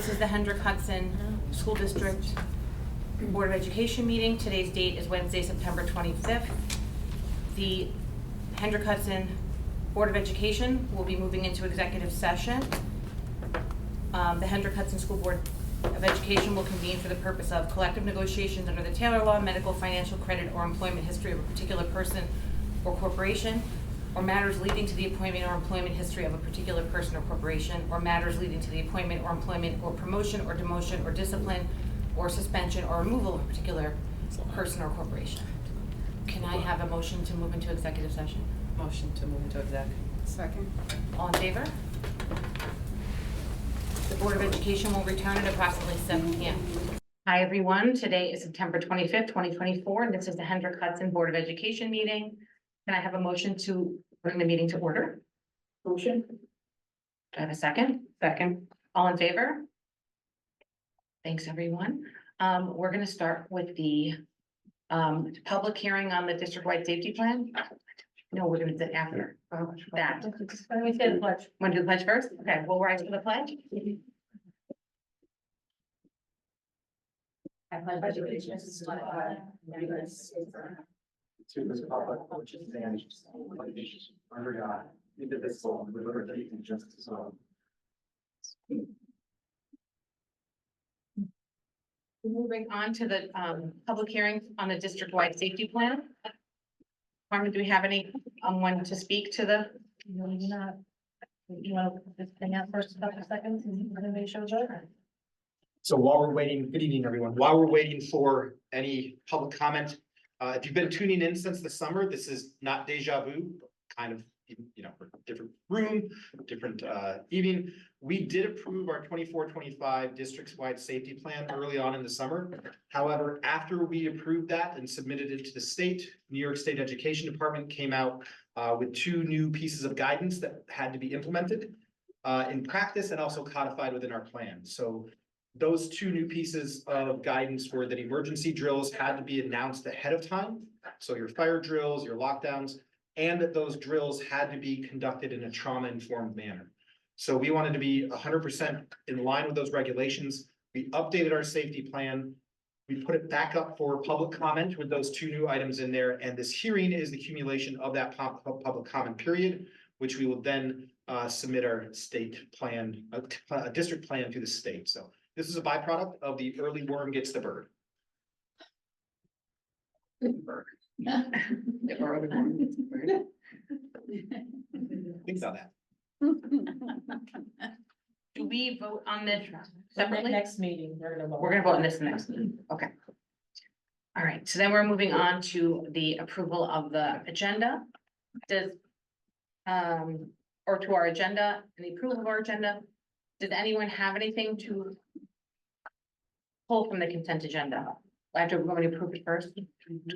This is the Hendrick Hudson School District Board of Education meeting. Today's date is Wednesday, September 25th. The Hendrick Hudson Board of Education will be moving into executive session. The Hendrick Hudson School Board of Education will convene for the purpose of collective negotiations under the Taylor Law, medical, financial, credit, or employment history of a particular person or corporation, or matters leading to the appointment or employment history of a particular person or corporation, or matters leading to the appointment or employment or promotion or demotion or discipline or suspension or removal of a particular person or corporation. Can I have a motion to move into executive session? Motion to move into exec. Second. All in favor? The Board of Education will return at approximately 7 p.m. Hi, everyone. Today is September 25th, 2024, and this is the Hendrick Hudson Board of Education meeting. Can I have a motion to bring the meeting to order? Motion. Do I have a second? Second. All in favor? Thanks, everyone. We're going to start with the public hearing on the district-wide safety plan. No, we're going to do it after that. Let me say the pledge. Want to do the pledge first? Okay, we'll rise for the pledge. I pledge allegiance to the flag of the United States to this republic which stands one nation under God, indivisible, with liberty and justice for all. Moving on to the public hearing on the district-wide safety plan. Carmen, do we have anyone to speak to the? No, you're not. You want to just hang out first a couple of seconds and everybody shows up? So while we're waiting, good evening, everyone. While we're waiting for any public comment, if you've been tuning in since the summer, this is not deja vu, kind of, different room, different evening. We did approve our 24-25 district-wide safety plan early on in the summer. However, after we approved that and submitted it to the state, New York State Education Department came out with 2 new pieces of guidance that had to be implemented in practice and also codified within our plan. So those 2 new pieces of guidance were that emergency drills had to be announced ahead of time. So your fire drills, your lockdowns, and that those drills had to be conducted in a trauma-informed manner. So we wanted to be 100% in line with those regulations. We updated our safety plan. We put it back up for public comment with those 2 new items in there. And this hearing is the accumulation of that public comment period, which we will then submit our state plan, district plan to the state. So this is a byproduct of the early worm gets the bird. The early one gets the bird. Think about that. Do we vote on this separately? Next meeting, we're gonna vote. We're gonna vote on this next meeting. Okay. All right, so then we're moving on to the approval of the agenda. Does, or to our agenda, and the approval of our agenda. Does anyone have anything to pull from the consent agenda? I have to, want me to approve it first?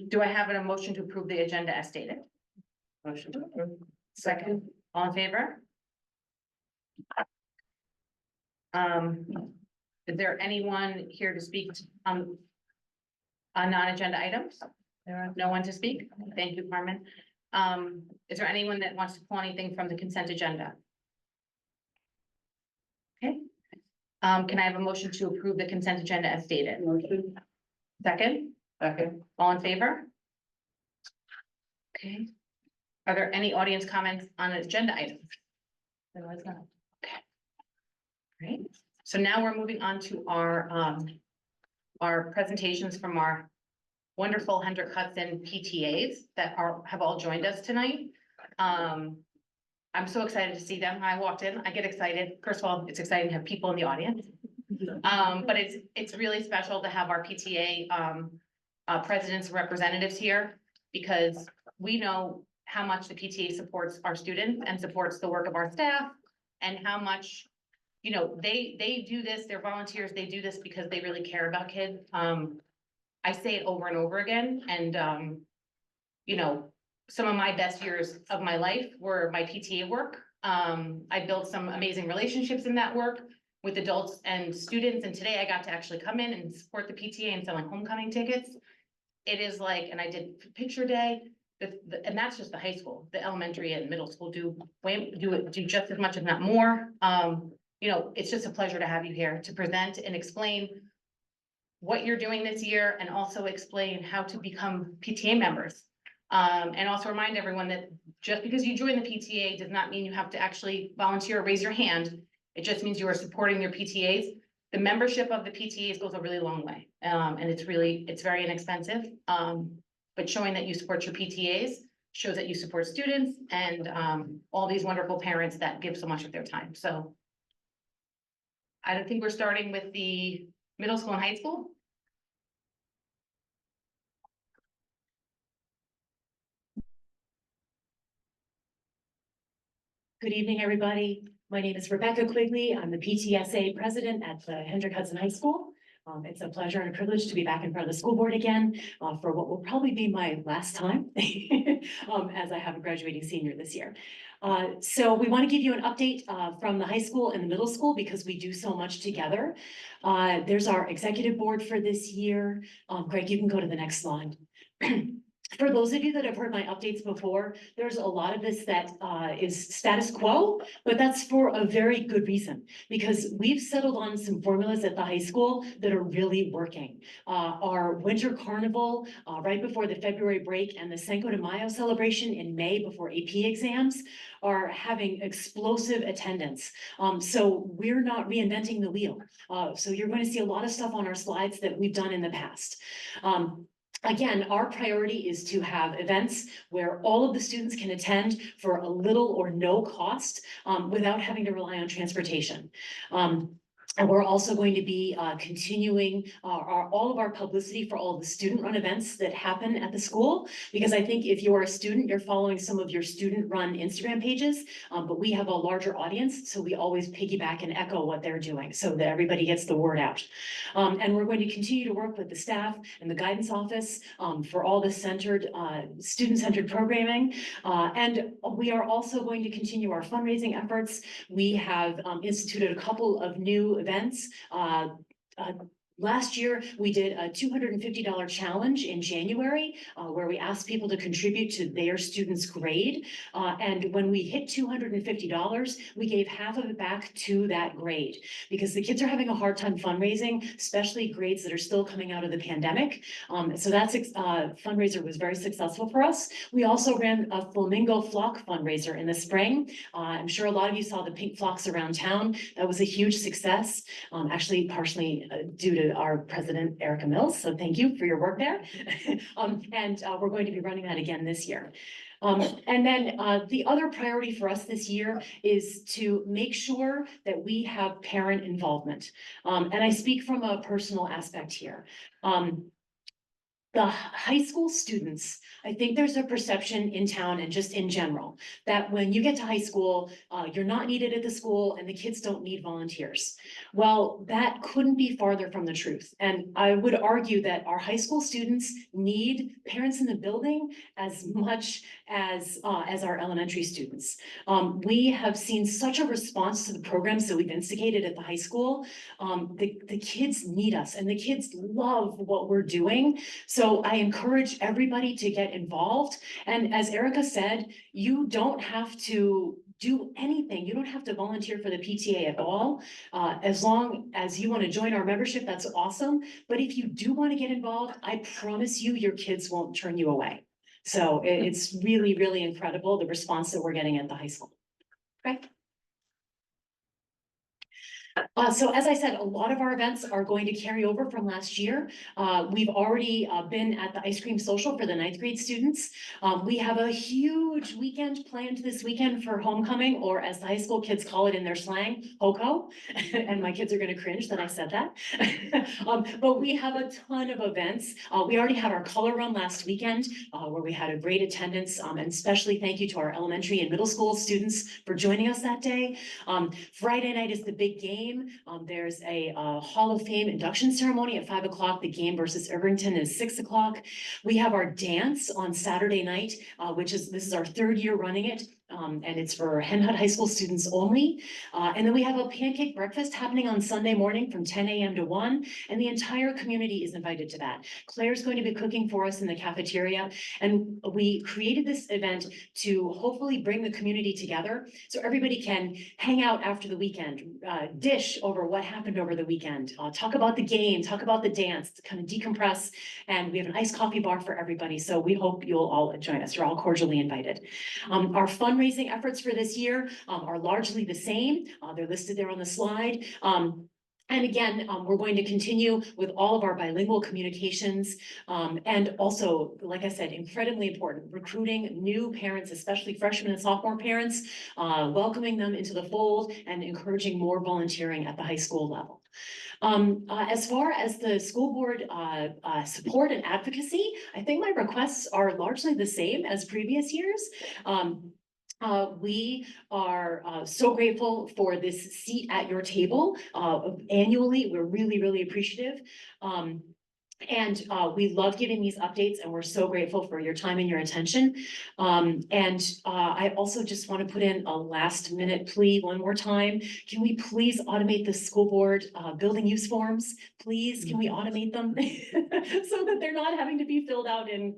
Do I have a motion to approve the agenda as stated? Motion to approve. Second, all in favor? Is there anyone here to speak on non-agenda items? There are no one to speak. Thank you, Carmen. Is there anyone that wants to pull anything from the consent agenda? Okay. Can I have a motion to approve the consent agenda as stated? Motion. Second? Second. All in favor? Okay. Are there any audience comments on agenda items? There was not. Okay. Great. So now we're moving on to our presentations from our wonderful Hendrick Hudson PTAs that have all joined us tonight. I'm so excited to see them. When I walked in, I get excited. First of all, it's exciting to have people in the audience. But it's really special to have our PTA presidents and representatives here, because we know how much the PTA supports our students and supports the work of our staff, and how much, they do this, they're volunteers, they do this because they really care about kids. I say it over and over again, and some of my best years of my life were my PTA work. I built some amazing relationships in that work with adults and students, and today I got to actually come in and support the PTA and selling homecoming tickets. It is like, and I did picture day, and that's just the high school. The elementary and middle school do just as much, if not more. it's just a pleasure to have you here to present and explain what you're doing this year and also explain how to become PTA members. And also remind everyone that just because you join the PTA does not mean you have to actually volunteer or raise your hand. It just means you are supporting your PTAs. The membership of the PTAs goes a really long way. And it's very inexpensive. But showing that you support your PTAs shows that you support students and all these wonderful parents that give so much of their time. So I don't think we're starting with the middle school and high school. Good evening, everybody. My name is Rebecca Quigley. I'm the PTSA president at the Hendrick Hudson High School. It's a pleasure and a privilege to be back in front of the school board again for what will probably be my last time as I have a graduating senior this year. So we want to give you an update from the high school and the middle school because we do so much together. There's our executive board for this year. Greg, you can go to the next slide. For those of you that have heard my updates before, there's a lot of this that is status quo, but that's for a very good reason, because we've settled on some formulas at the high school that are really working. Our winter carnival right before the February break and the Cinco de Mayo celebration in May before AP exams are having explosive attendance. So we're not reinventing the wheel. So you're going to see a lot of stuff on our slides that we've done in the past. Again, our priority is to have events where all of the students can attend for a little or no cost without having to rely on transportation. And we're also going to be continuing all of our publicity for all of the student-run events that happen at the school, because I think if you're a student, you're following some of your student-run Instagram pages, but we have a larger audience, so we always piggyback and echo what they're doing so that everybody gets the word out. And we're going to continue to work with the staff and the guidance office for all the student-centered programming. And we are also going to continue our fundraising efforts. We have instituted a couple of new events. Last year, we did a $250 challenge in January where we asked people to contribute to their student's grade. And when we hit $250, we gave half of it back to that grade because the kids are having a hard time fundraising, especially grades that are still coming out of the pandemic. So that fundraiser was very successful for us. We also ran a flamingo flock fundraiser in the spring. I'm sure a lot of you saw the pink flocks around town. That was a huge success, actually partially due to our president, Erica Mills. So thank you for your work there. And we're going to be running that again this year. And then the other priority for us this year is to make sure that we have parent involvement. And I speak from a personal aspect here. The high school students, I think there's a perception in town and just in general that when you get to high school, you're not needed at the school and the kids don't need volunteers. Well, that couldn't be farther from the truth. And I would argue that our high school students need parents in the building as much as our elementary students. We have seen such a response to the programs that we've instigated at the high school. The kids need us and the kids love what we're doing. So I encourage everybody to get involved. And as Erica said, you don't have to do anything. You don't have to volunteer for the PTA at all. As long as you want to join our membership, that's awesome. But if you do want to get involved, I promise you, your kids won't turn you away. So it's really, really incredible, the response that we're getting at the high school. Okay. So as I said, a lot of our events are going to carry over from last year. We've already been at the ice cream social for the 9th grade students. We have a huge weekend planned this weekend for homecoming, or as the high school kids call it in their slang, HOCO. And my kids are going to cringe that I said that. But we have a ton of events. We already had our color run last weekend where we had a great attendance, and especially thank you to our elementary and middle school students for joining us that day. Friday night is the big game. There's a Hall of Fame induction ceremony at 5 o'clock. The game versus Irvington is 6 o'clock. We have our dance on Saturday night, this is our 3rd year running it. And it's for Hen Hut High School students only. And then we have a pancake breakfast happening on Sunday morning from 10 a.m. to 1, and the entire community is invited to that. Claire's going to be cooking for us in the cafeteria, and we created this event to hopefully bring the community together so everybody can hang out after the weekend, dish over what happened over the weekend, talk about the game, talk about the dance, to kind of decompress. And we have an iced coffee bar for everybody, so we hope you'll all join us. You're all cordially invited. Our fundraising efforts for this year are largely the same. They're listed there on the slide. And again, we're going to continue with all of our bilingual communications. And also, like I said, incredibly important, recruiting new parents, especially freshman and sophomore parents, welcoming them into the fold and encouraging more volunteering at the high school level. As far as the school board support and advocacy, I think my requests are largely the same as previous years. We are so grateful for this seat at your table annually. We're really, really appreciative. And we love giving these updates, and we're so grateful for your time and your attention. I also just want to put in a last minute plea one more time. Can we please automate the school board building use forms? Please, can we automate them so that they're not having to be filled out in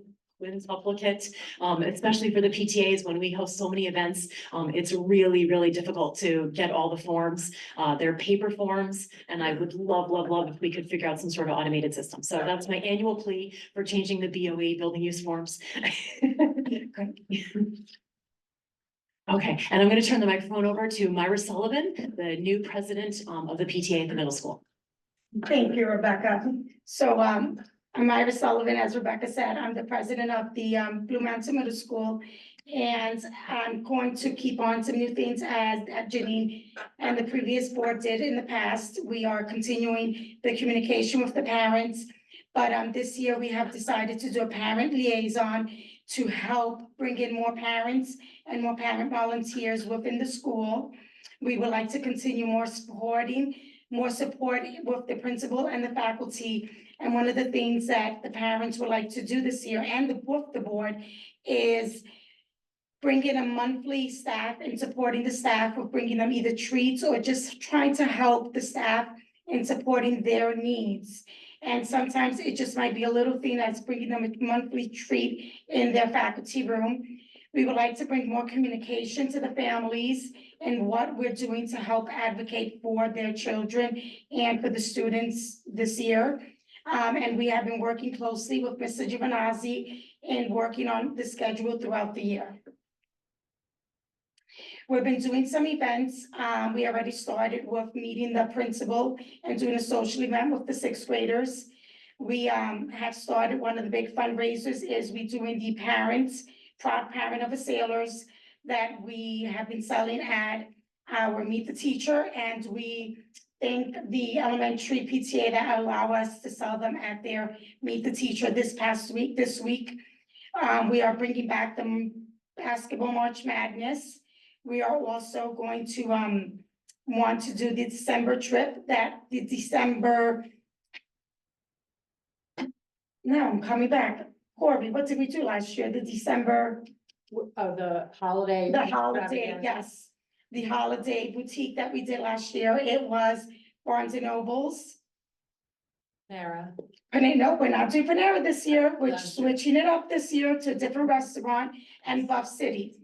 duplicate, especially for the PTAs when we host so many events. It's really, really difficult to get all the forms. They're paper forms, and I would love, love, love if we could figure out some sort of automated system. So that's my annual plea for changing the BOE building use forms. Great. Okay, and I'm going to turn the microphone over to Myra Sullivan, the new president of the PTA at the middle school. Thank you, Rebecca. So I'm Myra Sullivan. As Rebecca said, I'm the president of the Blue Mountain Middle School. And I'm going to keep on some new things as Janine and the previous board did in the past. We are continuing the communication with the parents. But this year we have decided to do a parent liaison to help bring in more parents and more parent volunteers within the school. We would like to continue more support with the principal and the faculty. And one of the things that the parents would like to do this year and with the board is bring in a monthly staff and supporting the staff with bringing them either treats or just trying to help the staff in supporting their needs. And sometimes it just might be a little thing that's bringing them a monthly treat in their faculty room. We would like to bring more communication to the families and what we're doing to help advocate for their children and for the students this year. And we have been working closely with Mr. Giovanazzi and working on the schedule throughout the year. We've been doing some events. We already started with meeting the principal and doing a social event with the 6th graders. We have started one of the big fundraisers is we doing the proud parent of the sailors that we have been selling at our Meet the Teacher, and we thank the elementary PTA that allow us to sell them at their Meet the Teacher this week. We are bringing back the basketball March Madness. We are also going to want to do the December trip No, I'm coming back. Corby, what did we do last year? The December. The holiday. The holiday, yes. The holiday boutique that we did last year. It was Barnes and Nobles. Sarah. No, we're not doing Panera this year. We're switching it up this year to a different restaurant and Buff City.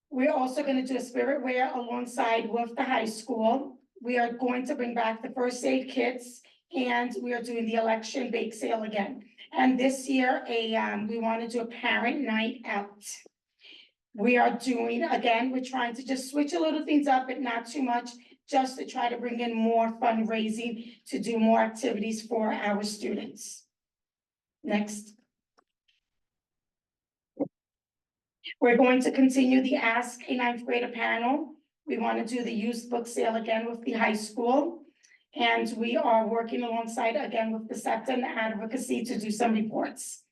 We're also going to do a spirit wear alongside with the high school. We are going to bring back the first aid kits, and we are doing the election bake sale again. And this year, we want to do a parent night out. We are doing, again, we're trying to just switch a little things up, but not too much, just to try to bring in more fundraising to do more activities for our students. Next. We're going to continue the Ask a 9th Grader panel. We want to do the used book sale again with the high school. And we are working alongside again with the SEPTA and the advocacy to do some reports.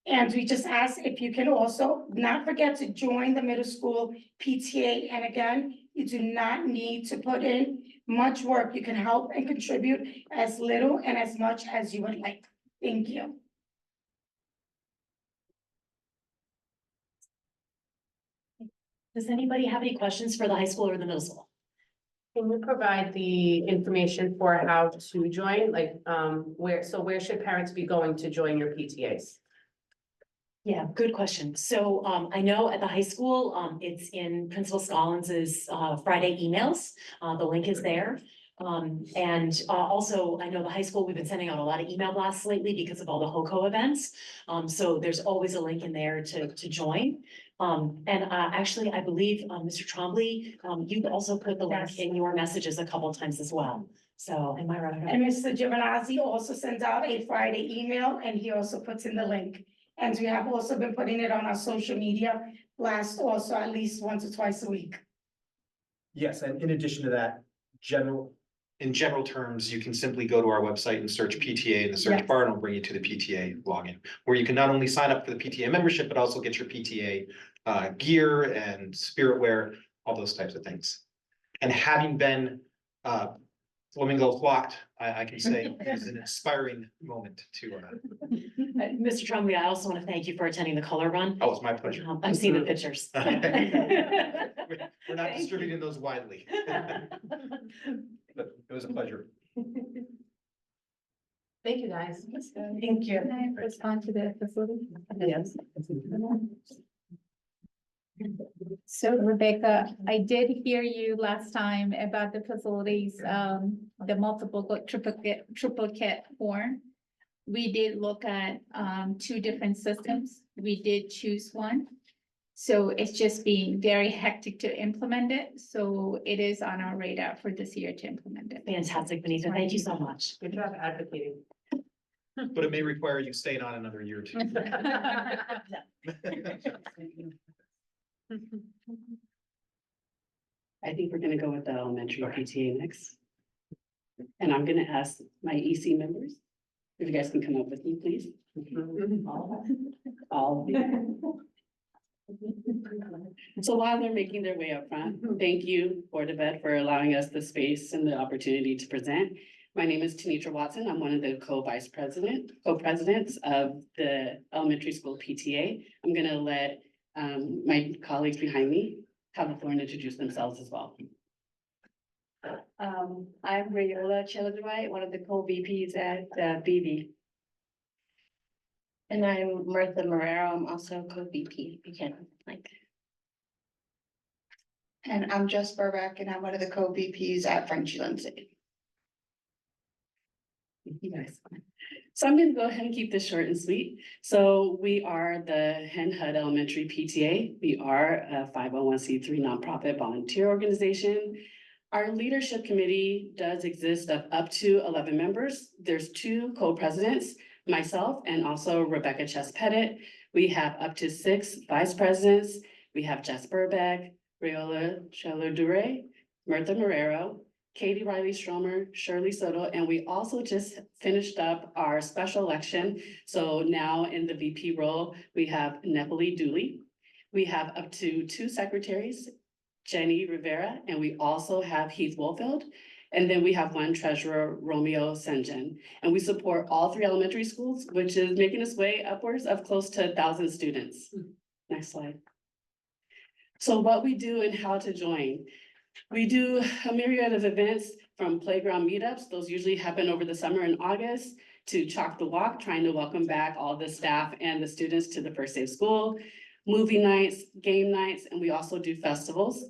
And we just ask if you can also not forget to join the middle school PTA. And again, you do not need to put in much work. You can help and contribute as little and as much as you would like. Thank you. Does anybody have any questions for the high school or the middle school? Can you provide the information for how to join, like, where should parents be going to join your PTAs? Yeah, good question. So I know at the high school, it's in Principal Schollins's Friday emails. The link is there. Also, I know the high school, we've been sending out a lot of email blasts lately because of all the HOCO events. So there's always a link in there to join. Actually, I believe, Mr. Trombley, you've also put the link Yes. in your messages a couple of times as well. So am I right? And Mr. Giovanazzi also sends out a Friday email and he also puts in the link. And we have also been putting it on our social media blast also at least once or twice a week. Yes, and in addition to that, in general terms, you can simply go to our website and search PTA in the search Yes. bar, and it'll bring you to the PTA login, where you can not only sign up for the PTA membership, but also get your PTA gear and spirit wear, all those types of things. And having been flamingo flocked, I can say it was an inspiring moment to, Mr. Trombley, I also want to thank you for attending the color run. oh, it's my pleasure. I've seen the pictures. We're not distributing those widely. But it was a pleasure. Thank you, guys. Thank you. Can I respond to the facility? Yes. So Rebecca, I did hear you last time about the facilities, the multiple triplicate form. We did look at, two different systems. We did choose one. So it's just being very hectic to implement it. So it is on our radar for this year to implement it. Fantastic, Benita. Thank you so much. Good job advocating. But it may require you staying on another year or two. I think we're gonna go with the elementary PTA next. And I'm gonna ask my EC members, if you guys can come up with me, please. All of you. So while they're making their way up front, thank you, Board of Ed, for allowing us the space and the opportunity to present. My name is Tanitra Watson. I'm one of the co-presidents of the elementary school PTA. I'm gonna let my colleagues behind me have the floor and introduce themselves as well. I'm Rayola Cheladrai, one of the co-VPs at BB. And I'm Martha Marrero, I'm also co-VP, you can like. And I'm Jess Burback, and I'm one of the co-VPs at Frenchie Lindsay. Thank you guys. So I'm gonna go ahead and keep this short and sweet. So we are the Hen Hud Elementary PTA. We are a 501c3 nonprofit volunteer organization. Our leadership committee does exist of up to 11 members. There's 2 co-presidents, myself and also Rebecca Chess-Pettit. We have up to 6 vice presidents. We have Jess Burback, Rayola Cheladrai, Martha Marrero, Katie Riley Stromer, Shirley Soto, and we also just finished up our special election. So now in the VP role, we have Nepali Dooley. We have up to 2 secretaries, Jenny Rivera, and we also have Heath Wolfield. And then we have 1 treasurer, Romeo Senjen. And we support all 3 elementary schools, which is making its way upwards of close to 1,000 students. Next slide. So what we do and how to join. We do a myriad of events from playground meetups. Those usually happen over the summer in August, to Chalk the Walk, trying to welcome back all the staff and the students to the first day of school, movie nights, game nights, and we also do festivals.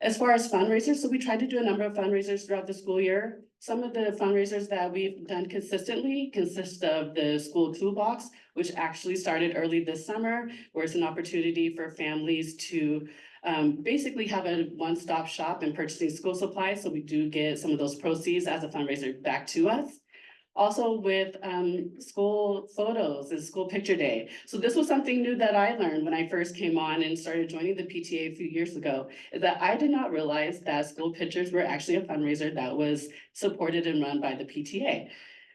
As far as fundraisers, so we try to do a number of fundraisers throughout the school year. Some of the fundraisers that we've done consistently consist of the school toolbox, which actually started early this summer, where it's an opportunity for families to basically have a one-stop shop in purchasing school supplies. So we do get some of those proceeds as a fundraiser back to us. Also with school photos and school picture day. So this was something new that I learned when I first came on and started joining the PTA a few years ago, is that I did not realize that school pictures were actually a fundraiser that was supported and run by the PTA.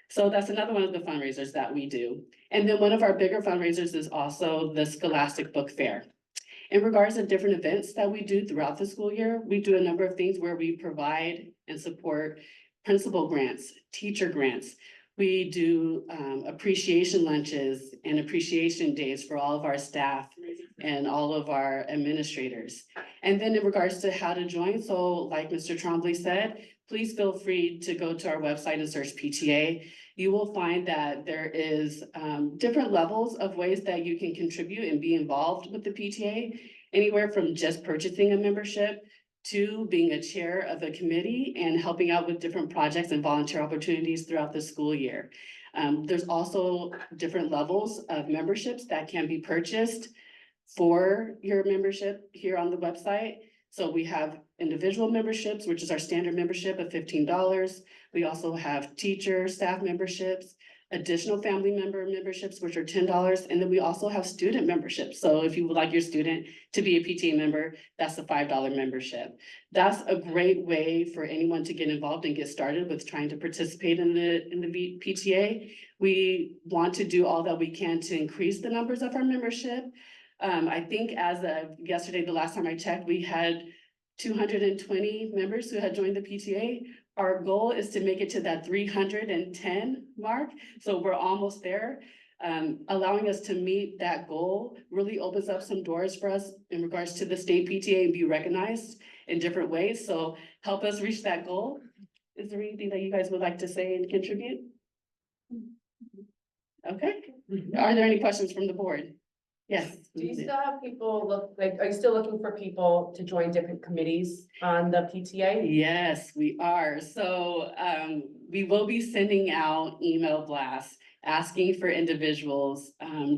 So that's another one of the fundraisers that we do. And then one of our bigger fundraisers is also the Scholastic Book Fair. In regards to different events that we do throughout the school year, we do a number of things where we provide and support principal grants, teacher grants. We do appreciation lunches and appreciation days for all of our staff and all of our administrators. And then in regards to how to join, so like Mr. Trombley said, please feel free to go to our website and search PTA. You will find that there is different levels of ways that you can contribute and be involved with the PTA. Anywhere from just purchasing a membership to being a chair of a committee and helping out with different projects and volunteer opportunities throughout the school year. There's also different levels of memberships that can be purchased for your membership here on the website. So we have individual memberships, which is our standard membership of $15. We also have teacher, staff memberships, additional family member memberships, which are $10. And then we also have student memberships. So if you would like your student to be a PTA member, that's a $5 membership. That's a great way for anyone to get involved and get started with trying to participate in the PTA. We want to do all that we can to increase the numbers of our membership. I think as of yesterday, the last time I checked, we had 220 members who had joined the PTA. Our goal is to make it to that 310 mark, so we're almost there. Allowing us to meet that goal really opens up some doors for us in regards to the state PTA and be recognized in different ways, so help us reach that goal. Is there anything that you guys would like to say and contribute? Okay, are there any questions from the board? Yes. Do you still have people are you still looking for people to join different committees on the PTA? Yes, we are. So we will be sending out email blasts asking for individuals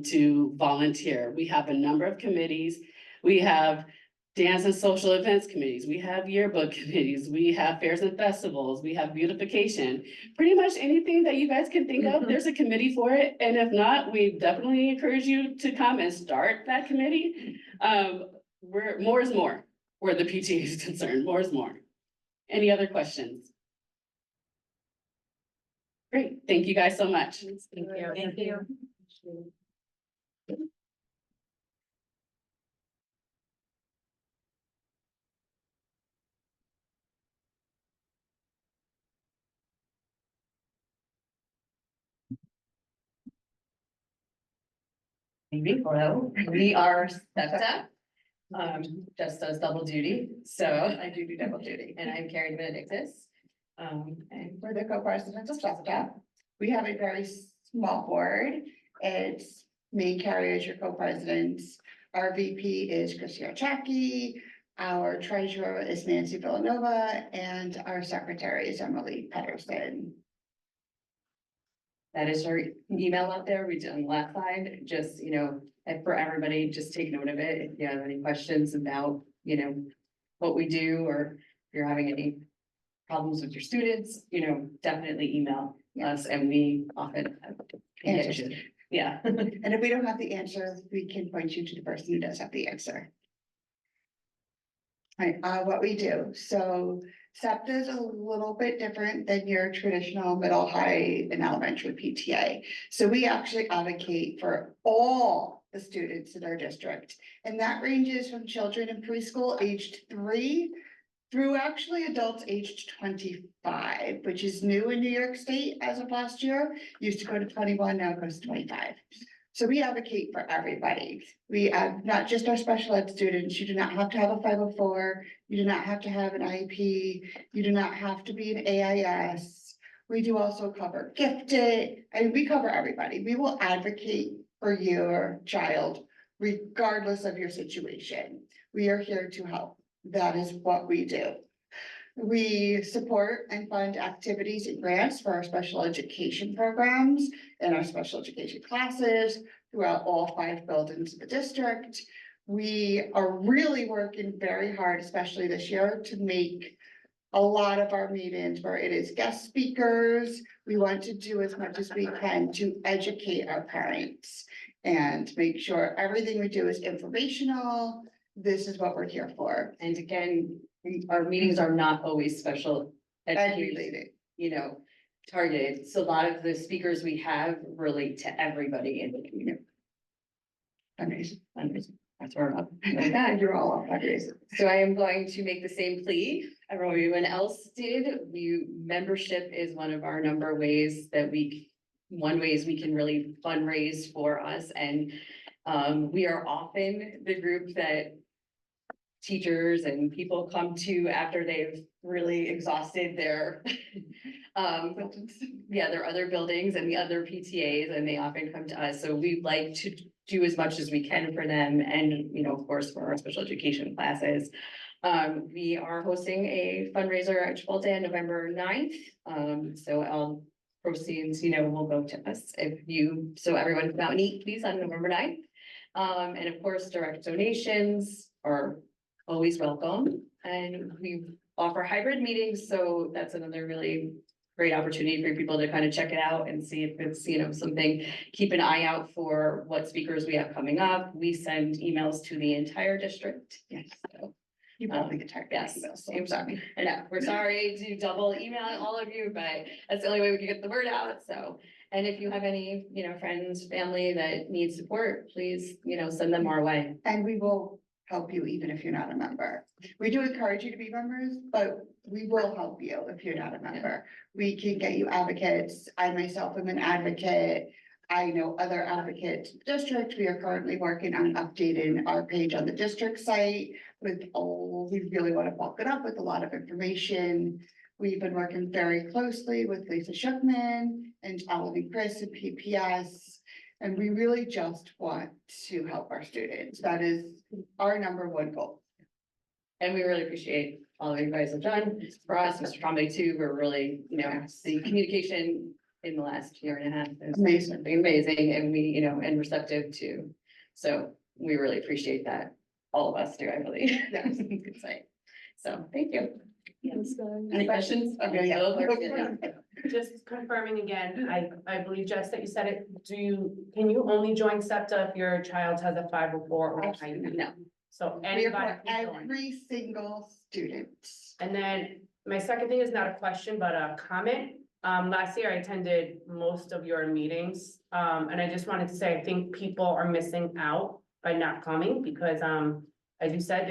to volunteer. We have a number of committees. We have dance and social events committees. We have yearbook committees. We have fairs and festivals. We have beautification. Pretty much anything that you guys can think of, there's a committee for it. And if not, we definitely encourage you to come and start that committee. More is more where the PTA is concerned. More is more. Any other questions? Great. Thank you guys so much. Thank you. Thank you. Hello, we are SEPTA, just does double duty, so, I do double duty. and I'm Karen Benedictus. And we're the co-presidents of SEPTA. We have a very small board. It's me, Carrie, as your co-presidents. Our VP is Christina Chacky. Our treasurer is Nancy Villanova, and our secretary is Emily Pedersen. That is our email out there, we did on the left side, just, and for everybody, just take note of it, if you have any questions about, what we do, or if you're having any problems with your students, definitely email us, and we often have Answers. Yeah. And if we don't have the answer, we can point you to the person who does have the answer. Right, what we do, so SEPTA is a little bit different than your traditional middle, high, and elementary PTA. So we actually advocate for all the students in our district. And that ranges from children in preschool aged 3 through actually adults aged 25, which is new in New York State as of last year. Used to go to 21, now it goes to 25. So we advocate for everybody. We have not just our special ed students. You do not have to have a 504. You do not have to have an IEP. You do not have to be an AIS. We do also cover gifted, and we cover everybody. We will advocate for your child regardless of your situation. We are here to help. That is what we do. We support and fund activities and grants for our special education programs and our special education classes throughout all 5 buildings of the district. We are really working very hard, especially this year, to make a lot of our meetings where it is guest speakers. We want to do as much as we can to educate our parents and make sure everything we do is informational. This is what we're here for. And again, our meetings are not always special And education, related. targeted. So a lot of the speakers we have relate to everybody in the community. Fundraising. That's where I'm up. And you're all up fundraising. So I am going to make the same plea everyone else did. Membership is one of our number ways that we can really fundraise for us, and we are often the group that teachers and people come to after they've really exhausted their their other buildings and the other PTAs, and they often come to us. So we like to do as much as we can for them and, you know, of course, for our special education classes. We are hosting a fundraiser at Chipotle on November 9th. So all proceeds, you know, will go to us so everyone come out and eat, please, on November 9th. And of course, direct donations are always welcome, and we offer hybrid meetings, so that's another really great opportunity for people to kind of check it out and see if it's, you know, something. Keep an eye out for what speakers we have coming up. We send emails to the entire district. Yes. So, You probably get tired. yes, I'm sorry. I know, we're sorry to double email all of you, but that's the only way we can get the word out, so. And if you have any, you know, friends, family that needs support, please, you know, send them our way. And we will help you even if you're not a member. We do encourage you to be members, but we will help you if you're not a member. We can get you advocates. I myself am an advocate. I know other advocates in the district. We are currently working on updating our page on the district site with we really want to bulk it up with a lot of information. We've been working very closely with Lisa Schuckman and Alan and Chris at PPS. And we really just want to help our students. That is our number one goal. And we really appreciate all of you guys have done for us, Mr. Trombley too. We're really, you know, the communication in the last year and a half has Amazing. been amazing, and we, you know, and receptive too. So we really appreciate that. All of us do, I believe. Yes. Good say. So, thank you. Yes. Any questions? Okay, yeah. Just confirming again, I believe, Jess, that you said it, can you only join SEPTA if your child has a 504 or higher? No. So We are anybody for can join. every single student. And then my second thing is not a question, but a comment. Last year I attended most of your meetings, and I just wanted to say, I think people are missing out by not coming because, as you said,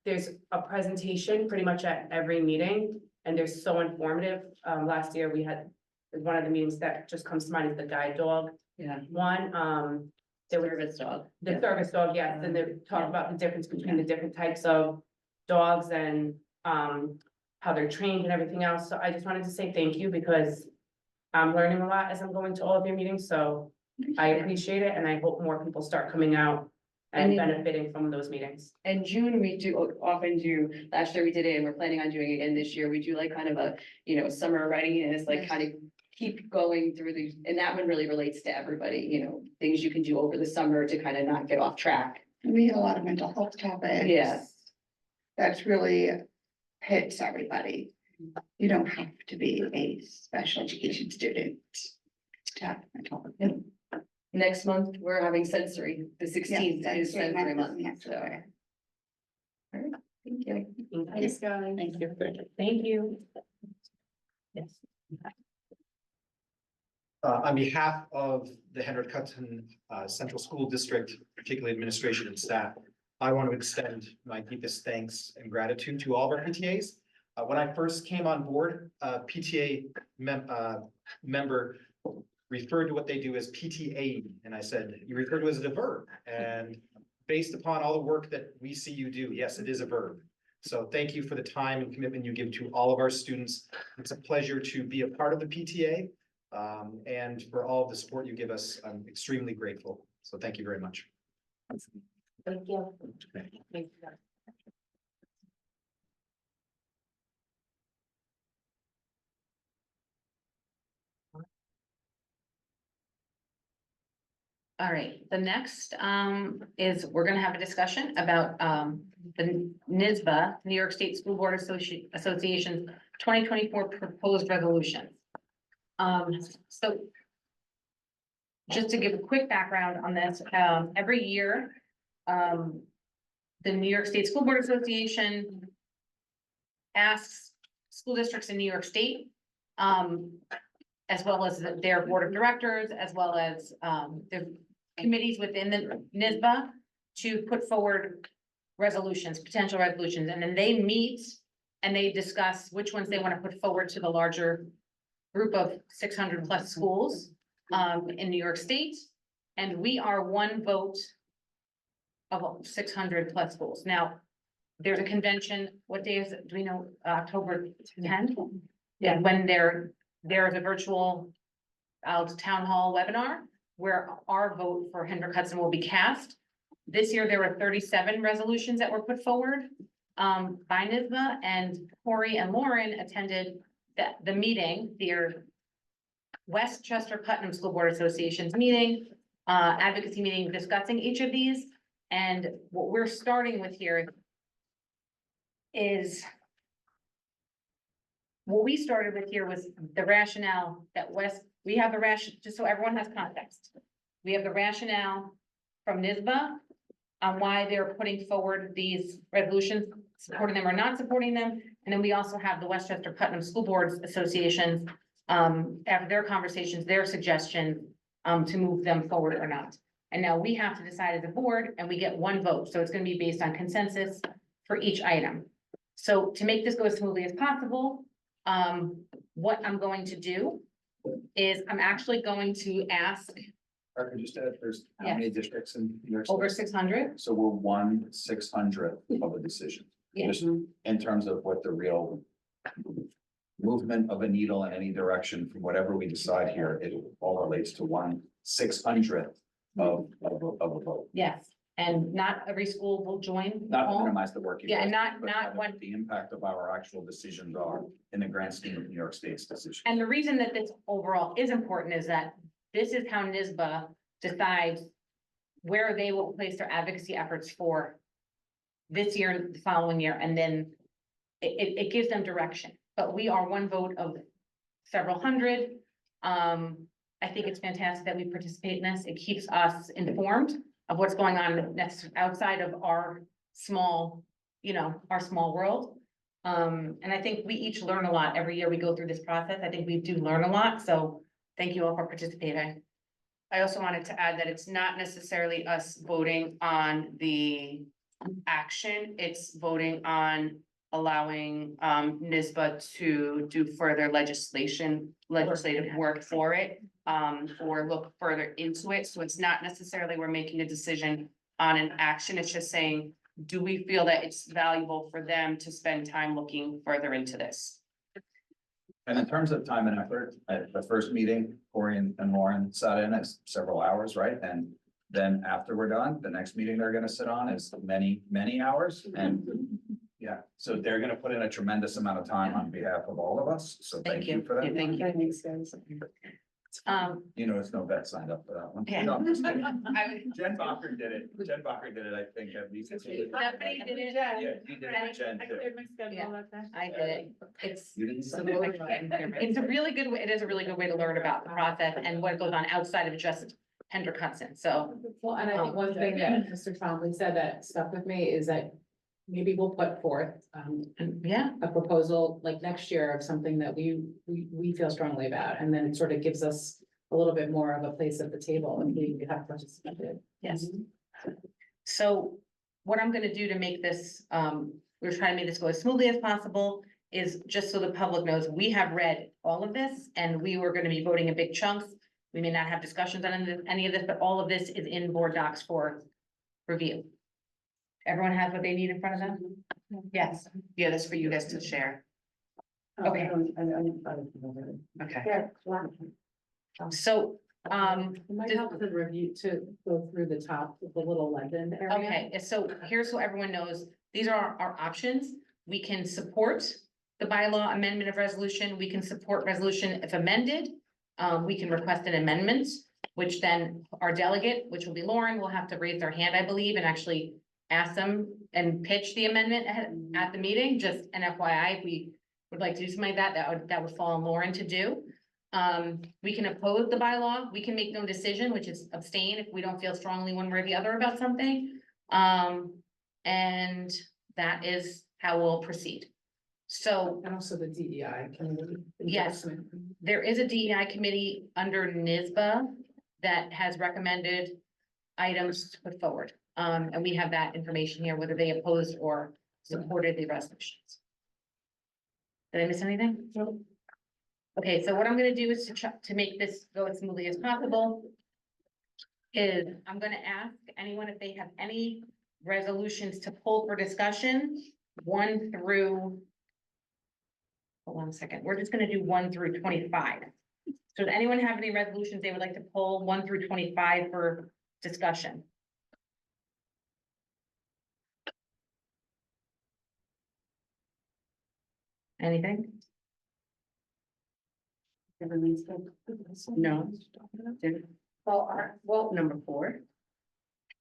there's a presentation pretty much at every meeting, and they're so informative. Last year we had, one of the meetings that just comes to mind is the guide dog Yeah. one, there was Service dog. the service dog, yes, and they talk about the difference between the different types of dogs and, how they're trained and everything else. So I just wanted to say thank you because I'm learning a lot as I'm going to all of your meetings, so I appreciate it, and I hope more people start coming out and And- benefiting from those meetings. In June, we often do, last year we did it, and we're planning on doing it again this year. We do like kind of a, you know, summer readiness, like kind of keep going through these, and that one really relates to everybody, you know, things you can do over the summer to kind of not get off track. We had a lot of mental health topics. Yes. That's really hits everybody. You don't have to be a special education student to have mental health. Next month, we're having sensory, the 16th is sensory month, Next so. All right, thank you. Thanks, guys. Thank you. Thank you. Yes. On behalf of the Hendrick Hudson Central School District, particularly administration and staff, I want to extend my deepest thanks and gratitude to all of our PTAs. When I first came on board, PTA member referred to what they do as PTA, and I said, you refer to it as a verb. And based upon all the work that we see you do, yes, it is a verb. So thank you for the time and commitment you give to all of our students. It's a pleasure to be a part of the PTA. And for all of the support you give us, I'm extremely grateful. So thank you very much. Thank you. Thank you. All right, the next is we're gonna have a discussion about the NYSBA, New York State School Board Association 2024 proposed resolution. So just to give a quick background on this, every year, the New York State School Board Association asks school districts in New York State, as well as their board of directors, as well as the committees within the NYSBA to put forward resolutions, potential resolutions, and then they meet and they discuss which ones they want to put forward to the larger group of 600 plus schools in New York State. And we are one vote of 600 plus schools. Now, there's a convention, what day is it? Do we know, October 10th? Yeah. And when there is a virtual town hall webinar where our vote for Hendrick Hudson will be cast. This year, there were 37 resolutions that were put forward by NYSBA, and Corey and Lauren attended the meeting, their Westchester Putnam School Board Association's meeting, advocacy meeting discussing each of these. And what we're starting with here is what we started with here was the rationale that we have the just so everyone has context. We have the rationale from NYSBA on why they're putting forward these resolutions, supporting them or not supporting them. And then we also have the Westchester Putnam School Boards Association, after their conversations, their suggestion, to move them forward or not. And now we have to decide as a board, and we get one vote, so it's gonna be based on consensus for each item. So to make this go as smoothly as possible, what I'm going to do is I'm actually going to ask I can just add, there's how many districts in New York State? over 600. So we're 1/600th of a decision. Yeah. Just in terms of what the real movement of a needle in any direction from whatever we decide here, it all relates to 1/600th of a vote. Yes, and not every school will join. Not to all. minimize the work. you Yeah, and guys not- do, but not having what- The impact of our actual decisions are in the grand scheme of New York State's decision. And the reason that this overall is important is that this is how NYSBA decides where they will place their advocacy efforts for this year and the following year, and then it gives them direction. But we are one vote of several hundred. I think it's fantastic that we participate in this. It keeps us informed of what's going on outside of our small, our small world. And I think we each learn a lot every year we go through this process. I think we do learn a lot, so thank you all for participating. I also wanted to add that it's not necessarily us voting on the action, it's voting on allowing NYSBA to do further legislative work for it, or look further into it. So it's not necessarily we're making a decision on an action, it's just saying, do we feel that it's valuable for them to spend time looking further into this? And in terms of time and effort, at the first meeting, Corey and Lauren sat in as several hours, right? And then after we're done, the next meeting they're gonna sit on is many, many hours. And yeah, so they're gonna put in a tremendous amount of time on behalf of all of us. So thank you for that. Thank you. Thanks, guys. You know, there's no vet signed up for that one. Yeah. No, I'm just kidding. I Jen Bacher did it. Jen Bacher did it, I think, at least. Stephanie did it. Yeah, you did it, Jen, too. I did it. It's. You didn't say It's a really good way, it is a really good way to learn about the process and what goes on outside of just Hendrick Hudson, so. Well, and I think one thing that Mr. Trombley said that stuck with me is that maybe we'll put forth Yeah, a proposal like next year of something that we feel strongly about, and then it sort of gives us a little bit more of a place at the table if we have participated. yes. So what I'm gonna do to make this, we're trying to make this go as smoothly as possible, is just so the public knows, we have read all of this and we were gonna be voting in big chunks. We may not have discussions on any of this, but all of this is in board docs for review. Everyone has what they need in front of them? Yes, Yeah, that's for you guys to share. okay, Okay. so, It might help to review, to go through the top of the little legend area. okay, so here's so everyone knows, these are our options. We can support the bylaw amendment of resolution, we can support resolution if amended. We can request an amendment, which then our delegate, which will be Lauren, will have to raise their hand, I believe, and actually ask them and pitch the amendment at the meeting, just an FYI, if we would like to do something like that, that would fall on Lauren to do. We can oppose the bylaw, we can make no decision, which is abstain if we don't feel strongly one way or the other about something. And that is how we'll proceed. So And also the DEI committee. Yes. there is a DEI committee under NYSBA that has recommended items to put forward. And we have that information here, whether they opposed or supported the resolutions. Did I miss anything? No. Okay, so what I'm gonna do is to make this go as smoothly as possible is I'm gonna ask anyone if they have any resolutions to pull for discussion, 1 through. Hold on a second, we're just gonna do 1 through 25. So does anyone have any resolutions they would like to pull 1 through 25 for discussion? Anything? No. Well, Number 4.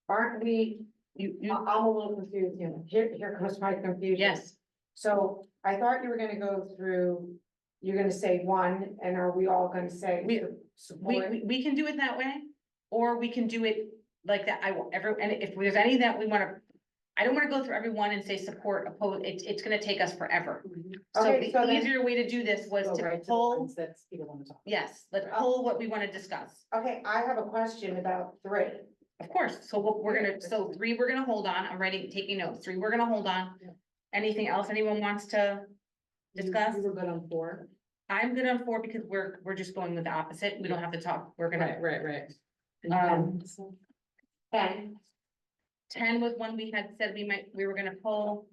aren't we, You, I'm a little confused here. Here comes my confusion. yes, So I thought you were gonna go through, you're gonna say one, and are we all gonna say? we support? we can do it that way, or we can do it like that. I will and if there's any that we wanna. I don't wanna go through every one and say support, oppose, it's gonna take us forever. So Okay, so the then- easier way to do this was Go to right to the pull, ones that people want to talk. yes, let's pull what we wanna discuss. Okay, I have a question about 3. Of course, so we're gonna, so 3, we're gonna hold on, I'm writing, taking notes, 3, we're gonna hold on. Yeah. Anything else anyone wants to discuss? You were good on 4. I'm good on 4 because we're just going with the opposite, we don't have to talk, we're gonna. Right. Um, 10, 10 was one we had said we were gonna pull.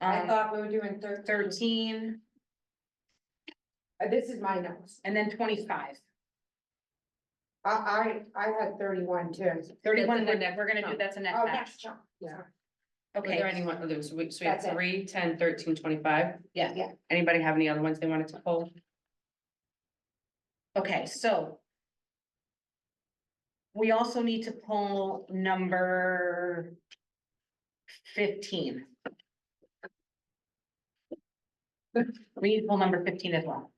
I thought we were doing 13, This is my notes. and then 25. I had 31 too. 31, That's the next we're gonna do, chunk. that's the next Oh, batch. next chunk. Yeah. Were there Okay, any one of those? So we have That's it. 3, 10, 13, 25. yeah, Yeah. Anybody have any other ones they wanted to pull? okay, so. We also need to pull number 15. We need to pull number 15 as well.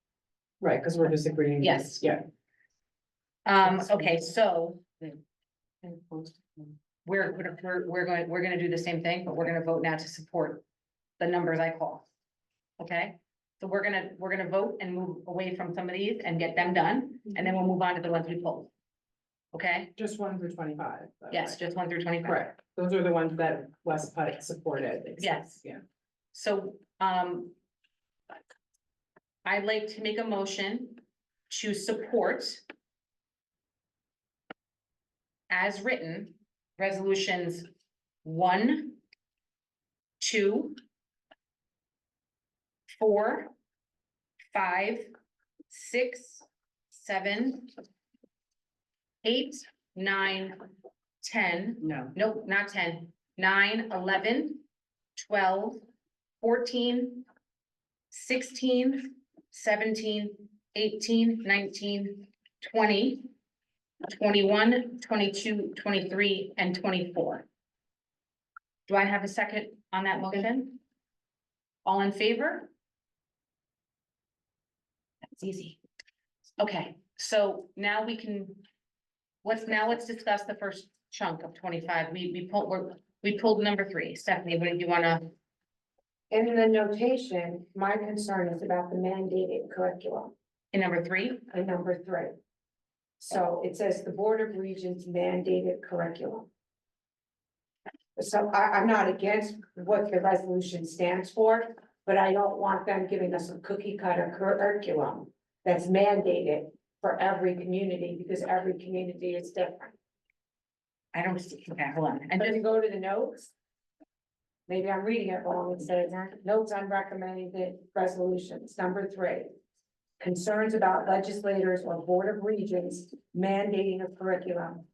Right, because we're disagreeing. Yes. Yeah. Okay, so. We're gonna do the same thing, but we're gonna vote now to support the numbers I call. Okay, so we're gonna vote and move away from some of these and get them done, and then we'll move on to the ones we pulled. Okay, Just 1 through 25. though, yes, right? just 1 through 25. Correct. Those are the ones that West Puttick supported. Yes. Yeah. So, I'd like to make a motion to support as written, resolutions 1, 2, 4, 5, 6, 7, 8, 9, 10, No. nope, not 10, 9, 11, 12, 14, 16, 17, 18, 19, 20, 21, 22, 23, and 24. Do I have a second on that motion? All in favor? That's easy. Okay, so now we can, let's discuss the first chunk of 25. We pulled number 3. Stephanie, what do you wanna? In the notation, my concern is about the mandated curriculum In number 3? in number 3. So it says the Board of Regents mandated curriculum. So I'm not against what the resolution stands for, but I don't want them giving us a cookie cutter curriculum that's mandated for every community, because every community is different. I don't see, okay, hold on. And And just then go to the notes. Maybe I'm reading it wrong. It says, notes on recommended resolutions, number 3. Concerns about legislators or Board of Regents mandating a curriculum.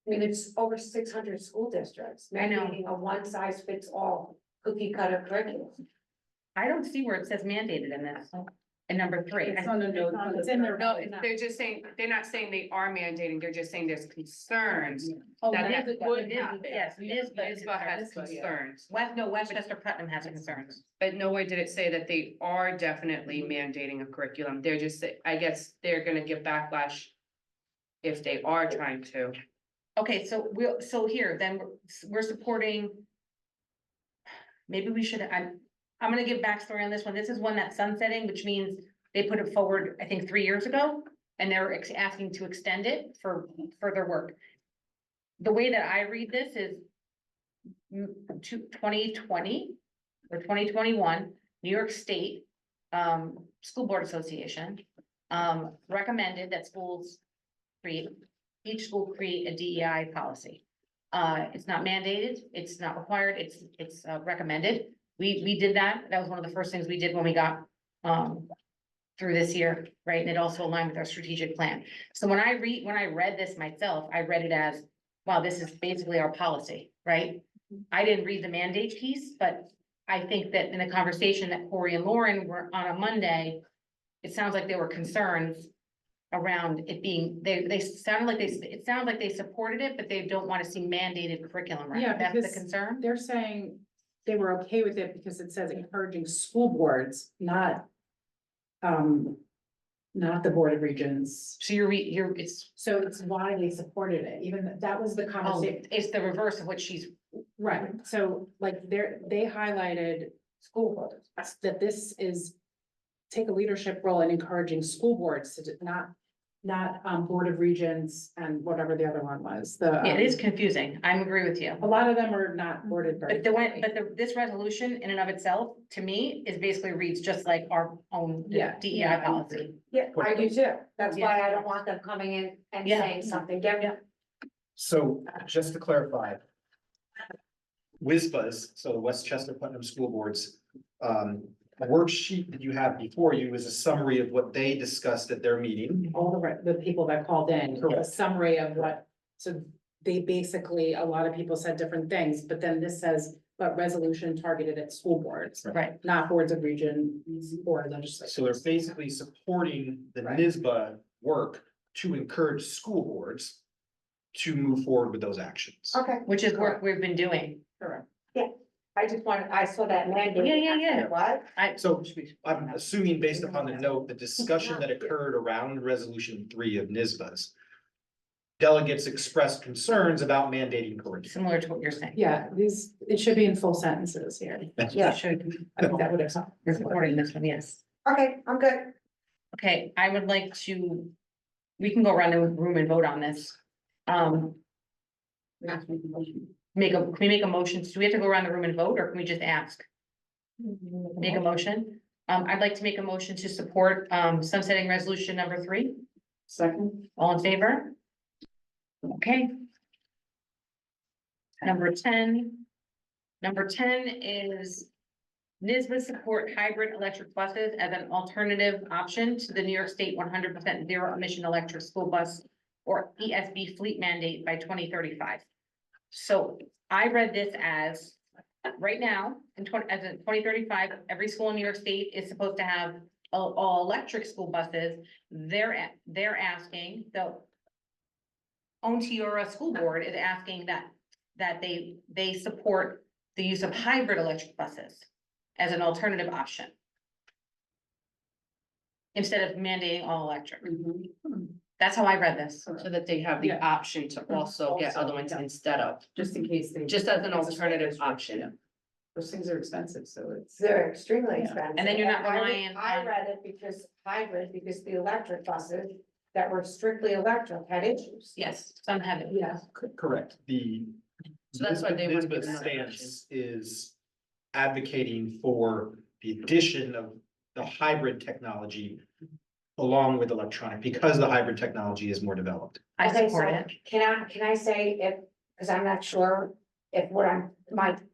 I mean, it's over 600 school districts I know. mandating a one size fits all cookie cutter curriculum. I don't see where it says mandated in this, in number 3. It's on the note. It's in there. No, they're just saying, they're not saying they are mandating, they're just saying there's concerns. Oh, that that that would would happen. Yes, NISBA has concerns, Westchester Putnam has concerns. but nowhere did it say that they are definitely mandating a curriculum. They're just, I guess they're gonna give backlash if they are trying to. Okay, so here, then we're supporting. Maybe we should, I'm gonna give backstory on this one. This is one that's sunsetting, which means they put it forward, I think, 3 years ago. And they're asking to extend it for further work. The way that I read this is 2020 or 2021, New York State School Board Association, recommended that each school create a DEI policy. It's not mandated, it's not required, it's recommended. We did that. That was one of the first things we did when we got, through this year, right? And it also aligned with our strategic plan. So when I read this myself, I read it as, wow, this is basically our policy, right? I didn't read the mandate piece, but I think that in the conversation that Corey and Lauren were on a Monday, it sounds like there were concerns around it being, they sounded like it sounds like they supported it, but they don't want to see mandated curriculum, right? Yeah, That's because the concern. they're saying they were okay with it because it says encouraging school boards, not the Board of Regents. So it's, So it's why they supported it, even that was the oh, conversation. it's the reverse of what she's, Right, so like they highlighted school boards, that this is take a leadership role in encouraging school boards to not Board of Regents and whatever the other one was, it is confusing. I agree with you. a lot of them are not worded very. This resolution in and of itself, to me, is basically reads just like our own Yeah, DEI yeah, I policy. Yeah, I do too. That's Yeah. why I don't want them coming in and Yeah. saying something different. So just to clarify. WSBA's, so the Westchester Putnam School Boards, worksheet that you have before you is a summary of what they discussed at their meeting. All the people that called in, a Correct. summary of what, so they basically, a lot of people said different things, but then this says, but resolution targeted at school boards, Right. not boards of region or legislature. So they're basically supporting the Right. NISBA work to encourage school boards to move forward with those actions. Okay. Which is work we've been doing. Correct. I saw that mandate. Yeah. I said, what? So I'm assuming based upon the note, the discussion that occurred around resolution 3 of NISBA's. Delegates expressed concerns about mandating curriculum. Similar to what you're saying. Yeah, it should be in full sentences here. Yeah. Should, I think that would have. you're supporting this one, yes. Okay, I'm good. Okay, I would like to, we can go around the room and vote on this. Can we make a motion? Do we have to go around the room and vote, or can we just ask? Make a motion. I'd like to make a motion to support, sunsetting resolution number 3. Second. All in favor? Okay. Number 10 is NISBA support hybrid electric buses as an alternative option to the New York State 100% zero emission electric school bus or ESB fleet mandate by 2035. So I read this as, right now, in 2035, every school in New York State is supposed to have all electric school buses. They're asking, the Ontario School Board is asking that they support the use of hybrid electric buses as an alternative option. Instead of mandating all electric. That's how I read this. So that they have the Yeah. option to also get other ones instead of, Just in case they. just as an alternative option. Those things are expensive, so it's. They're extremely Yeah. expensive. And then you're not I read- relying I on- read it because hybrid, because the electric buses that were strictly electric had issues. Yes, some have it. Yeah. Correct, the. So that's why they want to NISBA give another stance is advocating for the addition of the hybrid technology along with electronic, because the hybrid technology is more developed. I Okay, support so it. Can I say if, because I'm not sure if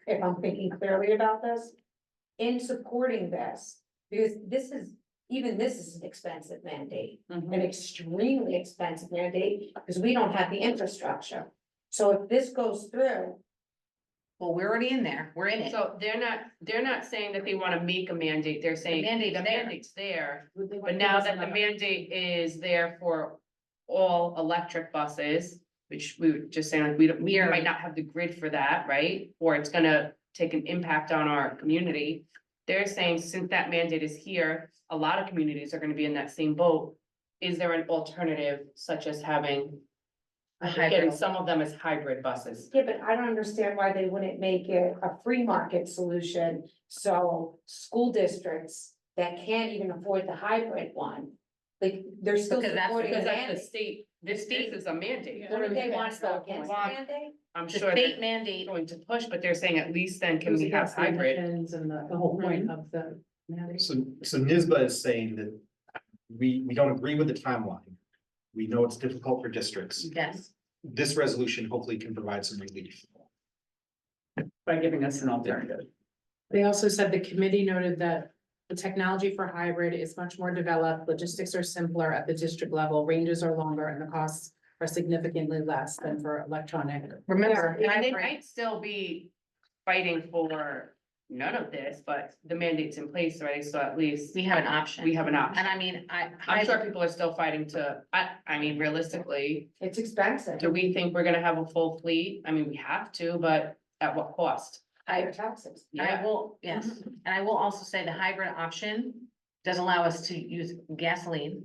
if I'm thinking clearly about this. In supporting this, because even this is an expensive mandate, an extremely expensive mandate, because we don't have the infrastructure. So if this goes through, Well, we're already in there. We're in it. So they're not saying that they want to make a mandate, they're saying the mandate's there. mandate's there. But now that the mandate is there for all electric buses, which we were just saying, like, we might not have the grid for that, right? Or it's gonna take an impact on our community. They're saying since that mandate is here, a lot of communities are gonna be in that same boat. Is there an alternative such as having, getting some of them as hybrid buses? yeah, but I don't understand why they wouldn't make it a free market solution. So school districts that can't even afford the hybrid one, like, they're still Because that's- supporting the Because that's the mandate. state, this is a mandate. What if they want to go against the Want- mandate? I'm The sure state they're mandate, going to push, but they're saying at least then can Goes we have against the hybrid? emissions and the whole point of the. So NISBA is saying that we don't agree with the timeline. We know it's difficult for districts. Yes. This resolution hopefully can provide some relief. By giving us an alternative. They also said the committee noted that the technology for hybrid is much more developed, logistics are simpler at the district level, ranges are longer, and the costs are significantly less than for electronic. Remember, Yeah, and they hybrid- might still be fighting for none of this, but the mandate's in place, right? So at least we have an option. we have an option. And I mean, I'm sure people are still fighting I mean, realistically, It's expensive. do we think we're gonna have a full fleet? I mean, we have to, but at what cost? Higher taxes. I will, yes, and I will also say the hybrid option does allow us to use gasoline.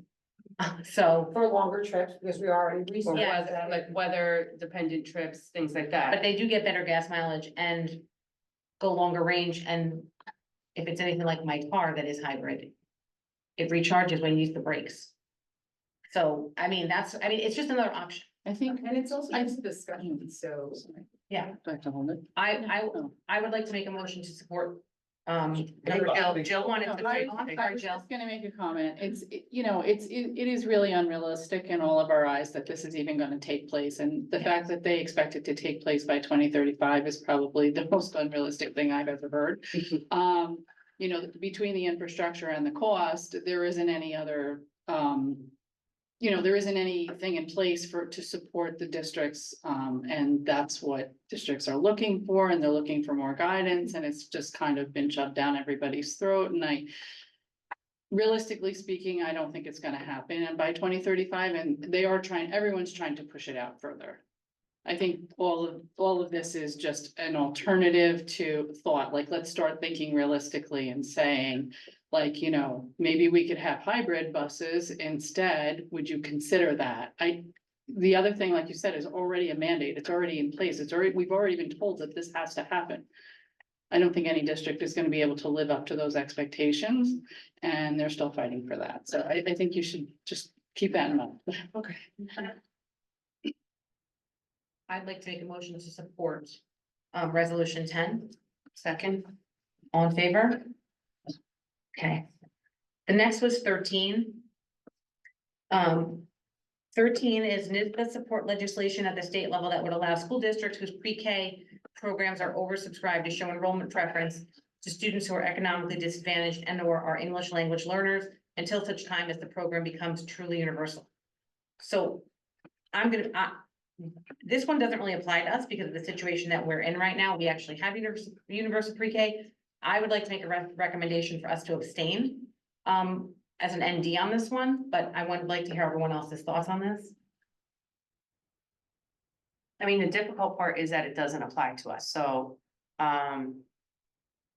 So, For longer trips, because we already Or researched Yeah. weather, that. like weather dependent trips, things like but that. they do get better gas mileage and go longer range, and if it's anything like my car that is hybrid, it recharges when you use the brakes. So, I mean, it's just another option. I think, and it's also just a discussion, so. Yeah. Do I have to hold it? I would like to make a motion to support, Jill wanted to. I was just gonna make a comment. It is really unrealistic in all of our eyes that this is even gonna take place. And the fact that they expect it to take place by 2035 is probably the most unrealistic thing I've ever heard. Between the infrastructure and the cost, there isn't any other, there isn't anything in place to support the districts. And that's what districts are looking for, and they're looking for more guidance, and it's just kind of been shoved down everybody's throat. And realistically speaking, I don't think it's gonna happen. And by 2035, and everyone's trying to push it out further. I think all of this is just an alternative to thought, like, let's start thinking realistically and saying, like, maybe we could have hybrid buses instead. Would you consider that? The other thing, like you said, is already a mandate. It's already in place. We've already been told that this has to happen. I don't think any district is gonna be able to live up to those expectations, and they're still fighting for that. So I think you should just keep that in mind. Okay. I'd like to make a motion to support, resolution 10. Second. All in favor? Okay. The next was 13. 13 is NISBA support legislation at the state level that would allow school districts whose pre-K programs are oversubscribed to show enrollment preference to students who are economically disadvantaged and or are English language learners until such time as the program becomes truly universal. So this one doesn't really apply to us because of the situation that we're in right now. We actually have universal pre-K. I would like to make a recommendation for us to abstain as an ND on this one, but I would like to hear everyone else's thoughts on this. I mean, the difficult part is that it doesn't apply to us, so,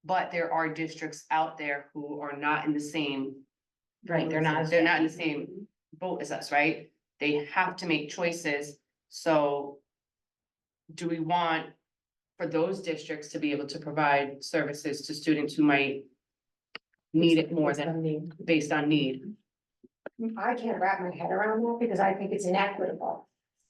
but there are districts out there who are not in the same. Right, they're not in the same boat as us, right? They have to make choices, so. Do we want for those districts to be able to provide services to students who might need it more than based on need? I can't wrap my head around that because I think it's inequitable.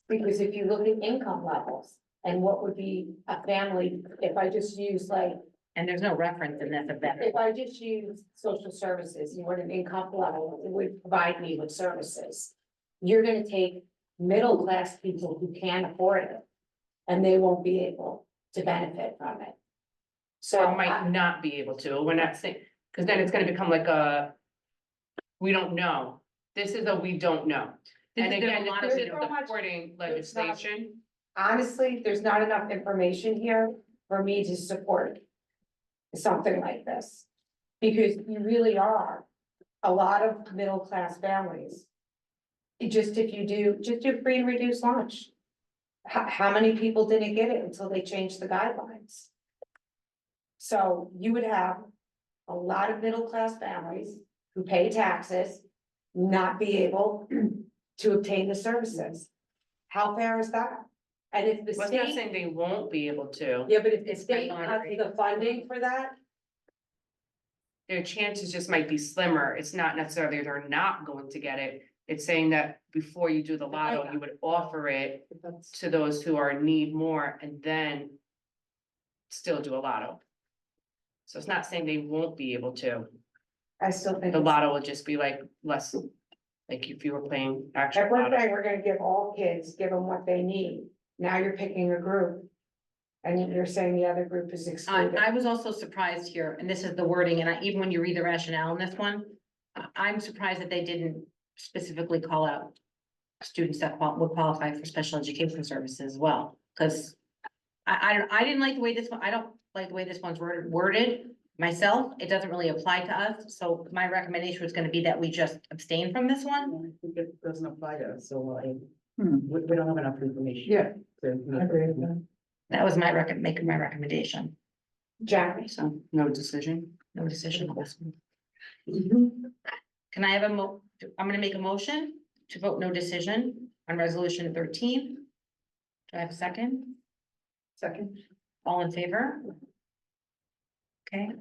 Because if you look at income levels and what would be a family, if I just use like, And there's no reference in this of that. if I just use social services, what an income level it would provide me with services. You're gonna take middle class people who can't afford it. And they won't be able to benefit from it. So Or might not be able to, we're not saying, because then it's gonna become like we don't know. This is a we don't know. This And has been a again, lot this of is so much- supporting legislation. honestly, there's not enough information here for me to support something like this. Because you really are a lot of middle-class families. Just do free and reduced lunch. How many people didn't get it until they changed the guidelines? So you would have a lot of middle-class families who pay taxes not be able to obtain the services. How fair is that? And if the Well, it's not state, saying they won't be able to, yeah, but if the It's state not has agree. the funding for that, their chances just might be slimmer. It's not necessarily they're not going to get it. It's saying that before you do the lotto, you would offer it to those who are in need more and then still do a lotto. So it's not saying they won't be able to. I still think. The it's- lotto would just be like less, like if you were playing actual At one lotto. time, we're gonna give all kids, give them what they need. Now you're picking a group. And you're saying the other group is excluded. I was also surprised here, and this is the wording, and even when you read the rationale in this one, I'm surprised that they didn't specifically call out students that would qualify for special education services as well, because I didn't like the way this one, I don't like the way this one's worded myself. It doesn't really apply to us, so my recommendation was gonna be that we just abstain from this one. I think it doesn't apply to us, so we don't have enough information. Yeah. I agree with that. That was making my recommendation. Jackie. So no decision on this one. Can I have I'm gonna make a motion to vote no decision on resolution 13. Do I have a second? Second. All in favor? Okay.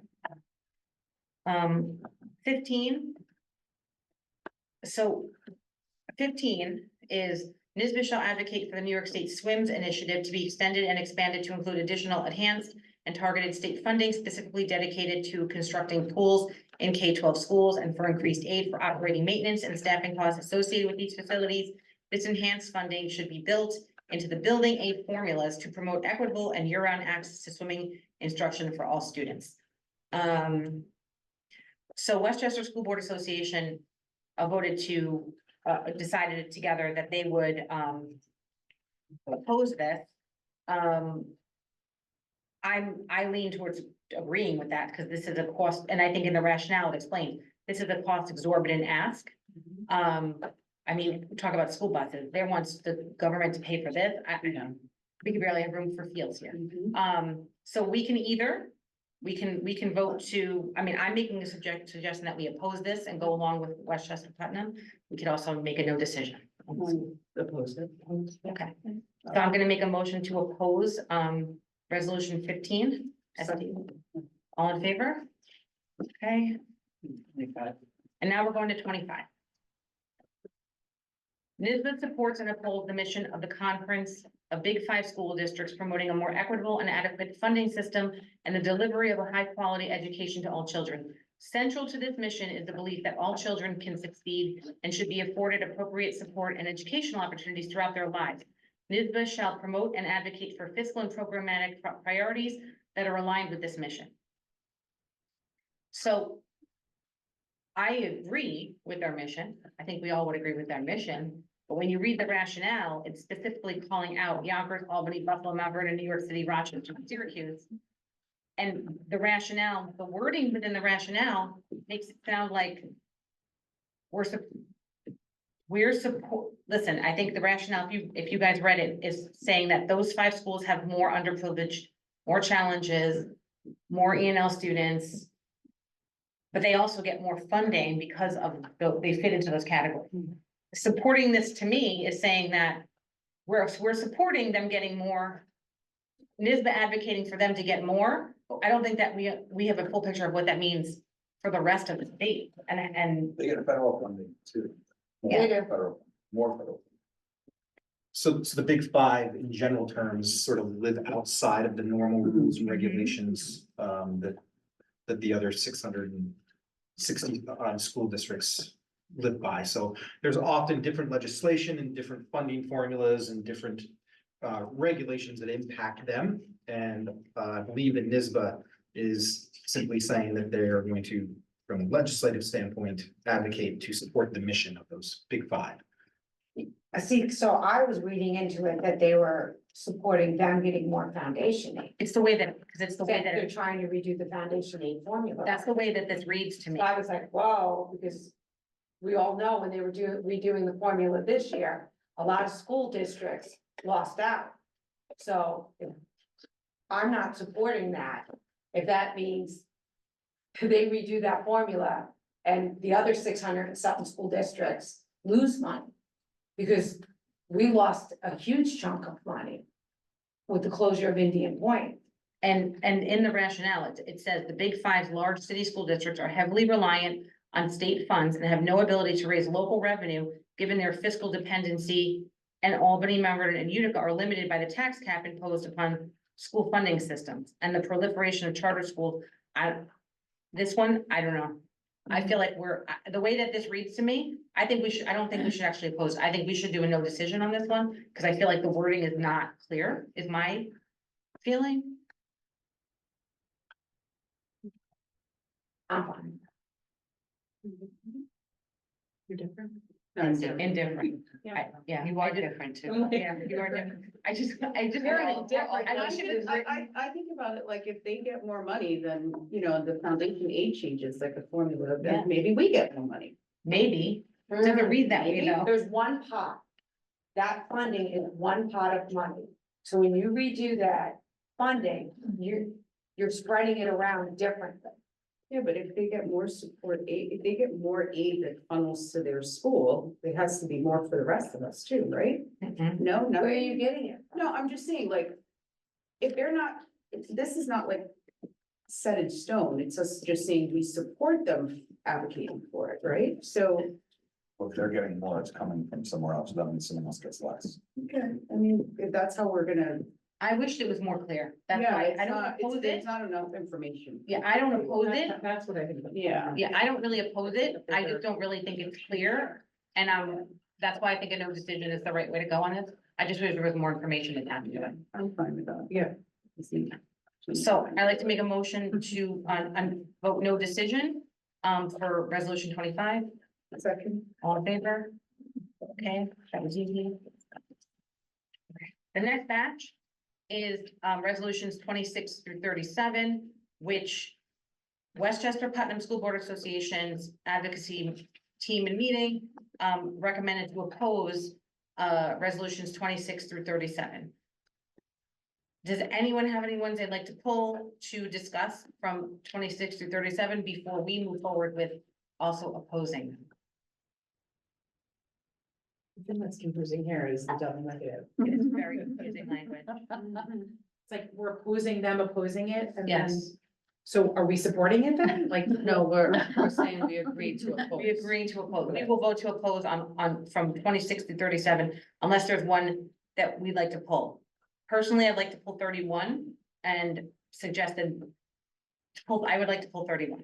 15. So 15 is NYSBA shall advocate for the New York State Swims Initiative to be extended and expanded to include additional enhanced and targeted state funding specifically dedicated to constructing pools in K-12 schools and for increased aid for operating maintenance and staffing costs associated with these facilities. This enhanced funding should be built into the building aid formulas to promote equitable and year-round access to swimming instruction for all students. So Westchester School Board Association voted to, decided together that they would, oppose this. I lean towards agreeing with that, because this is a cost, and I think in the rationale it explained, this is a cost exorbitant ask. I mean, talk about school buses, they want the government to pay for this, we can barely have room for fields here. So we can either, we can vote to, I mean, I'm making a suggestion that we oppose this and go along with Westchester Putnam. We could also make a no decision. Opposed it. Okay, so I'm gonna make a motion to oppose, resolution 15. All in favor? Okay, and now we're going to 25. NYSBA supports and upholds the mission of the Conference of Big Five School Districts, promoting a more equitable and adequate funding system and the delivery of a high-quality education to all children. Central to this mission is the belief that all children can succeed and should be afforded appropriate support and educational opportunities throughout their lives. NYSBA shall promote and advocate for fiscal and programmatic priorities that are aligned with this mission. So I agree with their mission. I think we all would agree with their mission. But when you read the rationale, it's specifically calling out Yonkers, Albany, Buffalo, Mount Vernon, New York City, Rochester, and Syracuse. And the rationale, the wording within the rationale makes it sound like listen, I think the rationale, if you guys read it, is saying that those 5 schools have more underprivileged, more challenges, more E&L students. But they also get more funding because of, they fit into those categories. Supporting this to me is saying that we're supporting them getting more. NYSBA advocating for them to get more. I don't think that we have a full picture of what that means for the rest of the state and They get a federal funding too. Yeah. More federal. So the big five in general terms sort of live outside of the normal rules and regulations that the other 660 school districts live by. So there's often different legislation and different funding formulas and different regulations that impact them. And I believe that NYSBA is simply saying that they're going to, from a legislative standpoint, advocate to support the mission of those big five. I see, so I was reading into it that they were supporting them getting more foundation aid. it's the way that, because it's the way That that, they're trying to redo the foundation aid formula. that's the way that this reads to So me. I was like, whoa, because we all know when they were redoing the formula this year, a lot of school districts lost out. So I'm not supporting that. If that means they redo that formula and the other 600 and something school districts lose money. Because we lost a huge chunk of money with the closure of Indian Point. And in the rationale, it says the big 5 large city school districts are heavily reliant on state funds and have no ability to raise local revenue, given their fiscal dependency. And Albany, Mount Vernon, and Utica are limited by the tax cap imposed upon school funding systems and the proliferation of charter schools. This one, I don't know. I feel like the way that this reads to me, I don't think we should actually oppose. I think we should do a no decision on this one, because I feel like the wording is not clear, is my feeling. I'm fine. You're different? Indifferent. Yeah. Yeah. You are different too. Yeah, you are different. I just. Very different. I wish it was written. I think about it like if they get more money, then, you know, the foundation aid changes, like the formula, Yeah. then maybe we get more money. Maybe, it doesn't read that way Maybe. though. There's one pot. That funding is one pot of money. So when you redo that funding, you're spreading it around differently. Yeah, but if they get more support aid, if they get more aid that funnels to their school, it has to be more for the rest of us too, right? Mhm. No, no. Where are you getting it? No, I'm just saying, like, if they're not, this is not like set in stone, it's us just saying we support them advocating for it, right? So, Well, if they're getting more, it's coming from somewhere else, that means someone else gets less. okay, I mean, if that's how we're gonna, I wished it was more clear. That's yeah, why it's I don't not, oppose it's, it. there's not enough information. Yeah, I don't oppose it. That's what I think. Yeah. Yeah, I don't really oppose it. I just don't really think it's clear. And that's why I think a no decision is the right way to go on it. I just wish there was more information attached to it. I'm fine with that. Yeah. So I'd like to make a motion to, vote no decision, for resolution 25. Second. All in favor? Okay, that was easy. The next batch is, resolutions 26 through 37, which Westchester Putnam School Board Association's advocacy team and meeting, recommended to oppose, resolutions 26 through 37. Does anyone have any ones they'd like to pull to discuss from 26 through 37 before we move forward with also opposing them? The thing that's confusing here is the double negative. It's very confusing language. It's like we're opposing them, opposing it, and then, Yes, so are we supporting it then? Like, No, we're saying we agreed to oppose. we agree to oppose. We will vote to oppose on from 26 to 37 unless there's one that we'd like to pull. Personally, I'd like to pull 31 and suggested I would like to pull 31.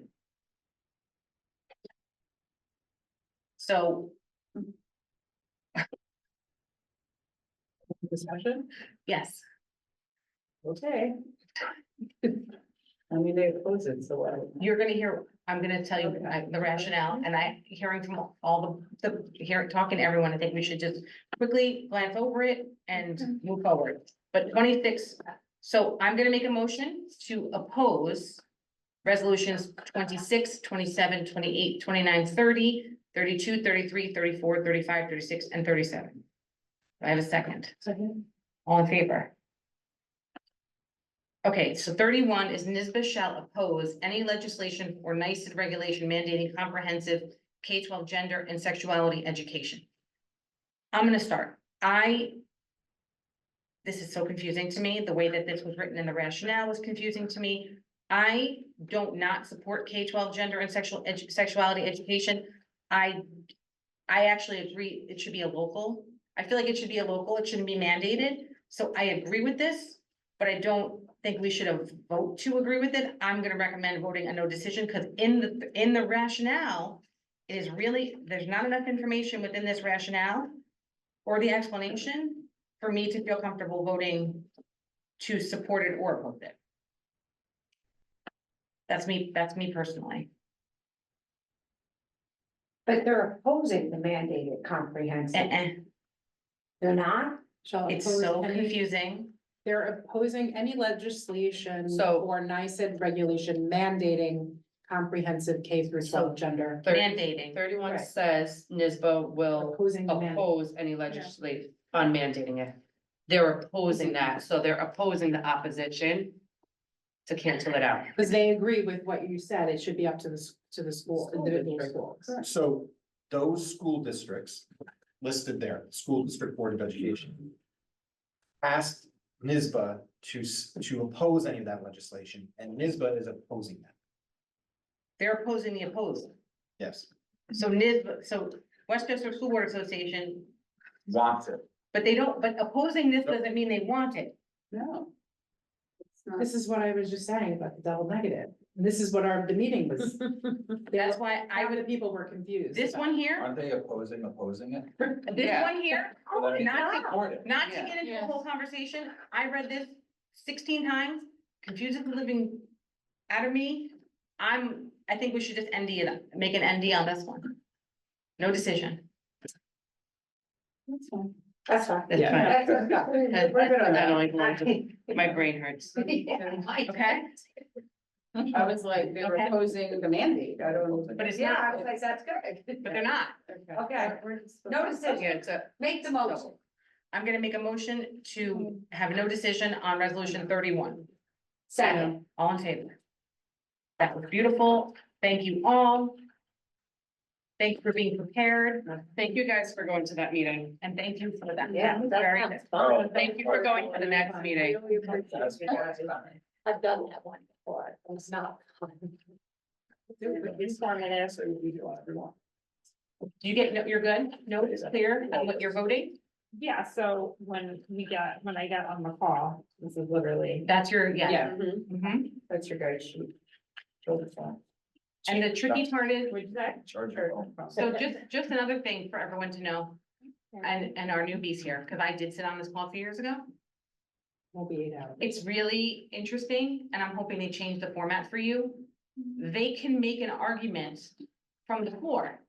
So, discussion? yes, Okay. I mean, they oppose it, so what? you're gonna hear, I'm gonna tell you the rationale, and hearing from all talking to everyone, I think we should just quickly glance over it and move forward. But 26, so I'm gonna make a motion to oppose resolutions 26, 27, 28, 29, 30, 32, 33, 34, 35, 36, and 37. Do I have a second? Second. All in favor? Okay, so 31 is NYSBA shall oppose any legislation or NYSID regulation mandating comprehensive K-12 gender and sexuality education. I'm gonna start. This is so confusing to me. The way that this was written in the rationale was confusing to me. I don't not support K-12 gender and sexuality education. I actually agree it should be a local. I feel like it should be a local. It shouldn't be mandated. So I agree with this, but I don't think we should have vote to agree with it. I'm gonna recommend voting a no decision because in the rationale, it is really, there's not enough information within this rationale or the explanation for me to feel comfortable voting to support it or oppose it. That's me personally. But they're opposing the mandated comprehensive. They're not? Shall It's oppose so any- confusing. They're opposing any legislation So- or NICID regulation mandating comprehensive K through 12 gender. Mandating. 31 Right. says NYSBA will Opposing the mandate. oppose any legislation on mandating it. They're opposing that, so they're opposing the opposition to cancel it out. Because they agree with what you said, it should be up to the school, individual schools. So those school districts listed there, School District Board of Education, asked NYSBA to oppose any of that legislation, and NYSBA is opposing that. They're opposing the opposed. Yes. So so Westchester School Board Association, Wants it. but opposing this doesn't mean they want it. No. This is what I was just saying about the double negative. This is what the meeting was. That's why I Half the would, people were confused. this one here, Aren't they opposing it? this Yeah. one here, Well, then not to, support it. not to Yeah. get into a whole conversation, I read this 16 times, confuses the living out of me. I think we should just ND it, make an ND on this one. No decision. That's fine. That's fine. That's fine. That's what's up. And- We're good on and that. I don't even want My brain hurts. Okay? I was like, they were Okay. opposing the mandate, I don't know. But it's Yeah, not, I was like, that's good. but they're not. Okay, no decision, make the motion. I'm gonna make a motion to have no decision on resolution 31. Second. All in favor? That was beautiful. Thank you all. Thank you for being prepared. Thank you guys for going to that meeting. And thank you for that. Yeah, Very that good. Oh. Thank you for going to the next meeting. I've done that one before, it's not fun. Do you get, no, you're good? No, it's clear on what you're voting? Yeah, so when I got on the call, this is literally. That's your, yeah. Yeah, Mhm. That's your guys' sheet. And the tricky part is, Charge it. so just another thing for everyone to know, and our newbies here, because I did sit on this call a few years ago. Won't be 8 hours. It's really interesting, and I'm hoping they change the format for you. They can make an argument from the floor.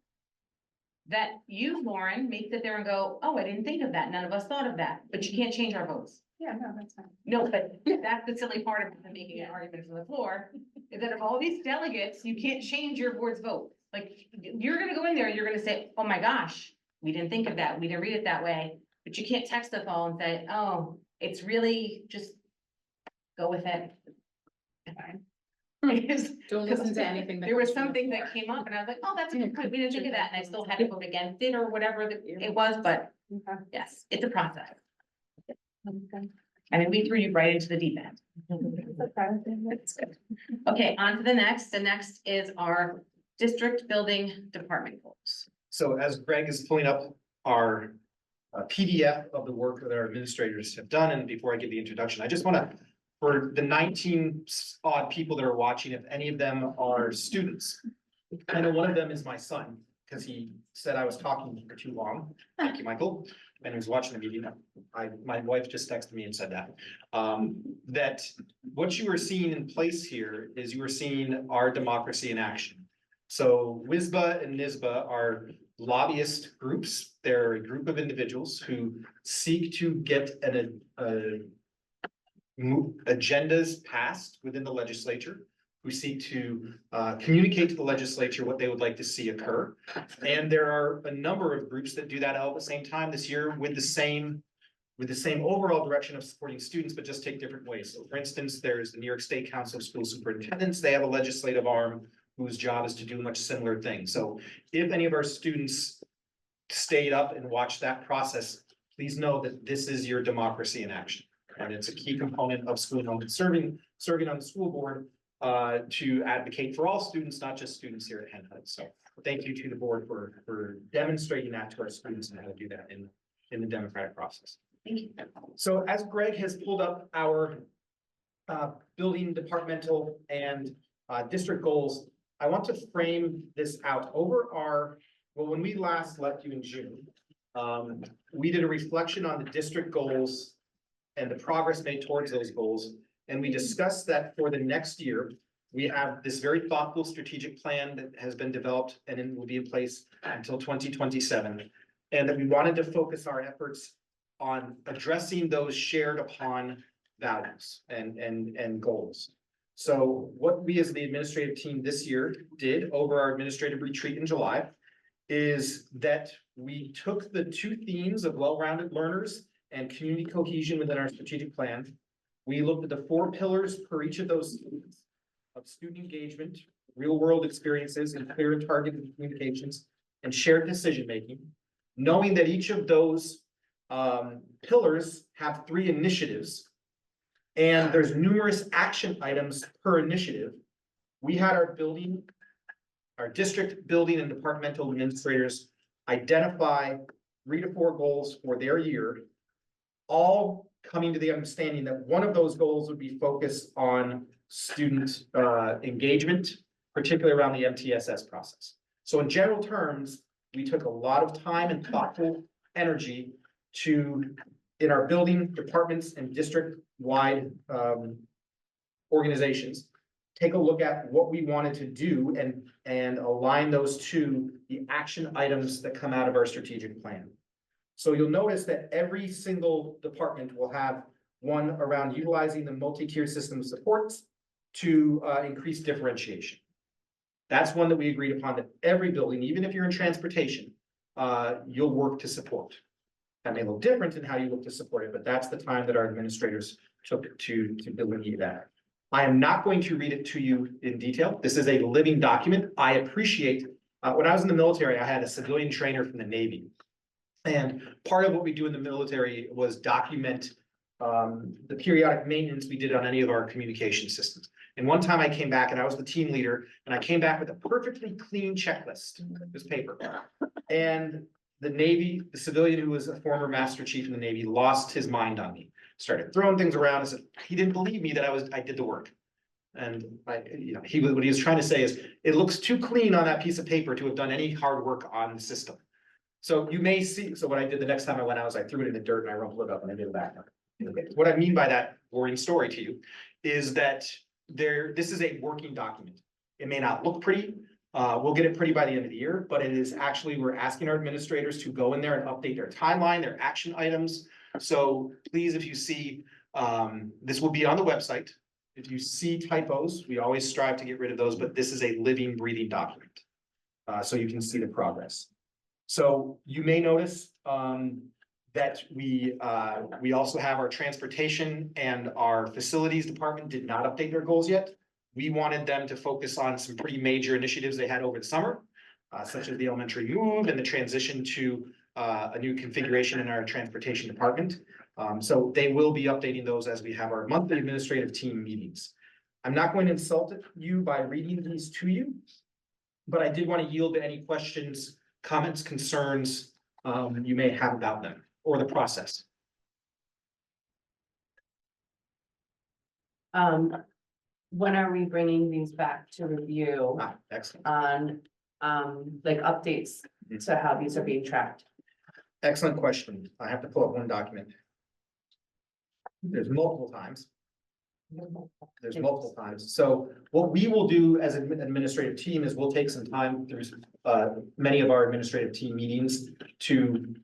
That you, Lauren, may sit there and go, oh, I didn't think of that, none of us thought of that, but you can't change our votes. Yeah, no, that's fine. No, but that's the silly part of them making an argument from the floor, is that of all these delegates, you can't change your board's vote. Like, you're gonna go in there and you're gonna say, oh my gosh, we didn't think of that, we didn't read it that way, but you can't text us all and say, oh, it's really just go with it. Because Don't listen to anything. that there was comes from the something floor. that came up and I was like, oh, that's a good point, we didn't think of that, and I still had to vote against it or whatever it was, but yes, it's a process. I mean, we threw you right into the deep end. That's good. Okay, on to the next. The next is our district building department goals. So as Greg is pulling up our PDF of the work that our administrators have done, and before I give the introduction, I just want to, for the 19 odd people that are watching, if any of them are students, I know one of them is my son, because he said I was talking for too long. Thank you, Michael. And he was watching the meeting. My wife just texted me and said that. That what you are seeing in place here is you are seeing our democracy in action. So WISBA and NISBA are lobbyist groups. They're a group of individuals who seek to get agendas passed within the legislature, who seek to communicate to the legislature what they would like to see occur. And there are a number of groups that do that all at the same time this year with the same overall direction of supporting students, but just take different ways. So for instance, there's the New York State Council of School Superintendents. They have a legislative arm whose job is to do much similar things. So if any of our students stayed up and watched that process, please know that this is your democracy in action. And it's a key component of school serving on the school board to advocate for all students, not just students here at Hen Hud. So thank you to the board for demonstrating that to our students and how to do that in the democratic process. Thank you. So as Greg has pulled up our building departmental and district goals, I want to frame this out when we last left you in June, we did a reflection on the district goals and the progress made towards those goals. And we discussed that for the next year, we have this very thoughtful strategic plan that has been developed and it will be in place until 2027. And that we wanted to focus our efforts on addressing those shared upon values and goals. So what we as the administrative team this year did over our administrative retreat in July is that we took the two themes of well-rounded learners and community cohesion within our strategic plan. We looked at the 4 pillars per each of those themes of student engagement, real-world experiences, and clear and targeted communications, and shared decision-making, knowing that each of those pillars have 3 initiatives, and there's numerous action items per initiative. We had our district building and departmental administrators identify 3 to 4 goals for their year, all coming to the understanding that one of those goals would be focused on student engagement, particularly around the MTSS process. So in general terms, we took a lot of time and thoughtful energy to, in our building departments and district-wide organizations, take a look at what we wanted to do and align those to the action items that come out of our strategic plan. So you'll notice that every single department will have one around utilizing the multi-tier system of supports to increase differentiation. That's one that we agreed upon, that every building, even if you're in transportation, you'll work to support. That may look different in how you look to support it, but that's the time that our administrators took to delineate that. I am not going to read it to you in detail. This is a living document. I appreciate, when I was in the military, I had a civilian trainer from the Navy. And part of what we do in the military was document the periodic maintenance we did on any of our communication systems. And one time I came back and I was the team leader and I came back with a perfectly clean checklist, this paper. And the Navy, the civilian who was a former Master Chief in the Navy, lost his mind on me, started throwing things around and said, he didn't believe me that I did the work. And what he was trying to say is, it looks too clean on that piece of paper to have done any hard work on the system. So you may see, so what I did the next time I went out was I threw it in the dirt and I rumpled it up and I made it back. What I mean by that boring story to you is that this is a working document. It may not look pretty. We'll get it pretty by the end of the year, but it is actually, we're asking our administrators to go in there and update their timeline, their action items. So please, if you see, this will be on the website. If you see typos, we always strive to get rid of those, but this is a living, breathing document. So you can see the progress. So you may notice that we also have our transportation and our facilities department did not update their goals yet. We wanted them to focus on some pretty major initiatives they had over the summer, such as the elementary move and the transition to a new configuration in our transportation department. So they will be updating those as we have our monthly administrative team meetings. I'm not going to insult you by reading these to you, but I did want to yield to any questions, comments, concerns you may have about them or the process. When are we bringing these back to review Excellent. on, like updates to how these are being tracked? Excellent question. I have to pull up one document. There's multiple times. So what we will do as an administrative team is we'll take some time through many of our administrative team meetings to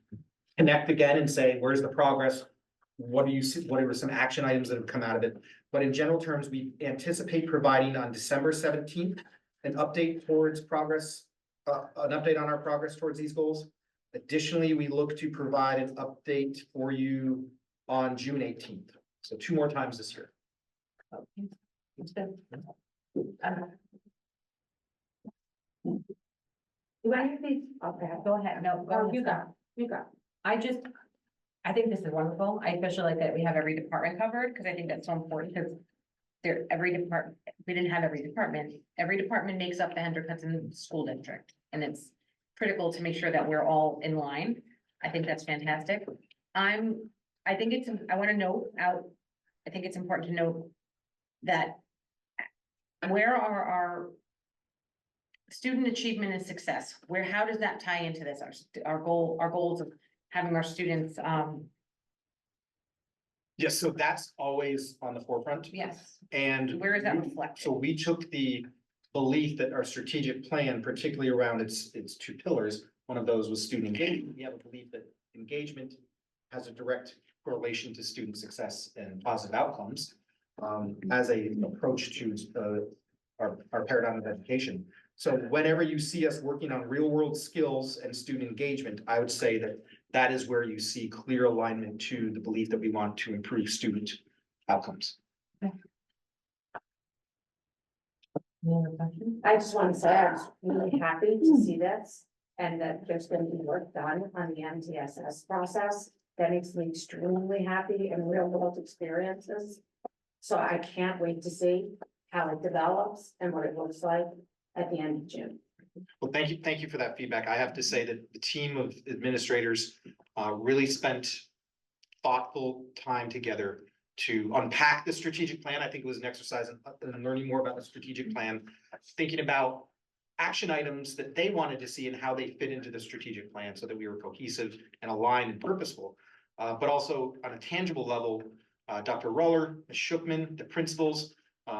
connect again and say, where's the progress? What do you see? What are some action items that have come out of it? But in general terms, we anticipate providing on December 17th, an update towards progress, an update on our progress towards these goals. Additionally, we look to provide an update for you on June 18th. So 2 more times this year. Do any of these, okay, go ahead, no, go, you go. I think this is wonderful. I especially like that we have every department covered, because I think that's so important, because every department, we didn't have every department makes up the Hendrick Hudson School District, and it's critical to make sure that we're all in line. I think that's fantastic. I think it's important to note that where are our student achievement and success, how does that tie into this? Our goals of having our students, Yes, so that's always on the forefront. yes, And where is that reflected? so we took the belief that our strategic plan, particularly around its 2 pillars, one of those was student engagement. We have a belief that engagement has a direct correlation to student success and positive outcomes as an approach to our paradigm of education. So whenever you see us working on real world skills and student engagement, I would say that is where you see clear alignment to the belief that we want to improve student outcomes. I just want to say, I was really happy to see this and that there's going to be work done on the MTSS process. That makes me extremely happy and real world experiences. So I can't wait to see how it develops and what it looks like at the end of June. Well, thank you for that feedback. I have to say that the team of administrators really spent thoughtful time together to unpack the strategic plan. I think it was an exercise in learning more about the strategic plan, thinking about action items that they wanted to see and how they fit into the strategic plan so that we were cohesive and aligned and purposeful. But also on a tangible level, Dr. Ruller, Ms. Shookman, the principals,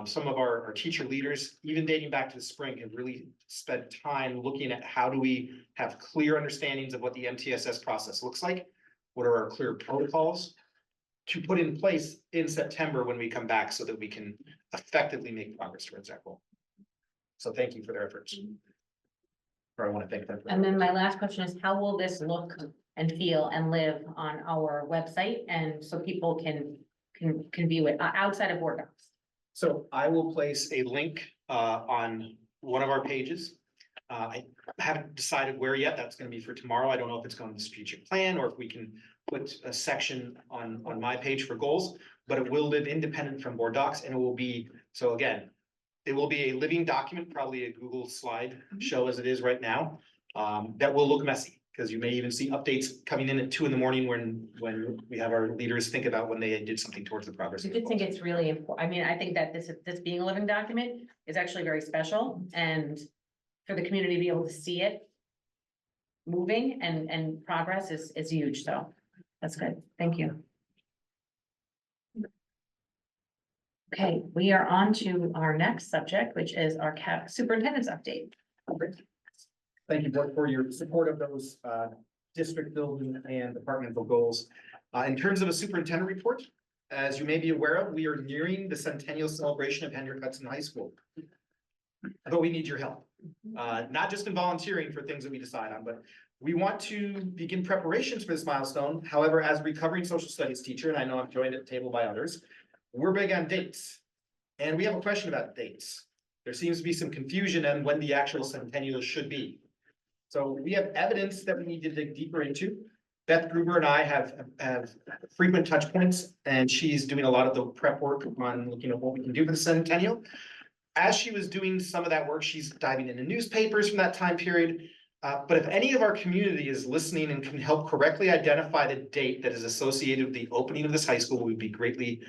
some of our teacher leaders, even dating back to the spring, have really spent time looking at how do we have clear understandings of what the MTSS process looks like? What are our clear protocols to put in place in September when we come back so that we can effectively make progress towards that goal. So thank you for their efforts. Or I want to thank them. And then my last question is, how will this look and feel and live on our website? And so people can view it outside of Board Docs. So I will place a link on one of our pages. I haven't decided where yet. That's going to be for tomorrow. I don't know if it's going to the strategic plan or if we can put a section on my page for goals, but it will live independent from Board Docs, and it will be, so again, it will be a living document, probably a Google slide show as it is right now, that will look messy, because you may even see updates coming in at 2 a.m. when we have our leaders think about when they did something towards the progress. I do think it's really important. I mean, I think that this being a living document is actually very special, and for the community to be able to see it moving and progress is huge. So that's good. Thank you. Okay, we are on to our next subject, which is our superintendent's update. Thank you, board, for your support of those district building and departmental goals. In terms of a superintendent report, as you may be aware of, we are nearing the centennial celebration of Hendrick Hudson High School. But we need your help, not just in volunteering for things that we decide on, but we want to begin preparations for this milestone. However, as a recovering social studies teacher, and I know I'm joined at the table by others, we're big on dates. And we have a question about dates. There seems to be some confusion on when the actual centennial should be. So we have evidence that we need to dig deeper into. Beth Gruber and I have frequent touch points, and she's doing a lot of the prep work on looking at what we can do for the centennial. As she was doing some of that work, she's diving into newspapers from that time period. But if any of our community is listening and can help correctly identify the date that is associated with the opening of this high school, we'd be greatly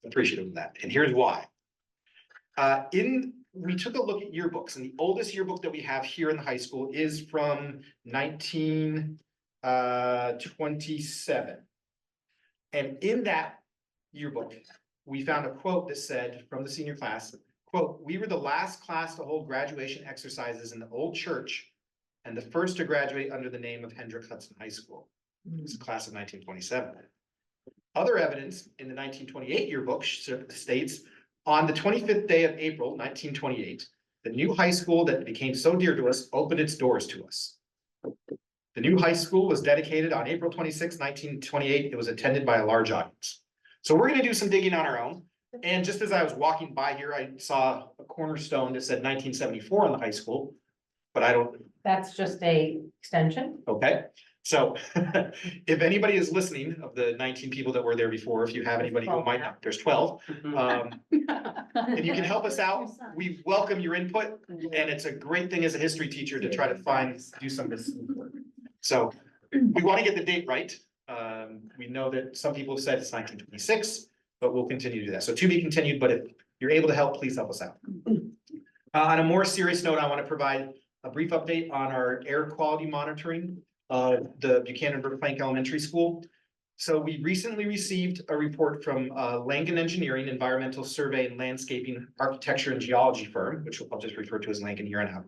appreciative of that. And here's why. We took a look at yearbooks, and the oldest yearbook that we have here in the high school is from 1927. And in that yearbook, we found a quote that said from the senior class, quote, "We were the last class to hold graduation exercises in the old church and the first to graduate under the name of Hendrick Hudson High School." It's a class of 1927. Other evidence in the 1928 yearbook states, on the 25th day of April, 1928, the new high school that became so dear to us opened its doors to us. The new high school was dedicated on April 26, 1928. It was attended by a large audience. So we're going to do some digging on our own. And just as I was walking by here, I saw a cornerstone that said 1974 on the high school, but I don't. That's just a extension. Okay, so if anybody is listening of the 19 people that were there before, if you have anybody who might not, there's 12. And you can help us out. We welcome your input, and it's a great thing as a history teacher to try to do some of this work. So we want to get the date right. We know that some people have said it's 1926. But we'll continue to do that. So to be continued, but if you're able to help, please help us out. On a more serious note, I want to provide a brief update on our air quality monitoring of the Buchanan-Verplanck Elementary School. So we recently received a report from Langen Engineering, Environmental Survey and Landscaping Architecture and Geology firm, which I'll just refer to as Langen here and out.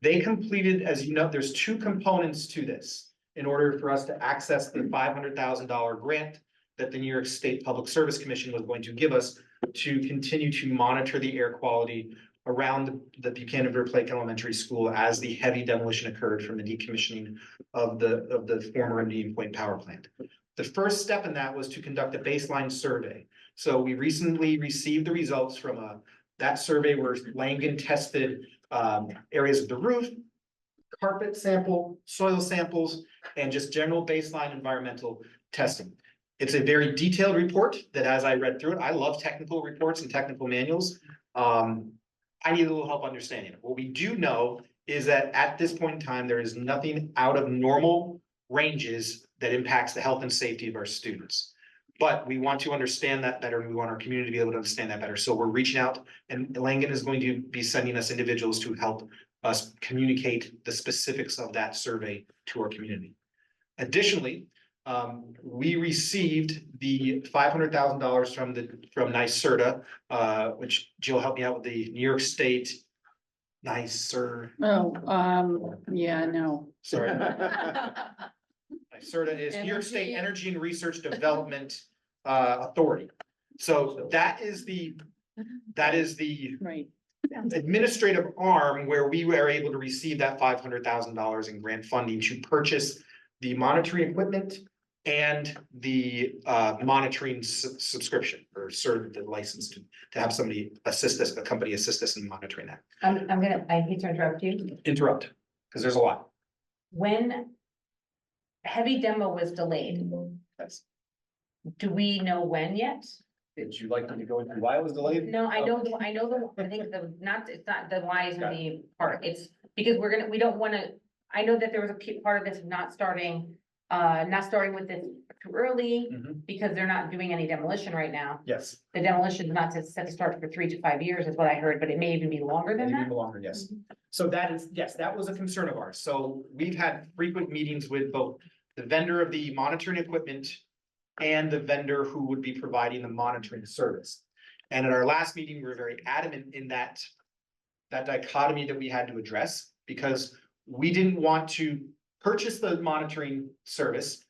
They completed, as you know, there's 2 components to this in order for us to access the $500,000 grant that the New York State Public Service Commission was going to give us to continue to monitor the air quality around the Buchanan-Verplanck Elementary School as the heavy demolition occurred from the decommissioning of the former Indian Point power plant. The first step in that was to conduct a baseline survey. So we recently received the results from that survey where Langen tested areas of the roof, carpet sample, soil samples, and just general baseline environmental testing. It's a very detailed report that, as I read through it, I love technical reports and technical manuals. I need a little help understanding it. What we do know is that at this point in time, there is nothing out of normal ranges that impacts the health and safety of our students. But we want to understand that better, and we want our community to be able to understand that better. So we're reaching out, and Langen is going to be sending us individuals to help us communicate the specifics of that survey to our community. Additionally, we received the $500,000 from NYSERDA, which Jill helped me out with the New York State NYSERDA. Yeah, no. Sorry. NYSERDA is New York State Energy and Research Development Authority. So that is the Right. administrative arm where we were able to receive that $500,000 in grant funding to purchase the monitoring equipment and the monitoring subscription or the license to have somebody assist us, a company assist us in monitoring that. I hate to interrupt you. Interrupt, because there's a lot. When heavy demo was delayed, do we know when yet? Would you like me to go into why it was delayed? No, I know, I think it's not the why isn't the part, it's because we don't wanna, I know that there was a part of this not starting with this too early, because they're not doing any demolition right now. Yes. The demolition is not set to start for 3 to 5 years is what I heard, but it may even be longer than Maybe that. longer, yes. So that is, yes, that was a concern of ours. So we've had frequent meetings with both the vendor of the monitoring equipment and the vendor who would be providing the monitoring service. And at our last meeting, we were very adamant in that dichotomy that we had to address, because we didn't want to purchase the monitoring service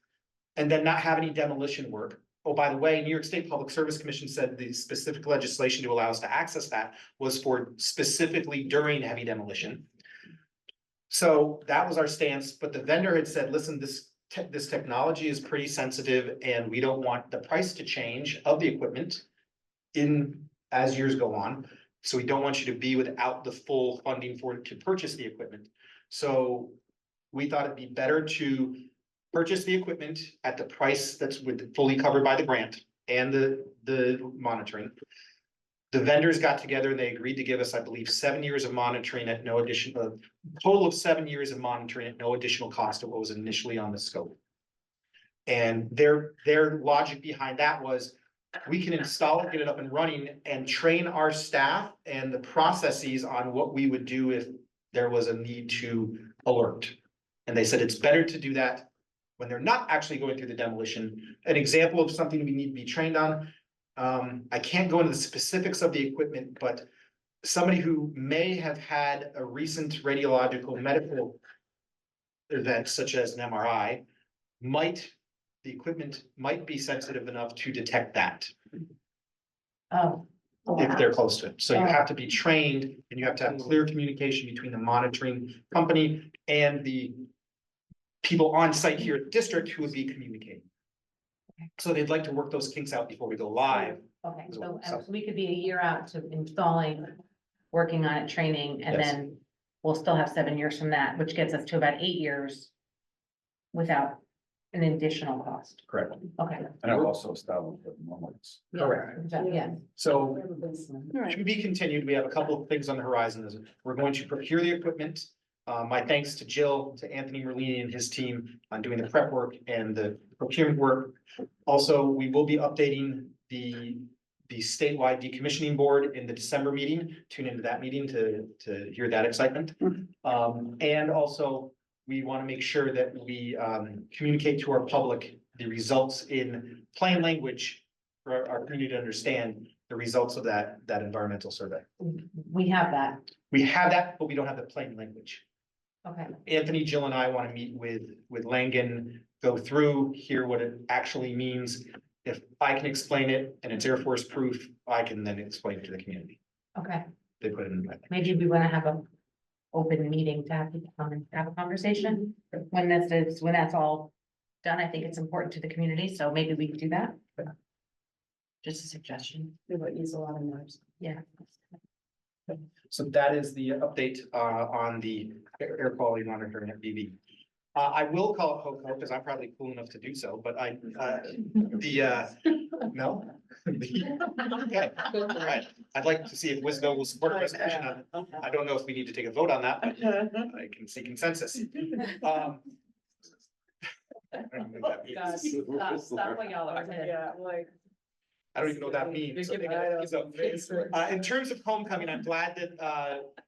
and then not have any demolition work. Oh, by the way, New York State Public Service Commission said the specific legislation to allow us to access that was for specifically during heavy demolition. So that was our stance, but the vendor had said, listen, this technology is pretty sensitive and we don't want the price to change of the equipment as years go on. So we don't want you to be without the full funding to purchase the equipment. So we thought it'd be better to purchase the equipment at the price that's fully covered by the grant and the monitoring. The vendors got together and they agreed to give us, I believe, 7 years of monitoring at no additional, total of 7 years of monitoring at no additional cost of what was initially on the scope. And their logic behind that was, we can install it, get it up and running, and train our staff and the processes on what we would do if there was a need to alert. And they said it's better to do that when they're not actually going through the demolition. An example of something we need to be trained on. I can't go into the specifics of the equipment, but somebody who may have had a recent radiological medical event, such as an MRI, the equipment might be sensitive enough to detect that Oh. if they're close to it. So you have to be trained and you have to have clear communication between the monitoring company and the people on site here at the district who would be communicating. So they'd like to work those kinks out before we go live. Okay, as so well. we could be a year out to installing, working on it, training, and Yes. then we'll still have 7 years from that, which gets us to about 8 years without an additional cost. Correct. Okay. And I've also established the moments. Correct. Yeah. So to be continued, we have a couple of things on the horizon. We're going to procure the equipment. My thanks to Jill, to Anthony Merlini and his team on doing the prep work and the procurement work. Also, we will be updating the statewide decommissioning board in the December meeting. Tune into that meeting to hear that excitement. And also, we want to make sure that we communicate to our public the results in plain language for our community to understand the results of that environmental survey. We have that. We have that, but we don't have the plain language. Okay. Anthony, Jill and I want to meet with Langen, go through, hear what it actually means. If I can explain it and it's Air Force proof, I can then explain it to the community. Okay. They put it in writing. Maybe we want to have an open meeting to have people come and have a conversation when that's all done. I think it's important to the community, so maybe we could do that. Just a suggestion. It would use a lot of nerves. Yeah. So that is the update on the air quality monitoring at BV. I will call it HOCO because I'm probably cool enough to do so, but no. Okay, all right. I'd like to see if WISDO will support a resolution on it. I don't know if we need to take a vote on that, but I can see consensus. Yeah, like. I don't even know what that means. In terms of homecoming, I'm glad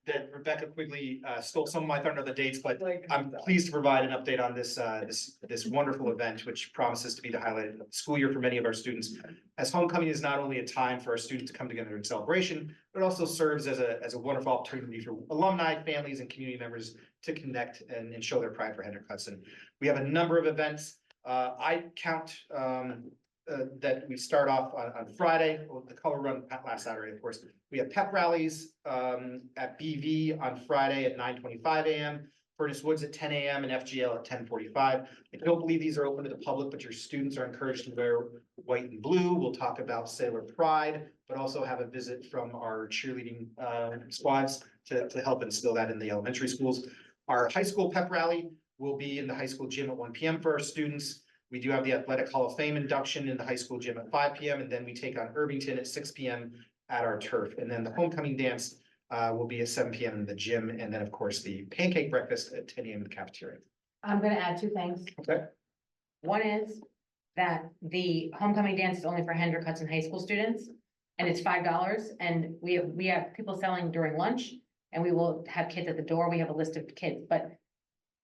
that Rebecca Quigley stole some of my thunder on the dates, but I'm pleased to provide an update on this wonderful event, which promises to be the highlight of the school year for many of our students. As homecoming is not only a time for our students to come together in celebration, but it also serves as a wonderful opportunity for alumni, families, and community members to connect and show their pride for Hendrick Hudson. We have a number of events. I count that we start off on Friday, the color run last Saturday, of course. We have pep rallies at BV on Friday at 9:25 a.m., Furnace Woods at 10 a.m. and FGL at 10:45. I don't believe these are open to the public, but your students are encouraged to wear white and blue. We'll talk about Sailor Pride, but also have a visit from our cheerleading squads to help instill that in the elementary schools. Our high school pep rally will be in the high school gym at 1 p.m. for our students. We do have the Athletic Hall of Fame induction in the high school gym at 5 p.m. and then we take on Irvington at 6 p.m. at our turf. And then the homecoming dance will be at 7 p.m. in the gym. And then, of course, the pancake breakfast at 10 a.m. in the cafeteria. I'm gonna add two things. Okay. One is that the homecoming dance is only for Hendrick Hudson High School students, and it's $5. And we have people selling during lunch, and we will have kids at the door. We have a list of kids, but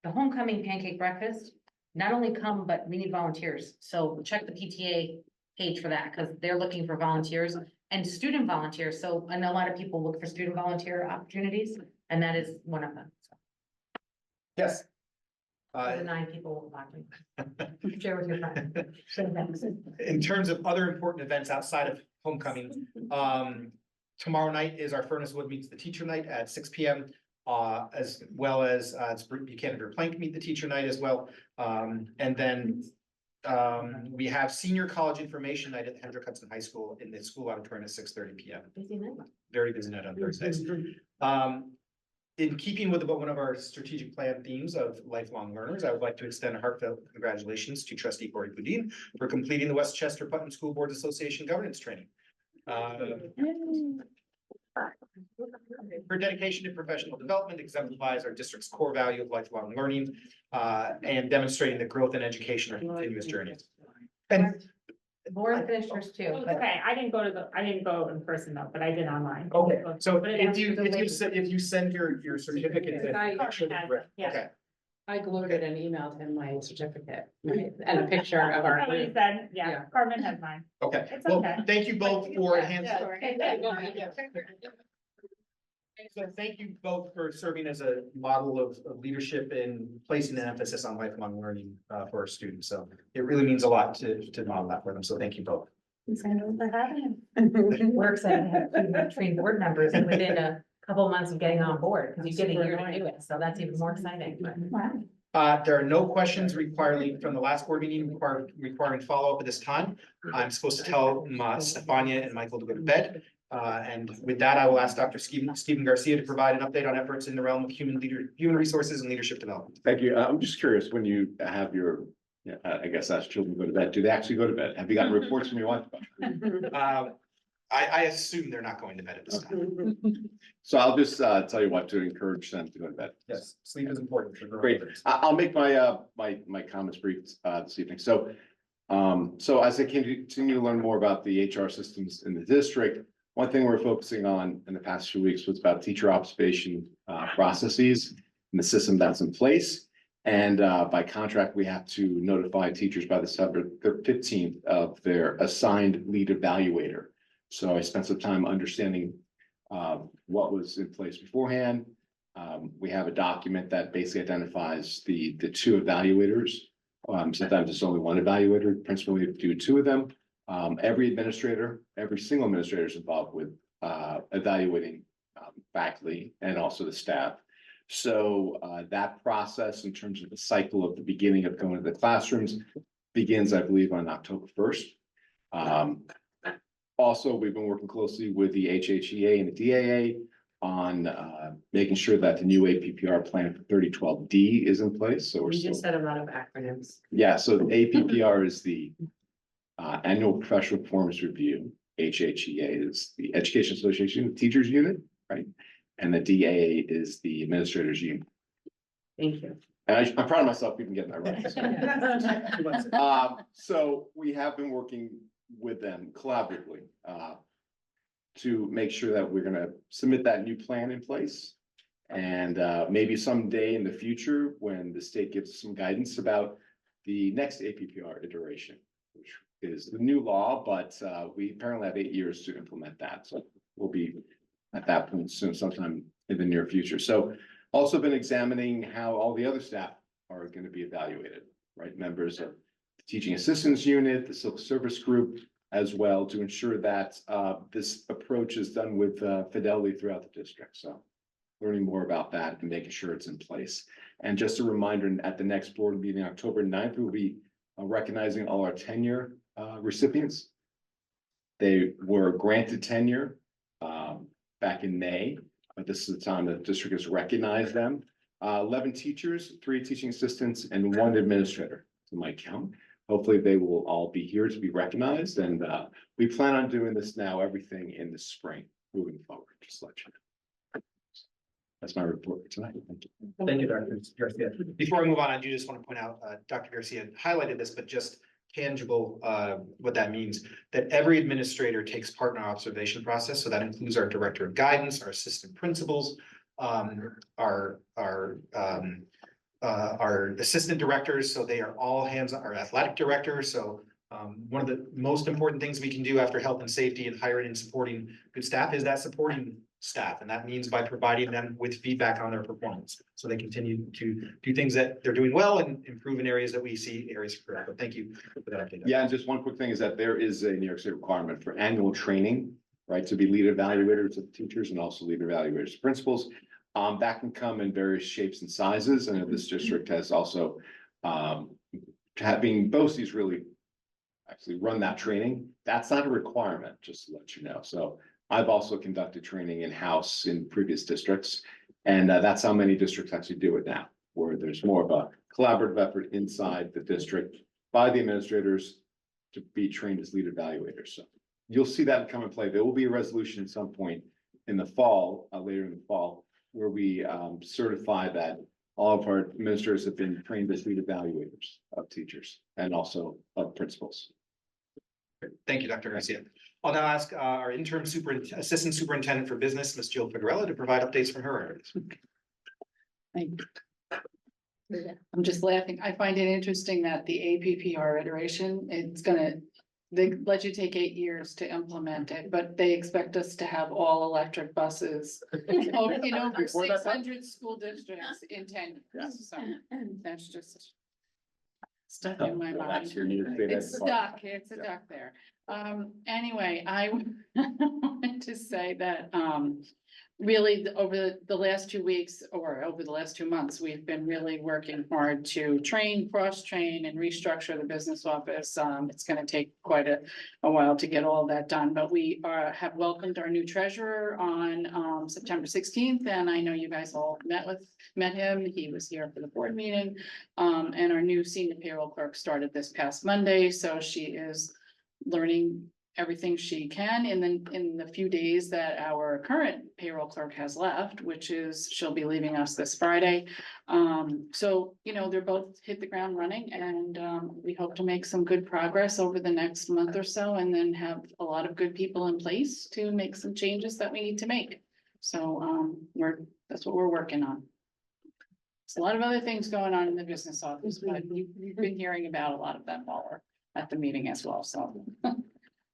the homecoming pancake breakfast, not only come, but we need volunteers. So check the PTA page for that, because they're looking for volunteers and student volunteers. So I know a lot of people look for student volunteer opportunities, and that is one of them. So Yes. the 9 people watching. Share with your friends. Share thanks. In terms of other important events outside of homecoming, tomorrow night is our Furnace Wood Meets the Teacher Night at 6 p.m. As well as it's Buchanan Plank Meet the Teacher Night as well. And then we have Senior College Information Night at Hendrick Hudson High School in the school auditorium at 6:30 p.m. Very busy night on Thursdays. In keeping with one of our strategic plan themes of lifelong learners, I would like to extend a heartfelt congratulations to Trustee Corey Boudin for completing the Westchester Putnam School Boards Association governance training. Her dedication to professional development exemplifies our district's core value of lifelong learning and demonstrating that growth and education are continuous journeys. And Lauren finished hers too. but- Okay, I didn't go in person though, but I did online. okay, so But it if has you the link. send your certificate. Yeah. Okay, I glued it and emailed him my certificate, right, and a picture of our. That's what he said, yeah, Yeah. Carmen has mine. okay. It's Well, okay. thank you both for Yeah, enhancing. yeah. So thank you both for serving as a model of leadership and placing an emphasis on lifelong learning for our students. So it really means a lot to model that for them. So thank you both. We're excited to have 2 trained board members and within a couple months of getting on board, because you get a year to do it, so that's even more exciting. There are no questions requiring from the last board meeting requiring follow-up at this time. I'm supposed to tell Stefania and Michael to go to bed. And with that, I will ask Dr. Stephen Garcia to provide an update on efforts in the realm of human resources and leadership development. Thank you. I'm just curious, when you have your, I guess that's children go to bed, do they actually go to bed? Have you gotten reports from your wife? I assume they're not going to bed at this time. So I'll just tell you what to encourage them to go to bed. Yes, sleep is important. Great. I'll make my comments brief this evening. So as I continue to learn more about the HR systems in the district, one thing we're focusing on in the past few weeks was about teacher observation processes and the system that's in place. And by contract, we have to notify teachers by December 15th of their assigned lead evaluator. So I spent some time understanding what was in place beforehand. We have a document that basically identifies the 2 evaluators. Sometimes it's only 1 evaluator, principally we do 2 of them. Every single administrator is involved with evaluating faculty and also the staff. So that process in terms of the cycle of the beginning of going to the classrooms begins, I believe, on October 1st. Also, we've been working closely with the HHEA and the DAA on making sure that the new APPR plan for 3012D is in place. So We just said a lot of acronyms. yeah, so the APPR is the Annual Professional Performance Review. HHEA is the Education Association Teachers Unit, right? And the DAA is the Administrators Union. Thank you. And I'm proud of myself, even getting that right. So we have been working with them collaboratively, to make sure that we're gonna submit that new plan in place. And, maybe someday in the future, when the state gives us some guidance about the next APPR iteration, which is the new law, but, we apparently have 8 years to implement that, so we'll be at that point soon, sometime in the near future. So also been examining how all the other staff are gonna be evaluated, right? Members of the teaching assistants unit, the civil service group as well, to ensure that this approach is done with fidelity throughout the district. So learning more about that and making sure it's in place. And just a reminder, at the next board meeting, October 9th, we'll be recognizing all our tenure recipients. They were granted tenure back in May, but this is the time that the district has recognized them. 11 teachers, 3 teaching assistants, and 1 administrator, to my count. Hopefully they will all be here to be recognized, and we plan on doing this now, everything in the spring, moving forward, just to let you know. That's my report for tonight. Thank you. Thank you, Dr. Garcia. Before we move on, I do just want to point out, Dr. Garcia highlighted this, but just tangible, what that means, that every administrator takes part in our observation process. So that includes our director of guidance, our assistant principals, our assistant directors. So they are all hands on, our athletic directors. So one of the most important things we can do after health and safety and hiring and supporting good staff is that supporting staff. And that means by providing them with feedback on their performance. So they continue to do things that they're doing well and improve in areas that we see areas for growth. But thank you for that update. Yeah, and just one quick thing is that there is a New York State requirement for annual training, right? To be lead evaluators of teachers and also lead evaluators of principals. That can come in various shapes and sizes. And this district has also, having BOCES really actually run that training. That's not a requirement, just to let you know. So I've also conducted training in-house in previous districts, and that's how many districts actually do it now, where there's more of a collaborative effort inside the district by the administrators to be trained as lead evaluators. So you'll see that come in play. There will be a resolution at some point in the fall, later in the fall, where we certify that all of our administrators have been trained as lead evaluators of teachers and also of principals. Thank you, Dr. Garcia. I'll now ask our interim assistant superintendent for business, Ms. Jill Figuerella, to provide updates from her areas. Thank you. I'm just laughing. I find it interesting that the APPR iteration, they let you take 8 years to implement it, but they expect us to have all electric buses in over 600 school districts in 10 years. So that's just stuck in my mind. It's stuck there. Anyway, I wanted to say that, really over the last 2 weeks or over the last 2 months, we've been really working hard to train, cross-train and restructure the business office. It's going to take quite a while to get all that done, but we have welcomed our new treasurer on September 16th. And I know you guys all met him. He was here for the board meeting. And our new senior payroll clerk started this past Monday. So she is learning everything she can in the few days that our current payroll clerk has left, which is she'll be leaving us this Friday. So, they're both hit the ground running, and we hope to make some good progress over the next month or so, and then have a lot of good people in place to make some changes that we need to make. So that's what we're working on. There's a lot of other things going on in the business office, but you've been hearing about a lot of them while we're at the meeting as well, so.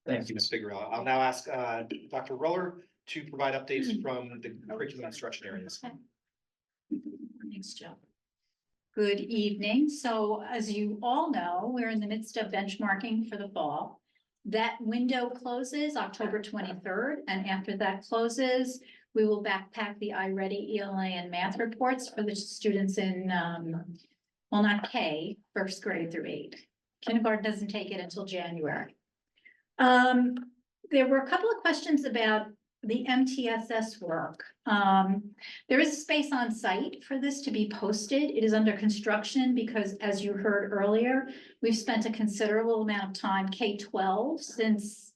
Thank you, Ms. Figueroa. I'll now ask Dr. Roller to provide updates from the curriculum instruction areas. Thanks, Joe. Good evening. So as you all know, we're in the midst of benchmarking for the fall. That window closes October 23rd, and after that closes, we will backpack the iReady ELA and math reports for the students in, well, not K, first grade through 8. Kindergarten doesn't take it until January. There were a couple of questions about the MTSS work. There is space on site for this to be posted. It is under construction because, as you heard earlier, we've spent a considerable amount of time, K-12, since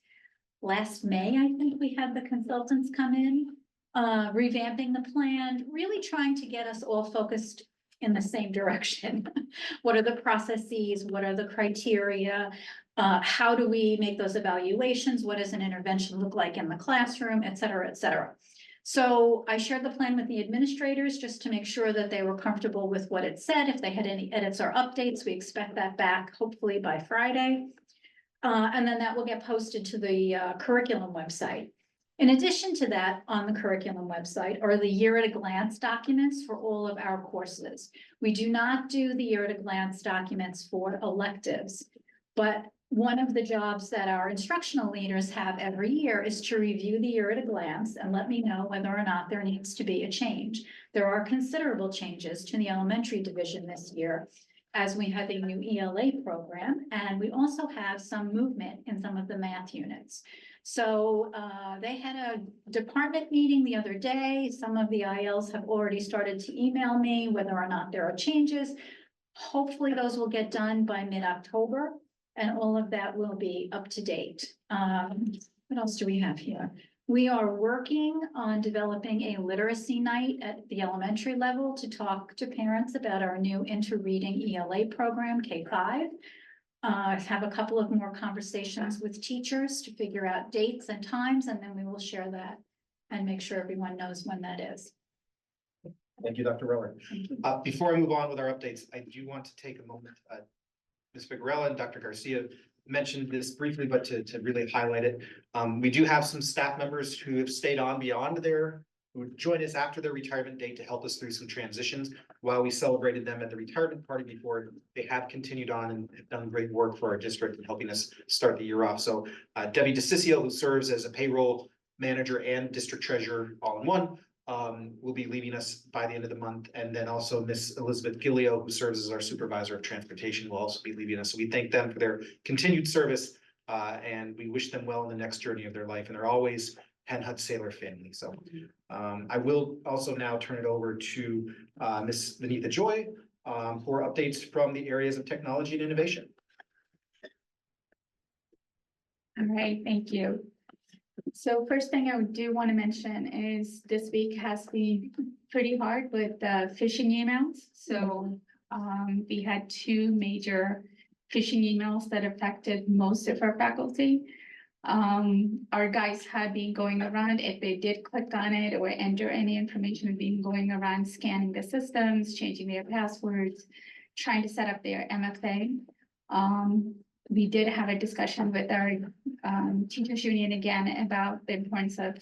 last May. I think we had the consultants come in, revamping the plan, really trying to get us all focused in the same direction. What are the processes? What are the criteria? How do we make those evaluations? What does an intervention look like in the classroom, et cetera, et cetera. So I shared the plan with the administrators just to make sure that they were comfortable with what it said. If they had any edits or updates, we expect that back hopefully by Friday. And then that will get posted to the curriculum website. In addition to that, on the curriculum website are the year at a glance documents for all of our courses. We do not do the year at a glance documents for electives, but one of the jobs that our instructional leaders have every year is to review the year at a glance and let me know whether or not there needs to be a change. There are considerable changes to the elementary division this year, as we have a new ELA program, and we also have some movement in some of the math units. So they had a department meeting the other day. Some of the ILs have already started to email me whether or not there are changes. Hopefully those will get done by mid-October, and all of that will be up to date. What else do we have here? We are working on developing a literacy night at the elementary level to talk to parents about our new Interreading ELA program, K-5. Have a couple of more conversations with teachers to figure out dates and times, and then we will share that and make sure everyone knows when that is. Thank you, Dr. Roller. Before I move on with our updates, I do want to take a moment. Ms. Figueroa and Dr. Garcia mentioned this briefly, but to really highlight it, we do have some staff members who have stayed on beyond who joined us after their retirement date to help us through some transitions. While we celebrated them at the retirement party before, they have continued on and have done great work for our district and helping us start the year off. So Debbie DeCiccio, who serves as a payroll manager and district treasurer all in one, will be leaving us by the end of the month. And then also Miss Elizabeth Gillio, who serves as our supervisor of transportation, will also be leaving us. So we thank them for their continued service and we wish them well in the next journey of their life. And they're always Hen Hut Sailor family. So I will also now turn it over to Miss Vinitha Joy for updates from the areas of technology and innovation. All right, thank you. So first thing I do want to mention is this week has been pretty hard with phishing emails. So we had 2 major phishing emails that affected most of our faculty. Our guys have been going around, if they did click on it or enter any information, have been going around scanning the systems, changing their passwords, trying to set up their MFA. We did have a discussion with our teachers union again about the importance of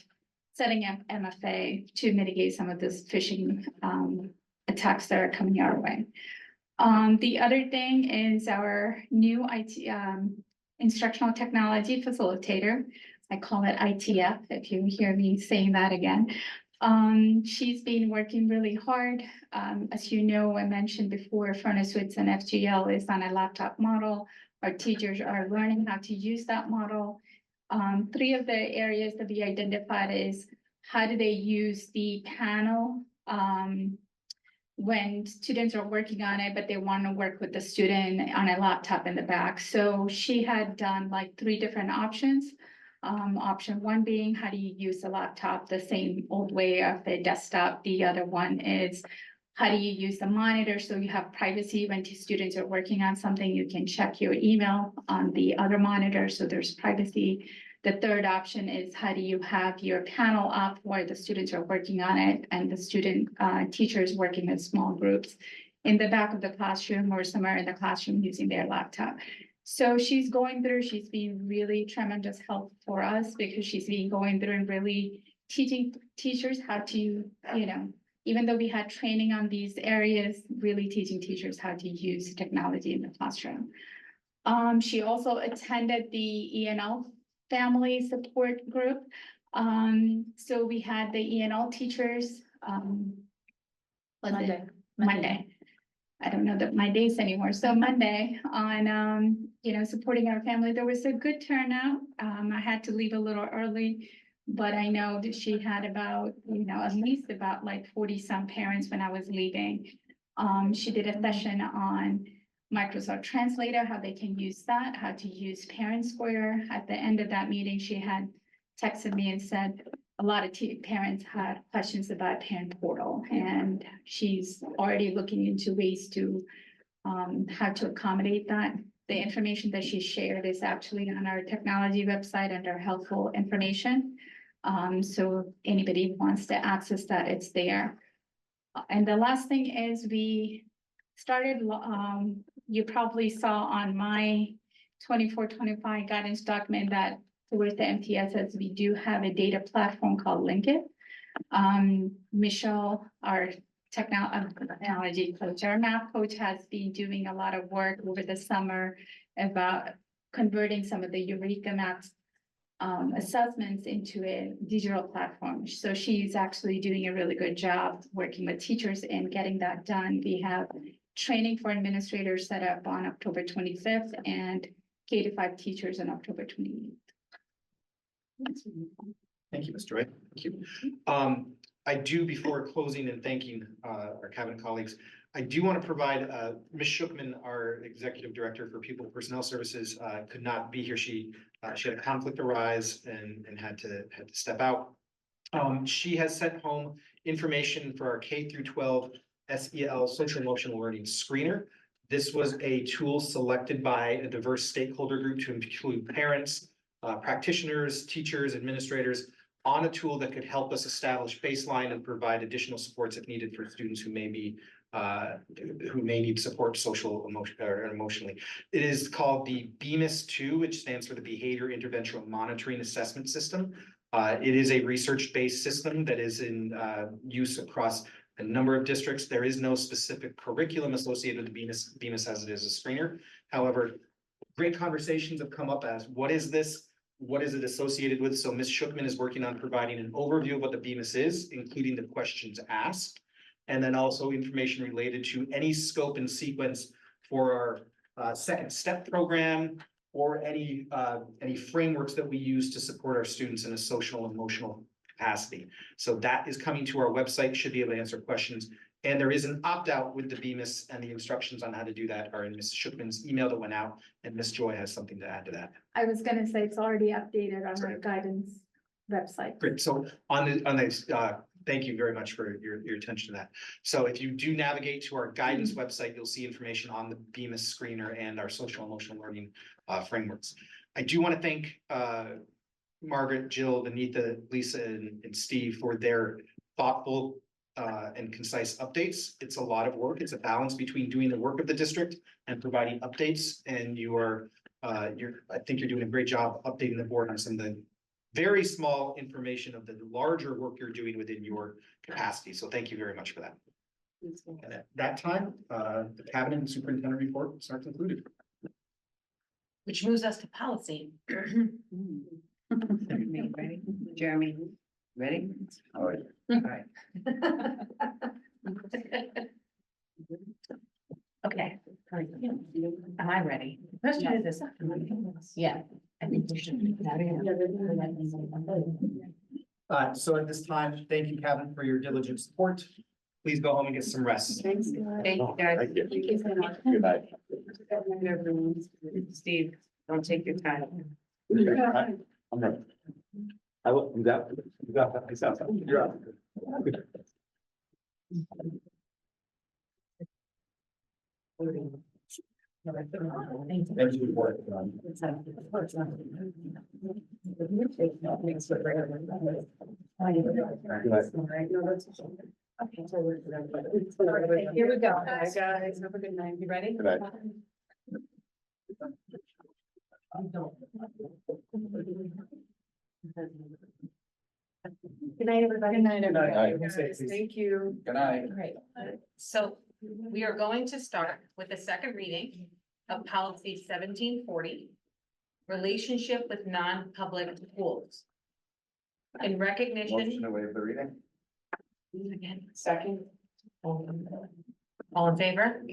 setting up MFA to mitigate some of this phishing attacks that are coming our way. The other thing is our new IT instructional technology facilitator. I call it ITF, if you hear me saying that again. She's been working really hard. As you know, I mentioned before, Furnace Woods and FGL is on a laptop model. Our teachers are learning how to use that model. 3 of the areas that we identified is how do they use the panel when students are working on it, but they want to work with the student on a laptop in the back. So she had done like 3 different options. Option 1 being, how do you use the laptop the same old way of the desktop? The other one is, how do you use the monitor so you have privacy when 2 students are working on something, you can check your email on the other monitor, so there's privacy. The third option is, how do you have your panel up where the students are working on it and the student teachers working in small groups in the back of the classroom or somewhere in the classroom using their laptop. So she's been really tremendous help for us because she's been going through and really teaching teachers how to, even though we had training on these areas, really teaching teachers how to use technology in the classroom. She also attended the ENL family support group. So we had the ENL teachers Monday. I don't know my days anymore. So Monday on, supporting our family, there was a good turnout. I had to leave a little early, but I know that she had about, at least about like 40 some parents when I was leaving. She did a session on Microsoft Translator, how they can use that, how to use Parent Square. At the end of that meeting, she had texted me and said, a lot of parents had questions about parent portal, and she's already looking into ways to how to accommodate that. The information that she shared is actually on our technology website under helpful information. So if anybody wants to access that, it's there. And the last thing is we started, you probably saw on my 24-25 guidance document that towards the MTSS, we do have a data platform called Linkit. Michelle, our technology coach, our math coach, has been doing a lot of work over the summer about converting some of the Eureka Math assessments into a digital platform. So she's actually doing a really good job working with teachers and getting that done. We have training for administrators set up on October 25th and K-5 teachers on October 28th. Thank you, Ms. Joy. Thank you. I do, before closing and thanking our cabinet colleagues, I do want to provide Ms. Shookman, our Executive Director for People and Personnel Services, could not be here. She had a conflict arise and had to step out. She has sent home information for our K-12 SEL social emotional learning screener. This was a tool selected by a diverse stakeholder group to include parents, practitioners, teachers, administrators, on a tool that could help us establish baseline and provide additional supports if needed for students who may be who may need support social emotion or emotionally. It is called the BEMIS-2, which stands for the Behavior Intervention Monitoring Assessment System. It is a research-based system that is in use across a number of districts. There is no specific curriculum associated with the BEMIS as it is a screener. However, great conversations have come up as, what is this? What is it associated with? So Ms. Shookman is working on providing an overview of what the BEMIS is, including the questions asked, and then also information related to any scope and sequence for our second step program, or any frameworks that we use to support our students in a social and emotional capacity. So that is coming to our website, should be able to answer questions. And there is an opt-out with the BEMIS, and the instructions on how to do that are in Ms. Shookman's email that went out, and Ms. Joy has something to add to that. I was gonna say it's already updated on our guidance website. Great, so on this, thank you very much for your attention to that. So if you do navigate to our guidance website, you'll see information on the BEMIS screener and our social emotional learning frameworks. I do want to thank Margaret, Jill, Anita, Lisa, and Steve for their thoughtful and concise updates. It's a lot of work. It's a balance between doing the work of the district and providing updates. And I think you're doing a great job updating the board on some of the very small information of the larger work you're doing within your capacity. So thank you very much for that. And at that time, the cabinet and superintendent report starts included. Which moves us to policy. Ready? Jeremy, ready? All right. All right. Okay. Am I ready? Question is this. Yeah. I think we should. So at this time, thank you, Cabinet, for your diligent support. Please go home and get some rest. Thanks, thank you, guys. Thank you. Thank you so much. Good night. Steve, don't take your time. I'm ready. I will, you got that. It sounds like you're out. Thank you for it. Here we go. Bye, guys. Have a good night. You ready? Good night. Good night, everybody. Good night, everybody. Good night. Guys, thank you. Good night. Great. So we are going to start with the second reading of policy 1740, relationship with non-public schools. In recognition. Motion to waive the reading? Again, Second. all in favor?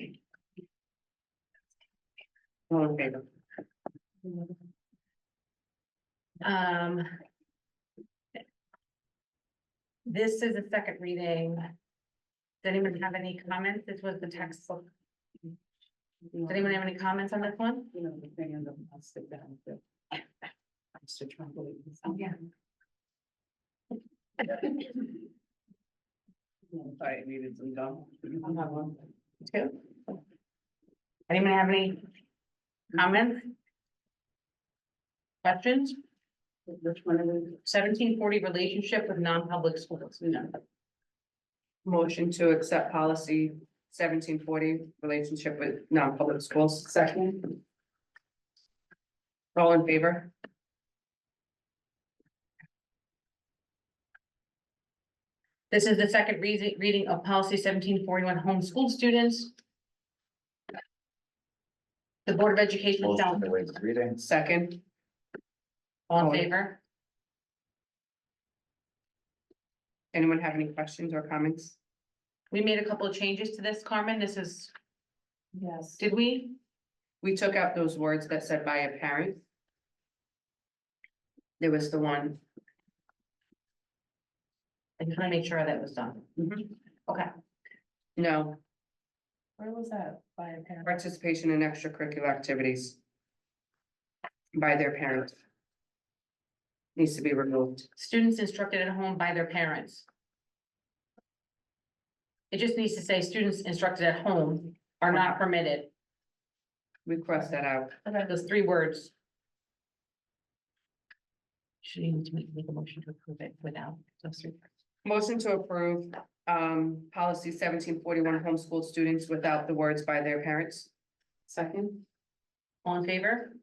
All in favor. This is a second reading. Does anyone have any comments? This was the textbook. Does anyone have any comments on this one? You know, the thing, and I'll sit down. Oh, yeah. Sorry, I needed some gum. I'll have one. Two. Anyone have any comments? Questions? Which one are we? 1740 relationship with non-public schools. No. Motion to accept policy 1740, relationship with non-public schools. Second. All in favor? This is the second reading of policy 1741 homeschool students. The Board of Education shall, Motion to waive the reading. Second. all in favor? Anyone have any questions or comments? We made a couple of changes to this, Carmen. This is, Yes. did we? We took out those words that said by a parent. There was the one. I just want to make sure that was done. Okay. No, Where was that by a parent? participation in extracurricular activities. By their parents. Needs to be removed. Students instructed at home by their parents. It just needs to say students instructed at home are not permitted. We crossed that out. Okay, those 3 words. Should you need to make a motion to approve it without those 3 words? Motion to approve, policy 1741 homeschool students without the words by their parents. Second. All in favor?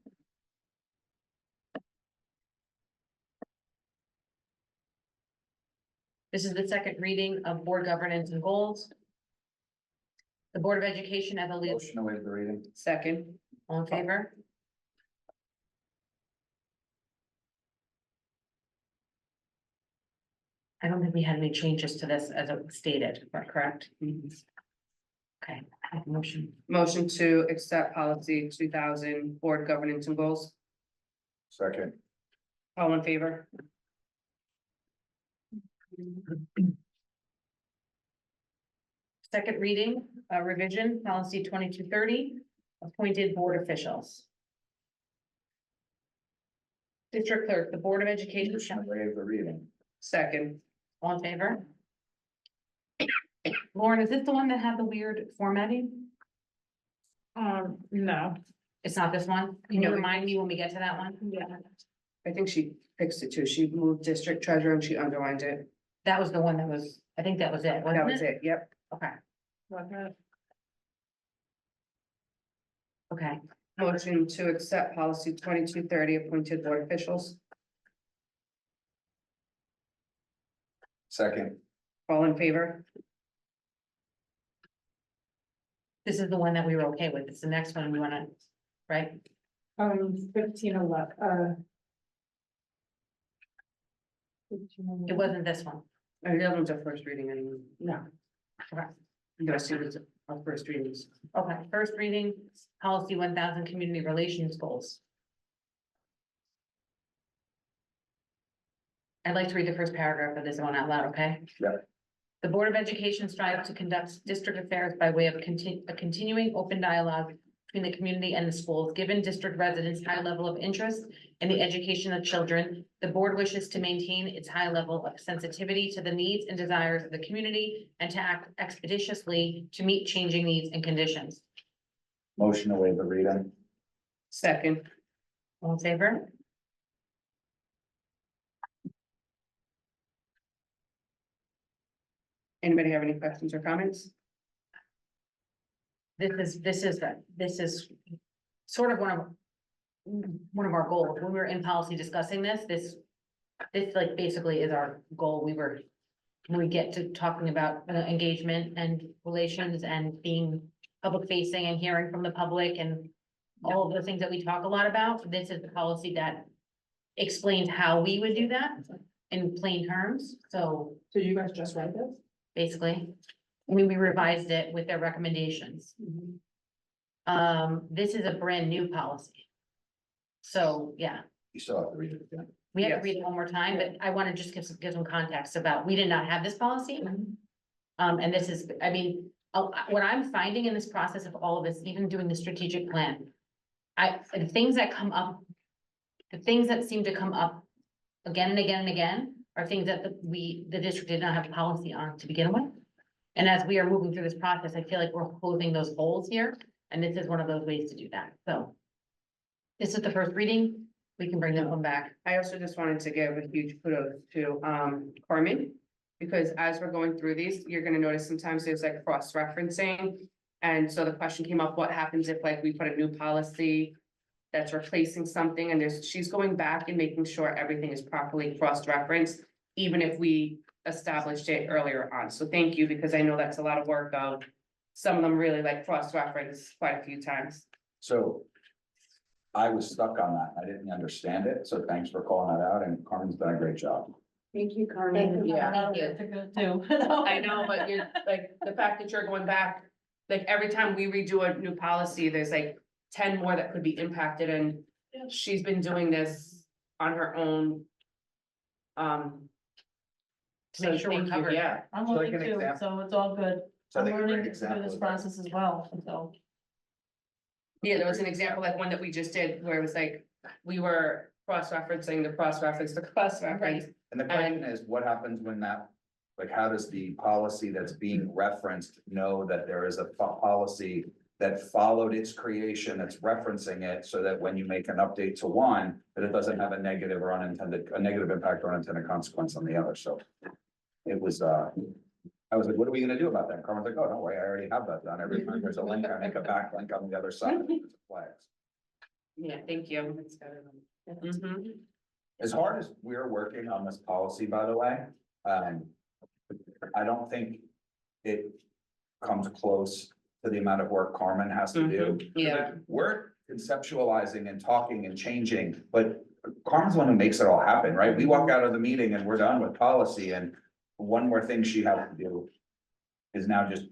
This is the second reading of board governance and goals. The Board of Education as a lead, Motion to waive the reading. Second. all in favor? I don't think we had any changes to this as it stated, correct? Okay, I have a motion. Motion to accept policy 2000 board governance and goals. Second. All in favor? Second reading, revision, policy 2230, appointed board officials. District Clerk, the Board of Education Motion shall, to waive the reading. Second. all in favor? Lauren, is this the one that had the weird formatting? No. It's not this one? Can you No. remind me when we get to that one? Yeah. I think she fixed it too. She moved district treasurer and she underlined it. That was the one that was, I think that was it, That wasn't was it? it, yep. Okay, okay. Motion to accept policy 2230 appointed board officials. Second. All in favor? This is the one that we were okay with. It's the next one we wanna, right? 1511, It wasn't this one. And the other one's our first reading anyway. No. Okay. No, see, it's our first readings. Okay, first reading, policy 1000, community relations goals. I'd like to read the first paragraph of this one out loud, okay? Yep. The Board of Education strives to conduct district affairs by way of a continuing open dialogue between the community and the schools. Given district residents' high level of interest in the education of children, the board wishes to maintain its high level of sensitivity to the needs and desires of the community and to act expeditiously to meet changing needs and conditions. Motion to waive the reading. Second. All in favor? Anybody have any questions or comments? This is sort of one of our goals. When we were in policy discussing this like basically is our goal. When we get to talking about engagement and relations and being public facing and hearing from the public and all of the things that we talk a lot about, this is the policy that explains how we would do that in plain terms. So so you guys just read this? basically, we revised it with their recommendations. This is a brand new policy. So, yeah, You still have to read it again. we have to Yes. read it one more time, but I want to just give some context about, we did not have this policy. And this is, I mean, what I'm finding in this process of all of this, even doing the strategic plan. The things that come up, the things that seem to come up again and again and again are things that the district did not have policy on to begin with. And as we are moving through this process, I feel like we're closing those holes here, and this is one of those ways to do that, so. This is the first reading, we can bring that one back. I also just wanted to give a huge kudos to Carmen. Because as we're going through these, you're gonna notice sometimes there's like cross-referencing. And so the question came up, what happens if like we put a new policy that's replacing something, and she's going back and making sure everything is properly cross-referenced, even if we established it earlier on. So thank you, because I know that's a lot of work of, some of them really like cross-reference quite a few times. So I was stuck on that. I didn't understand it, so thanks for calling that out, and Carmen's done a great job. Thank you, Carmen. Yeah. Too. I know, but you're like, the fact that you're going back, like every time we redo a new policy, there's like 10 more that could be impacted, and she's been doing this on her own. To make sure we're thank you, covered. yeah. I'm So like learning an too, example- so it's all good. So I I'm think a great learning example through this is that- process as well, so. Yeah, there was an example like one that we just did where it was like, we were cross-referencing the cross-reference, the cross-reference. And the question is, what happens when that, like, how does the policy that's being referenced know that there is a policy that followed its creation, that's referencing it, so that when you make an update to one, that it doesn't have a negative or unintended, a negative impact or unintended consequence on the other, so. It was, I was like, what are we gonna do about that? And Carmen's like, oh, don't worry, I already have that done. Every time there's a link, I make a backlink on the other side, with the flags. Yeah, thank you. Mhm. As hard as we're working on this policy, by the way, I don't think it comes close to the amount of work Carmen has to do. Yeah. Like, we're conceptualizing and talking and changing, but Carmen's the one who makes it all happen, right? We walk out of the meeting and we're done with policy, and one more thing she has to do is now just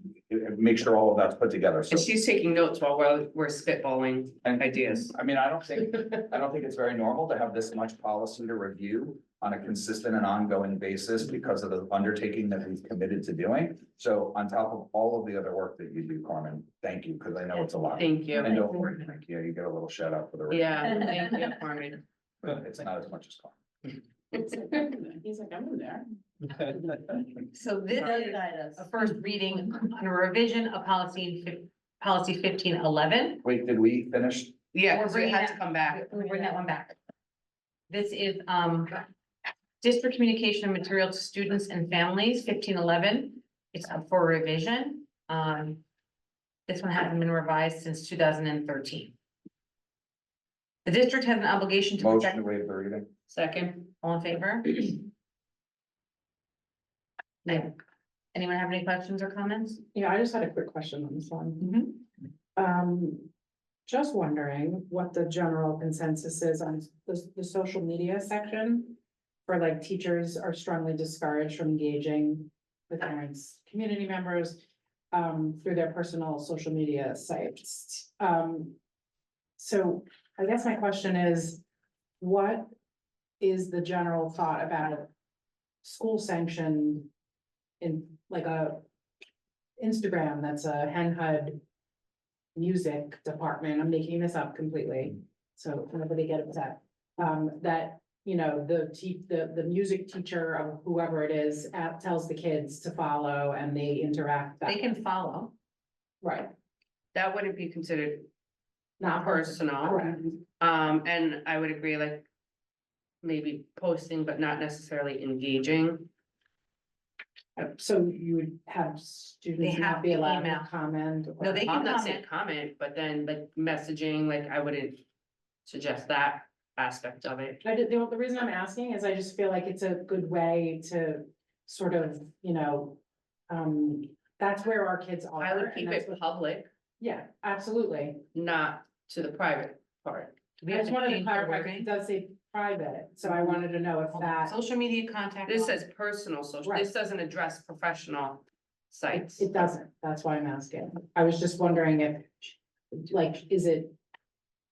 make sure all of that's put together. So, And she's taking notes while we're spitballing ideas. I mean, I don't think it's very normal to have this much policy to review on a consistent and ongoing basis because of the undertaking that we've committed to doing. So on top of all of the other work that you do, Carmen, thank you, because I know it's a lot. Thank you. And don't worry, thank you. You get a little shout out for the. Yeah, thank you, Carmen. But it's not as much as Carmen. He's like, I'm in there. So this is a first reading on a revision of policy 1511. Wait, did we finish? Yeah, We're so we bringing had that- to come back. We bring that one back. This is, district communication and material to students and families, 1511. It's up for revision. This one hasn't been revised since 2013. The district has an obligation to Motion protect, to waive the reading. Second. all in favor? No. Anyone have any questions or comments? Yeah, I just had a quick question on this one. Just wondering what the general consensus is on the social media section. For like teachers are strongly discouraged from engaging with parents, community members, through their personal social media sites. So I guess my question is, what is the general thought about school sanctioned in like a Instagram that's a Hen Hud music department, I'm making this up completely, so nobody get upset. That, you know, the music teacher of whoever it is tells the kids to follow and they interact. They can follow. Right, That wouldn't be considered not personal. Correct. And I would agree, like, maybe posting, but not necessarily engaging. So you would have students They have not be to allowed email. to comment? or- No, they can I'm not saying comment. comment, but then like messaging, like I wouldn't suggest that aspect of it. The reason I'm asking is I just feel like it's a good way to sort of, you know, that's where our kids are. I would and keep that's it what- public, Yeah, absolutely. not to the private part. We I have just to wanted to change the clarify, 'cause wording. it does say private, so I wanted to know if that, Social media contact. This says personal social, this doesn't address professional sites. it doesn't, that's why I'm asking. I was just wondering if, like, is it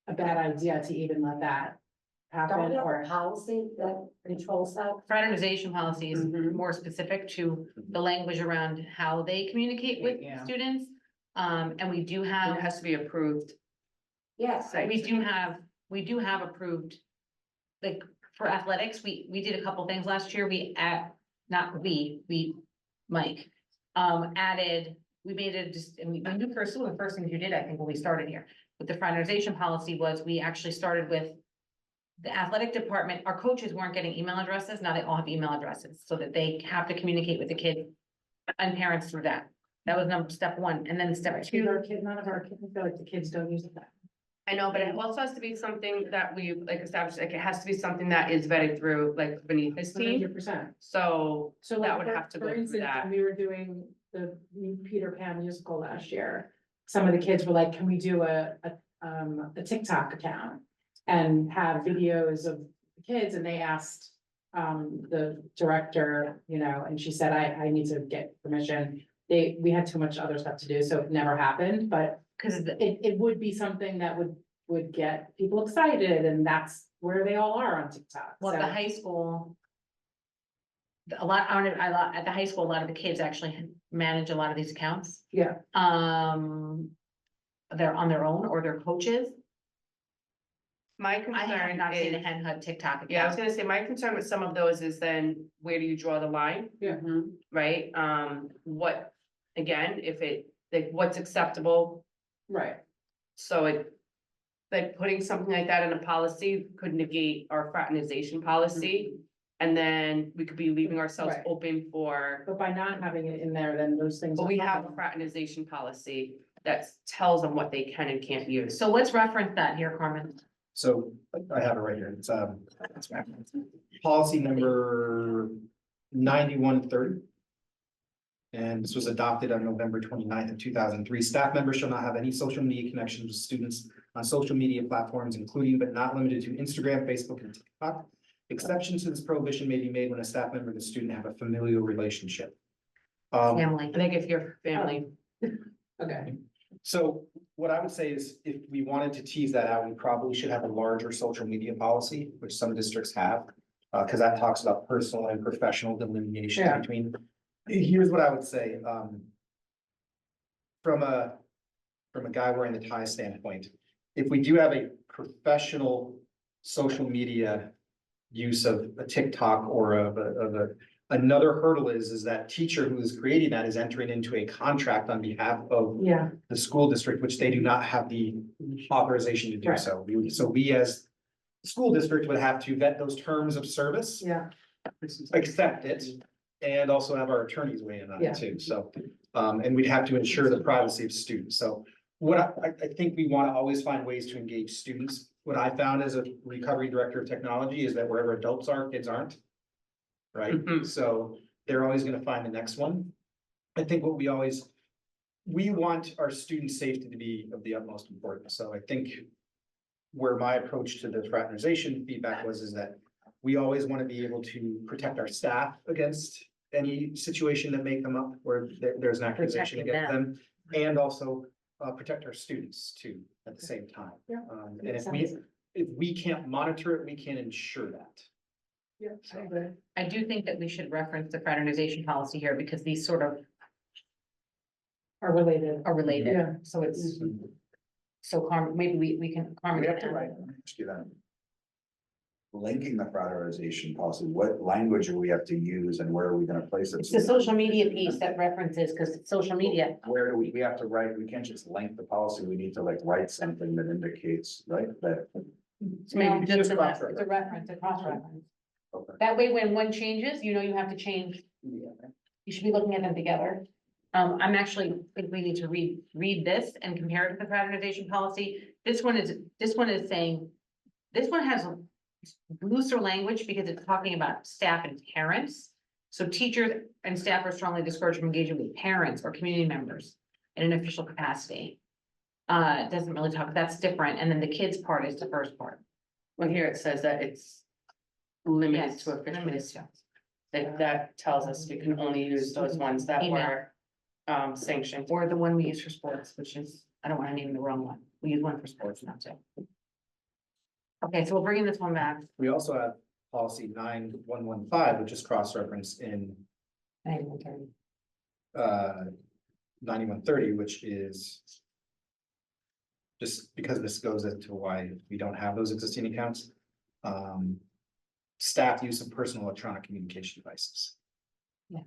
a bad idea to even let that happen or? Policy that controls that. Fraternization policy is Mhm. more specific to the language around how they communicate with Yeah. students. And we do It have, has to be approved. Yes. we do have approved, like, for athletics, we did a couple things last year. Mike, added, we made it just, and we knew first, one of the first things you did, I think, when we started here, with the fraternization policy was we actually started with the athletic department, our coaches weren't getting email addresses, now they all have email addresses, so that they have to communicate with the kid and parents through that. That was step one, and then step two. None of our kids, I feel like the kids don't use that. I know, but it also has to be something that we like established, like it has to be something that is vetted through like beneath his team. 100%. So So that like, would have to for go through instance, that. when we were doing the Peter Pan musical last year, some of the kids were like, can we do a TikTok account? And have videos of the kids, and they asked the director, you know, and she said, I need to get permission. We had too much other stuff to do, so it never happened, but Cause it would be something that would get people excited, and that's where they all are on TikTok. well, at the high school. At the high school, a lot of the kids actually manage a lot of these accounts. Yeah. They're on their own or they're coaches. My I have concern not seen a is, Hen Hud TikTok account. yeah, I was gonna say, my concern with some of those is then where do you draw the line? Yeah. Right? What, again, if it, like, what's acceptable? Right. So it, like, putting something like that in a policy could negate our fraternization policy. And then we could be leaving ourselves Right. open for, But by not having it in there, then those things. but are we have a fine. fraternization policy that tells them what they can and can't use. So let's reference that here, Carmen. So I have it right here. It's policy number 9130. And this was adopted on November 29th of 2003. Staff members shall not have any social media connections with students on social media platforms, including but not limited to Instagram, Facebook, and TikTok. Exceptions to this prohibition may be made when a staff member and the student have a familial relationship. Family. I think if your family, Okay. So what I would say is if we wanted to tease that out, we probably should have a larger social media policy, which some districts have. Cause that talks about personal and professional delineation Yeah. between, here's what I would say, from a guy wearing the tie standpoint. If we do have a professional social media use of a TikTok or another hurdle is that teacher who is creating that is entering into a contract on behalf of Yeah. the school district, which they do not have the authorization to do Right. so. So we as school district would have to vet those terms of service, Yeah. accept it, and also have our attorneys weigh in on Yeah. it too. So, and we'd have to ensure the privacy of students. So what I think we want to always find ways to engage students. What I found as a recovery director of technology is that wherever adults are, kids aren't. Right? Mhm. So they're always gonna find the next one. I think what we want our student safety to be of the utmost importance. So I think where my approach to the fraternization feedback was is that we always want to be able to protect our staff against any situation that may come up where there's an accusation Protecting against them. And also protect our students too at the same time. Yeah. And if we can't monitor it, we can't ensure that. Yeah. I agree. I do think that we should reference the fraternization policy here because these sort of Are related. are related. Yeah. So it's, so Carmen, maybe we can, Carmen. We have to write, ask you that. Linking the fraternization policy, what language do we have to use and where are we gonna place it? It's the social media piece that references, because it's social media. Where do we have to write, we can't just link the policy, we need to like write something that indicates, right, that. So maybe Just just cross-reference. it's a reference, a cross-reference. Okay. That way, when one changes, you know you have to change. You should be looking at them together. I'm actually, think we need to read this and compare it to the fraternization policy. This one is saying, this one has looser language because it's talking about staff and parents. So teachers and staff are strongly discouraged from engaging with parents or community members in an official capacity. It doesn't really talk, that's different. And then the kids part is the first part. well, here it says that it's limited Yes, to official. limited to. That tells us we can only use those ones that Email. were sanctioned. Or the one we use for sports, which is, I don't want to name the wrong one. We use one for sports, not two. Okay, so we're bringing this one back. We also have policy 9115, which is cross-referenced in 9130, which is just because this goes into why we don't have those existing accounts. staff use of personal electronic communication devices. Yeah.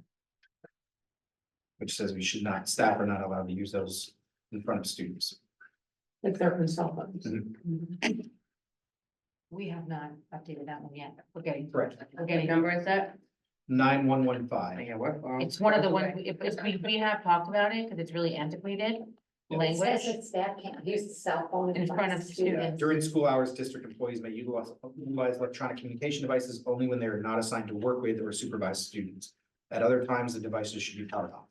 Which says we should not, staff are not allowed to use those in front of students. Like their own cell phones. We have not updated that one yet. We're getting. Correct. We're What getting. number is that? 9115. Yeah, we're. It's one of the ones, we have talked about it, because it's really antiquated It language says that staff can't use the cell phone in front of students. During school hours, district employees may utilize electronic communication devices only when they are not assigned to work with or supervise students. At other times, the devices should be powered off.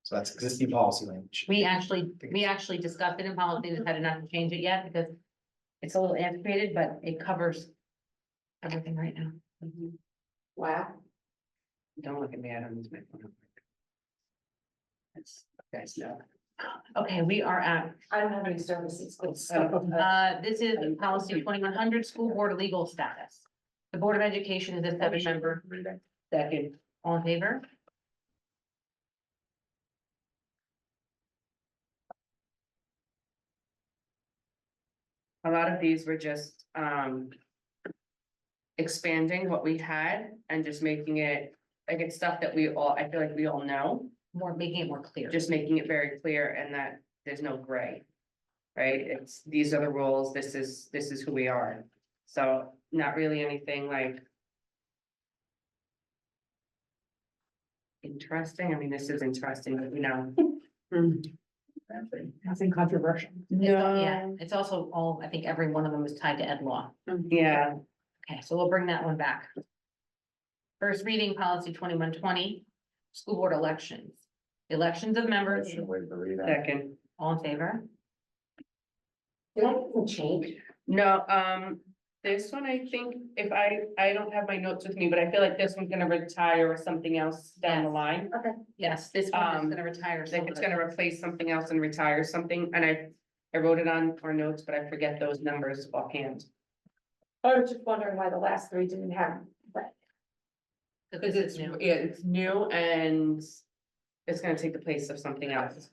So that's existing policy language. We actually discussed it in policy, decided not to change it yet, because it's a little antiquated, but it covers everything right now. Wow. Don't look at me, I don't use my phone. That's, guys, no. Okay, we are at, I don't have any services. this is policy 2100, school board legal status. The Board of Education is a 7-member. Second. All in favor? A lot of these were just, expanding what we had and just making it, like, it's stuff that we all, I feel like we all know, More, making it more clear. just making it very clear and that there's no gray. Right? It's, these are the rules, this is who we are. So not really anything like interesting. I mean, this is interesting, but you know. Nothing controversial. Yeah, it's also all, I think every one of them is tied to ed law. Yeah, Okay, so we'll bring that one back. First reading policy 2120, school board elections. Elections of members, second. all in favor? That change. No, this one, I think, if I don't have my notes with me, but I feel like this one's gonna retire or something else down the Yes. line. Yes, this one is gonna retire. some Like of it's it. gonna replace something else and retire something, and I wrote it on our notes, but I forget those numbers offhand. I was just wondering why the last three didn't have, but Because it's new. Yeah, it's new and it's gonna take the place of something else.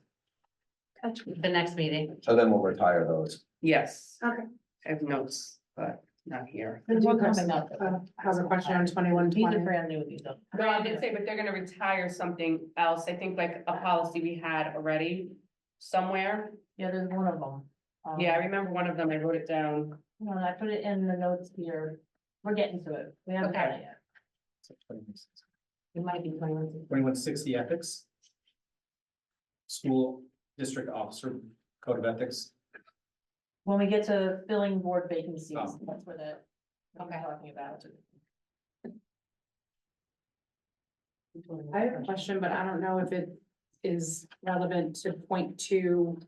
The next meeting. So then we'll retire those. Yes. Okay. I have notes, but not here. Has a question on 2120. These are brand new, these are. No, I did say, but they're gonna retire something else. I think like a policy we had already somewhere. Yeah, there's one of them. Yeah, I remember one of them. I wrote it down. No, I put it in the notes here. We're getting to it. We haven't done it yet. It might be 2160. 2160 ethics. School district officer code of ethics. When we get to filling board vacancies, Oh. that's where the, I'm talking about. I have a question, but I don't know if it is relevant to point two.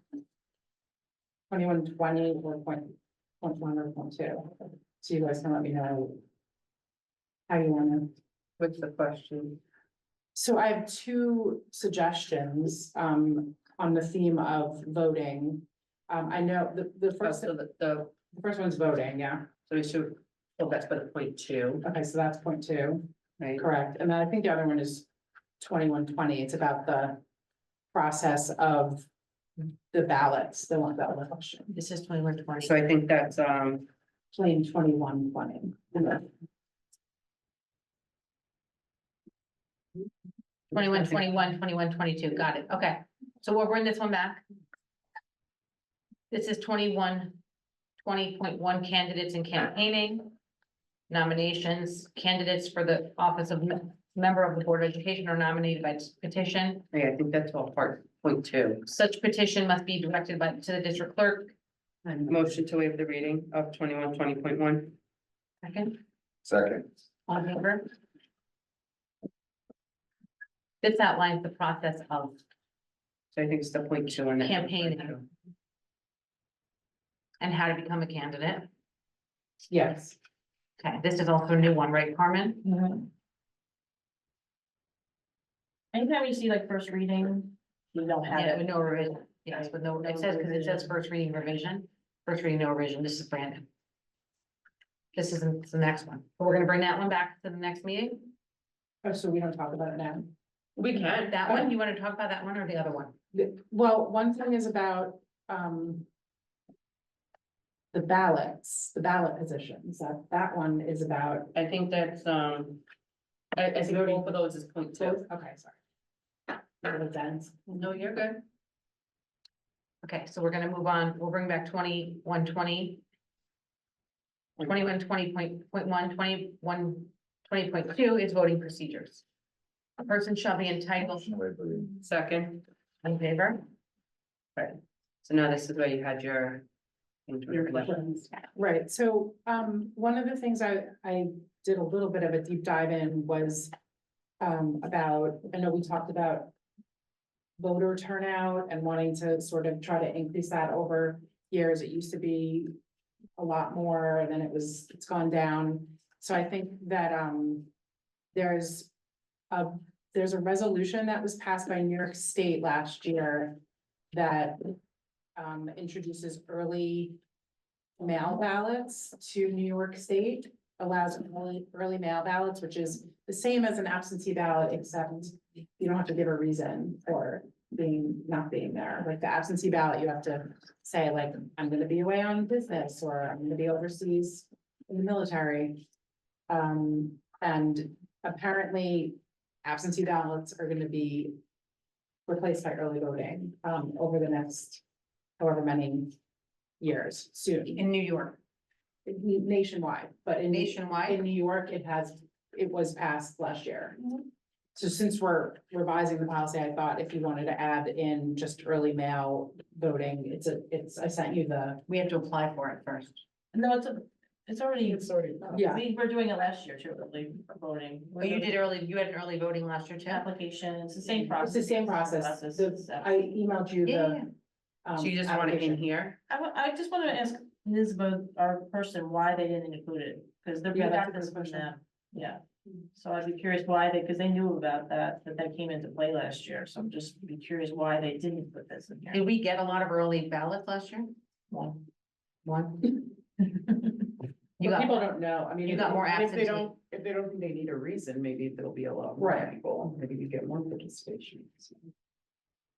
2120 or point one or point two. So you guys can let me know. How you wanna. What's the question? So I have two suggestions, on the theme of voting. I know the first, So the, the first one's voting, yeah. so we should, oh, that's for the point two, Okay, so that's point two, right? correct. And then I think the other one is 2120. It's about the process of the ballots, the one ballot question, This is 2120. So I think that's, plain 2120. 2121, 2122. Got it, okay. So we'll bring this one back. This is 2120.1 candidates in campaigning. Nominations, candidates for the office of member of the Board of Education are nominated by petition. yeah, I think that's all part point two. Such petition must be directed to the district clerk. And motion to waive the reading of 2120.1. Second, Second. all in favor? This outlines the process of So I think it's the point two and. campaigning and how to become a candidate. Yes. Okay, this is also a new one, right, Carmen? Anytime you see like first reading, you don't have Yeah, it. with no revision. Yes, with no, it says, because it says first reading revision, first reading, no revision. This is brand new. This isn't the next one, but we're gonna bring that one back to the next meeting. Oh, so we don't talk about it now? We can. That one, you want to talk about that one or the other one? Well, one thing is about, the ballots, the ballot positions, that one is about. I think that's, I think both of those is point two. Okay, sorry. That was Den's. No, you're good. Okay, so we're gonna move on. We'll bring back 2120. 2120.1, 20.2 is voting procedures. A person shall be entitled. Second, In favor? right, so now this is where you had your. Right, so, one of the things I did a little bit of a deep dive in was, about, I know we talked about voter turnout and wanting to sort of try to increase that over years. It used to be a lot more, and then it's gone down. So I think that, there's a resolution that was passed by New York State last year that introduces early mail ballots to New York State, allows early mail ballots, which is the same as an absentee ballot, except you don't have to give a reason for not being there. Like the absentee ballot, you have to say like, I'm gonna be away on business, or I'm gonna be overseas in the military. And apparently absentee ballots are gonna be replaced by early voting, over the next however many years soon. In New York, Nationwide, but in nationwide. New York, it was passed last year. So since we're revising the policy, I thought if you wanted to add in just early mail voting, I sent you We have to apply for it first. No, it's already. Yeah. We were doing it last year too, early voting. Oh, you had an early voting last year too? Application, it's the same process. It's the same process. I emailed you Yeah. the. So you just want it in application. here? I just wanted to ask Elizabeth, our person, why they didn't include it, because they're. Yeah, that's a got this good from question. them. Yeah, so I'd be curious why because they knew about that came into play last year, so I'm just be curious why they didn't put this in here. Did we get a lot of early ballots last year? One. You got, People don't know, I mean. you got more if they absentee. don't. If they don't think they need a reason, maybe there'll be a lot more more people, maybe you get more participation.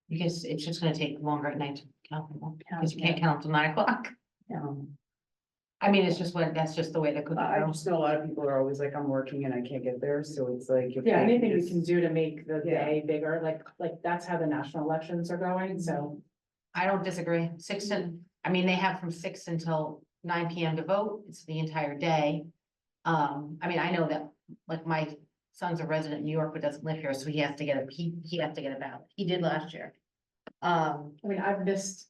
Because it's just gonna take longer at night to count them all, because you can't count till 9 o'clock. I mean, that's just the way the cookie I crumbles. just know a lot of people are always like, I'm working and I can't get there, so it's like. if Yeah, they anything we just- can do to make the Yeah. day bigger, like that's how the national elections are going, so. I don't disagree. I mean, they have from 6 until 9 PM to vote. It's the entire day. I mean, I know that, like, my son's a resident in New York, but doesn't live here, so he has to get a ballot. He did last year. I mean, I've missed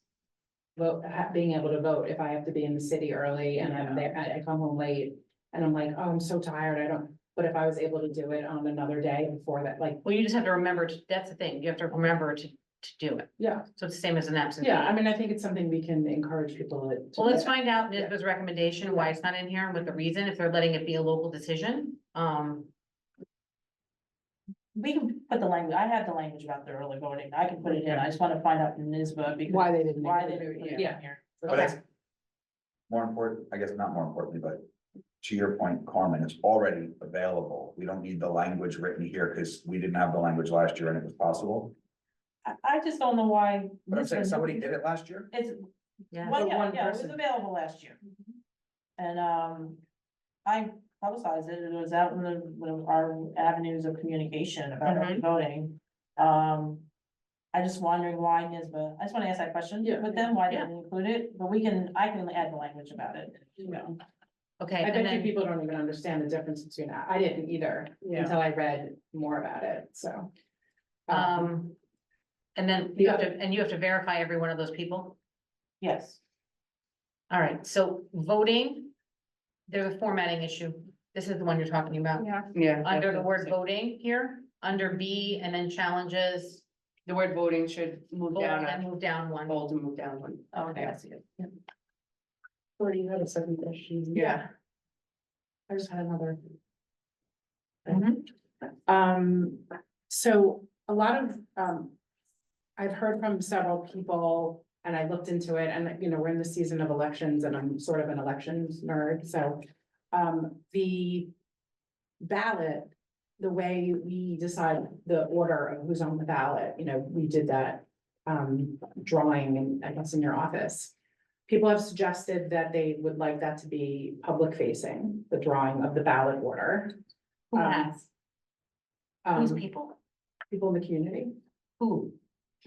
being able to vote if I have to be in the city early and I'm there, I come home late. And I'm like, oh, I'm so tired, but if I was able to do it on another day before that, like, Well, you just have to remember, that's the thing. You have to remember to do it. yeah. So it's the same as an absentee. Yeah, I mean, I think it's something we can encourage people to. Well, let's find out Nisba's recommendation, why it's not in here and what the reason, if they're letting it be a local decision. We can put the language, I have the language about the early voting, I can put it in, I just want to find out from NISBA because. Why they didn't. Why include they it, didn't put it yeah. in here. But it's more important, I guess not more importantly, but to your point, Carmen, it's already available. We don't need the language written here because we didn't have the language last year and it was possible. I just don't know why. But I'm saying NISBA somebody did it last year. It's, Yeah. well, For one yeah, it was person. available last year. And, I publicized it, it was out in our avenues of communication about early voting. I just wondering why NISBA, I just wanna ask that question with them, why they didn't include it, but I can add the language about it, you know. Okay, I and bet you then, people don't even understand the difference between, I didn't either, until I read more about it, so. and then you have to verify every one of those people. Yes. All right, so voting, there's a formatting issue. This is the one you're talking about. Yeah. Under the word voting here, under B and then challenges, The word voting should move bold down, and move down one. bold and move down one. Oh, okay, I see it. Or you had a second question. Yeah. I just had another. Mhm. So a lot of, I've heard from several people and I looked into it and, you know, we're in the season of elections and I'm sort of an elections nerd, so. The ballot, the way we decide the order of who's on the ballot, you know, we did that. Drawing and I guess in your office. People have suggested that they would like that to be public facing, the drawing of the ballot order. Who Um, has? Who's um, people? people in the community. Who?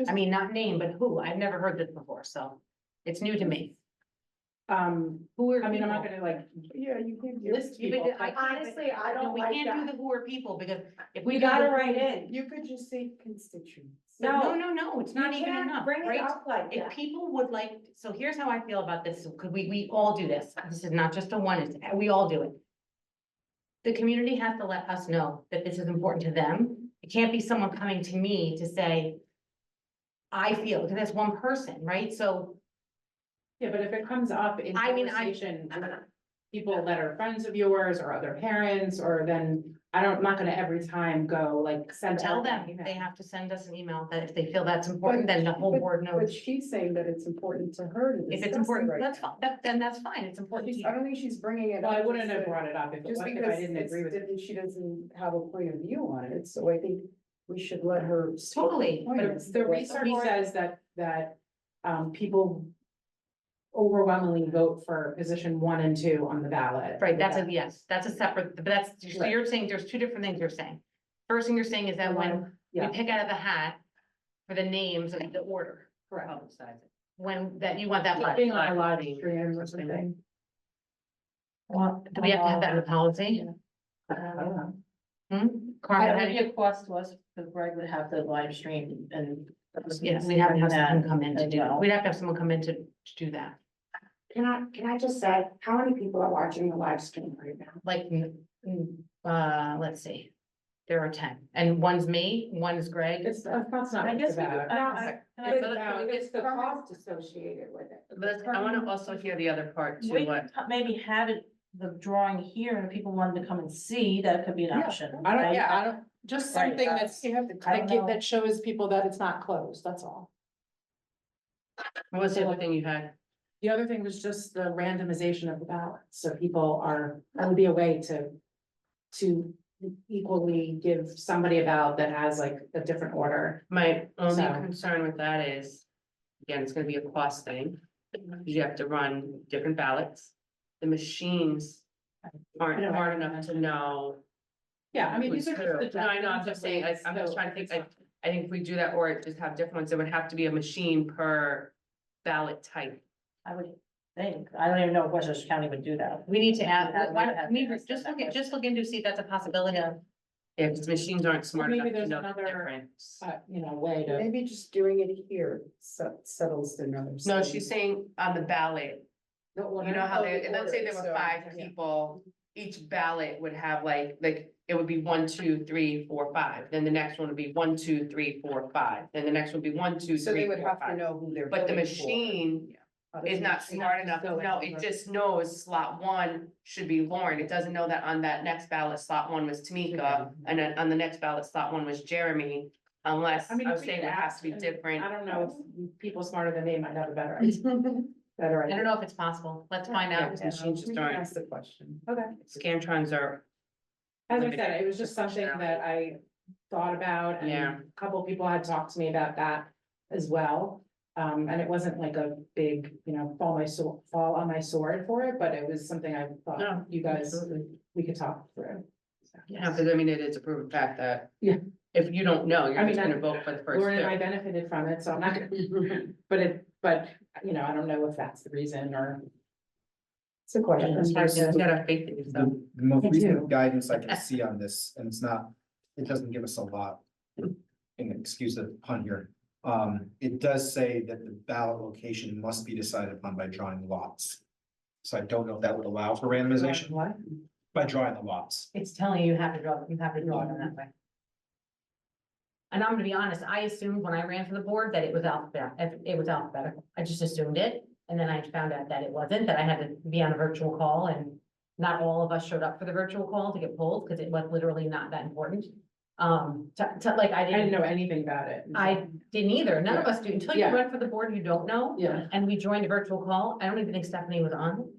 I mean, not name, but who? I've never heard this before, so it's new to me. Who are I mean, I'm not people? gonna like Yeah, you can. list You people. could- but- Honestly, I No, don't we like can't do that. the who are people because if We we do gotta the- write in. You could just say constituents. No, it's not You even can't enough, bring it right? up like If that. people would like, so here's how I feel about this, could we all do this, this is not just a one, it's, we all do it. The community has to let us know that this is important to them, it can't be someone coming to me to say. I feel, because that's one person, right, so, Yeah, but if it comes up in I mean, conversation with people that are friends of yours or other parents, or then I'm not gonna every time go like send. tell them, everything. they have to send us an email that if they feel that's important, then the whole board But knows. she's saying that it's important to her to If it's discuss it important, right that's now. fine, then that's fine, it's important to I you. don't think she's bringing it Well, up. I wouldn't just have to- brought it up if Just I because didn't agree with it. it's, she doesn't have a point of view on it, so I think we should let her. speak her Totally, point. But it's the research says that people overwhelmingly vote for position 1 and 2 on the ballot. Right, that's a, yes, that's a separate, but that's, so you're saying, there's two different things you're saying. First thing you're saying is that when we Yeah, pick out of the hat for the names and the order, correct. when, that you want that. Being on a flag. live stream or something. Well, do we have to have that in the policy? I don't know. Carmen, It how would do be you? a cost to us, because Greg would have to live stream and. Yes, we'd have to have someone come in to as do, well. we'd have to have someone come in to do that. Can I just say, how many people are watching the live stream right now? Like, let's see, there are 10, and one's me, one's Greg. That's not what I it's guess we about. could- It's the cost associated with it. But I wanna also hear the other part too, We what, could maybe have it, the drawing here, and if people wanted to come and see, that could be an Yeah. option. I don't, right? yeah, I don't, just Right, something that's, You have to. that shows people that it's not closed, that's all. what was the other thing you had? The other thing was just the randomization of the ballots, so people that would be a way to equally give somebody a ballot that has like a different order. My only So- concern with that is, again, it's gonna be a cost thing. You have to run different ballots. The machines aren't smart enough to know. Yeah, I mean, who's these are who. just the. No, I know, I'm just saying, I'm just trying to think, I think if we do that, or just have different ones, it would have to be a machine per ballot type. I would think, I don't even know if Westchester County would do that. We need to add, Yeah, why we would don't, have to we ask just that look just look into, see if that's a possibility. If the machines aren't smart Maybe enough to there's know the another, difference. Way to. Maybe just doing it here settles the nerves. No, she's saying on the ballot, you know how they, let's say there were 5 people, each ballot would have like, it would be 1, 2, 3, 4, 5. Then the next one would be 1, 2, 3, 4, 5. Then the next would be 1, 2, So 3, they would 4, have to 5. know who they're. But the voting for. machine How does is the not machine smart enough to go know, in? it just knows slot 1 should be Lauren, it doesn't know that on that next ballot, slot 1 was Tamika, and then on the next ballot, slot 1 was Jeremy. Unless, I mean, I if was we saying could it has ask, to be and different. I don't know if people smarter than me might have a better idea. Better I idea. don't know if it's possible, let's find out. Yeah, machines just aren't, Ask the question. Okay. Scantrons are, As I said, it was just something that I thought about, and Yeah. a couple people had talked to me about that as well. And it wasn't like a big, fall on my sword for it, but it was something I No, thought you guys, absolutely. we could talk through. Yeah, because I mean, it is a proven fact that. Yeah. If you don't know, you're I mean, just gonna vote for the first Lauren and I two. benefited from it, so I'm not gonna, but, I don't know if that's the reason or. It's a question. It's hard You to- gotta have faith in yourself. The most I recent do. guidance I can see on this, and it doesn't give us a lot. And excuse the pun here, it does say that the ballot location must be decided upon by drawing lots. So I don't know if that would allow for randomization What? by drawing the lots. It's telling you have to draw them that way. And I'm gonna be honest, I assumed when I ran for the board that it was alphabetical, I just assumed it, and then I found out that it wasn't, that I had to be on a virtual call, and not all of us showed up for the virtual call to get pulled, because it was literally not that important. I I didn't know anything about it. I didn't either, none of us do, until you Yeah. run for the board, you don't know. Yeah. And we joined a virtual call, I don't even think Stephanie was on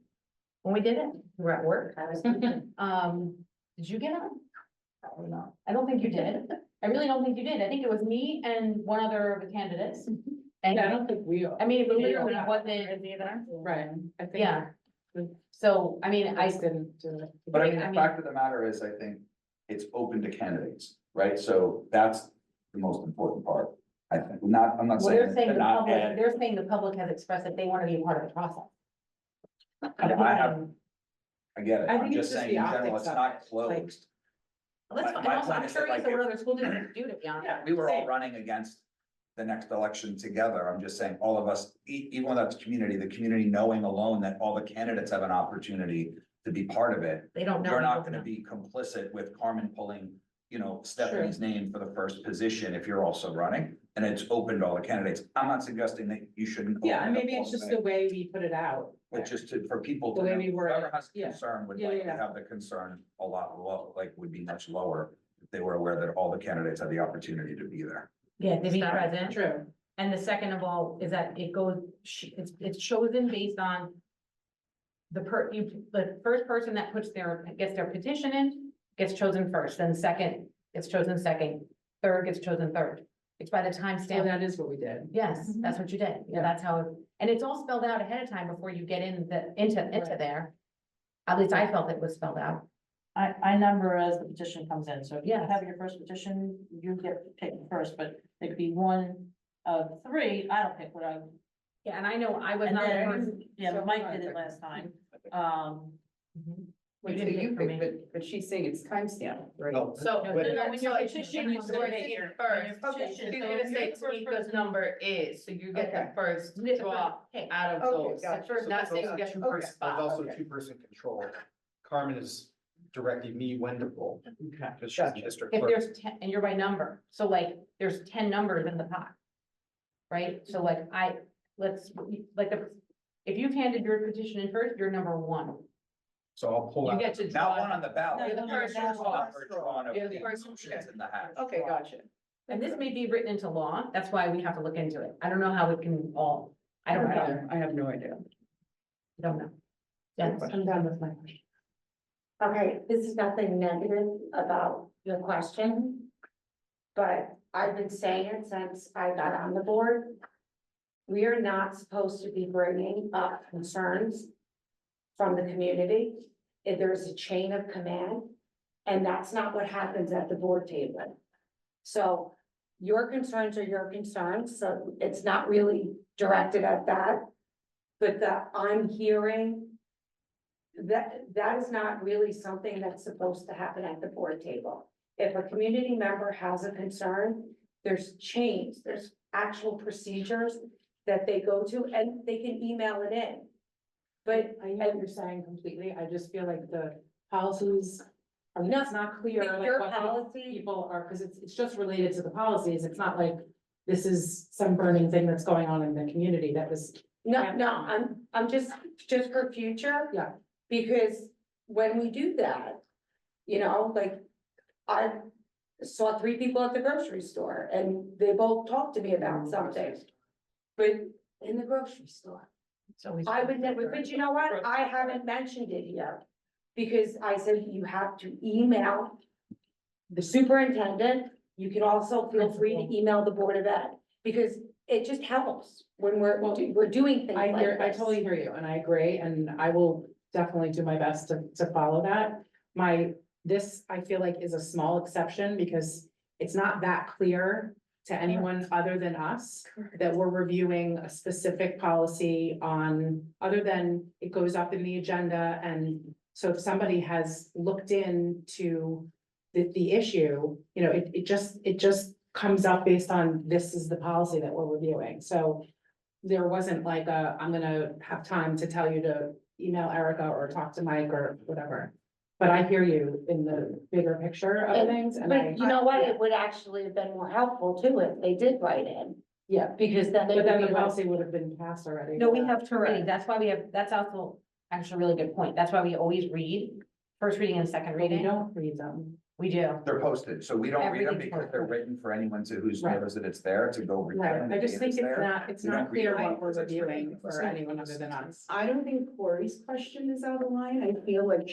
when we did it, we were at work, I was, did you get on? Probably not, I don't think you did, I really don't think you did, I think it was me and one other of the candidates. And Yeah, I don't think we. I mean, it literally Yeah. wasn't, Right, I think. yeah. So, I mean, I, didn't do it. But I mean, I the mean- fact of the matter is, I think it's open to candidates, right? So that's the most important part. I think, I'm not well, saying they're that saying they're the not public, bad. they're saying the public has expressed that they want to be a part of the process. I get it. I I'm think it's just just saying the in general, optics it's of not it, like- closed. Well, that's My- fine. my And also, point I'm is that, curious like, what other school districts do, to be honest. Yeah, we were all running against the next election together. I'm just saying, all of us, even though that's community, the community knowing alone that all the candidates have an opportunity to be part of it. They don't know. You're not gonna be complicit with Carmen pulling, Stephanie's name for the first position if you're also running. And it's open to all the candidates. I'm not suggesting that you shouldn't. Yeah, open and it maybe up it's all just way, the way we put it out. But just for people The to way know, we word it, whoever has a yeah. concern would Yeah, likely yeah. have the concern a lot would be much lower. If they were aware that all the candidates had the opportunity to be there. Yeah, to be present. True. And the second of all is that it goes, it's chosen based on the first person that gets their petition in, gets chosen first, then second gets chosen second, third gets chosen third. It's by the time So stamp. that is what we did. Yes, that's what you did. Yeah, that's how, and it's all spelled out ahead of time before you get into Right. there. At least I felt it was spelled out. I number as the petition comes in, so if you Yes. have your first petition, you get picked first, but it could be one of three, I don't pick what I. Yeah, and I know I was And not the then, person. yeah, Mike did it last time, Wait, didn't so pick for me. but she's saying it's timestamp, right? No, So, No, when no, when your so petition when is you sort right it here. first, When your okay, petition- she's so gonna if you're say the first Tamika's person- number is, so you get Okay. the first You get the draw first pick. out of Okay, those. gotcha. First, Not saying you get the first There's spot. also okay. two-person control. Carmen is directing me when to pull, because she's the district If clerk. there's 10, and you're by number, so like, there's 10 numbers in the pot. Right, so like, if you've handed your petition in first, you're number one. So I'll pull You out. get to Not draw. one on the ballot. You're the first Draw draw. or drawn of You're the the first motions in the hat. Okay, gotcha. And this may be written into law, that's why we have to look into it. I don't know how it can all, I don't know, I have no idea. I don't know. Yes, I'm done with my question. Okay, this is nothing negative about your question. But I've been saying it since I got on the board. We are not supposed to be bringing up concerns from the community. If there's a chain of command, and that's not what happens at the board table. So your concerns are your concerns, so it's not really directed at that. But that I'm hearing that is not really something that's supposed to happen at the board table. If a community member has a concern, there's chains, there's actual procedures that they go to, and they can email it in. But I know what you're saying completely. I just feel like the policies are, No, it's not clear, but like your what policy- people are, because it's just related to the policies. It's not like this is some burning thing that's going on in the community that was. no, I'm just for future. Yeah. Because when we do that, like, I saw 3 people at the grocery store and they both talked to me about something. But in the grocery store, I would never, but you know what? I haven't mentioned it here. Because I said you have to email the superintendent. You can also feel free to email the Board of Ed, because it just helps when we're doing things I like hear, I this. totally hear you, and I agree, and I will definitely do my best to follow that. This, I feel like, is a small exception, because it's not that clear to anyone other than us that we're reviewing a specific policy on, other than it goes up in the agenda, and so if somebody has looked into the issue, it just comes up based on, this is the policy that we're reviewing, so there wasn't like I'm gonna have time to tell you to email Erica or talk to Mike or whatever. But I hear you in the bigger picture of things, and But you know what? It would actually have been more helpful too if they did write in, yeah, because then they but would then be the like, policy would have been passed already. No, we have two readings, that's why we have, that's also actually a really good point, that's why we always read first reading and second We reading. don't read them. We do. They're posted, so we don't read them Everything's because they're posted. written for anyone who's Right. knows that it's there to go read them. Right, I just and think it's it's there. it's We not don't read clear it what we're because it's reviewing written. for anyone other than us. I don't think Corey's question is out of line. I feel like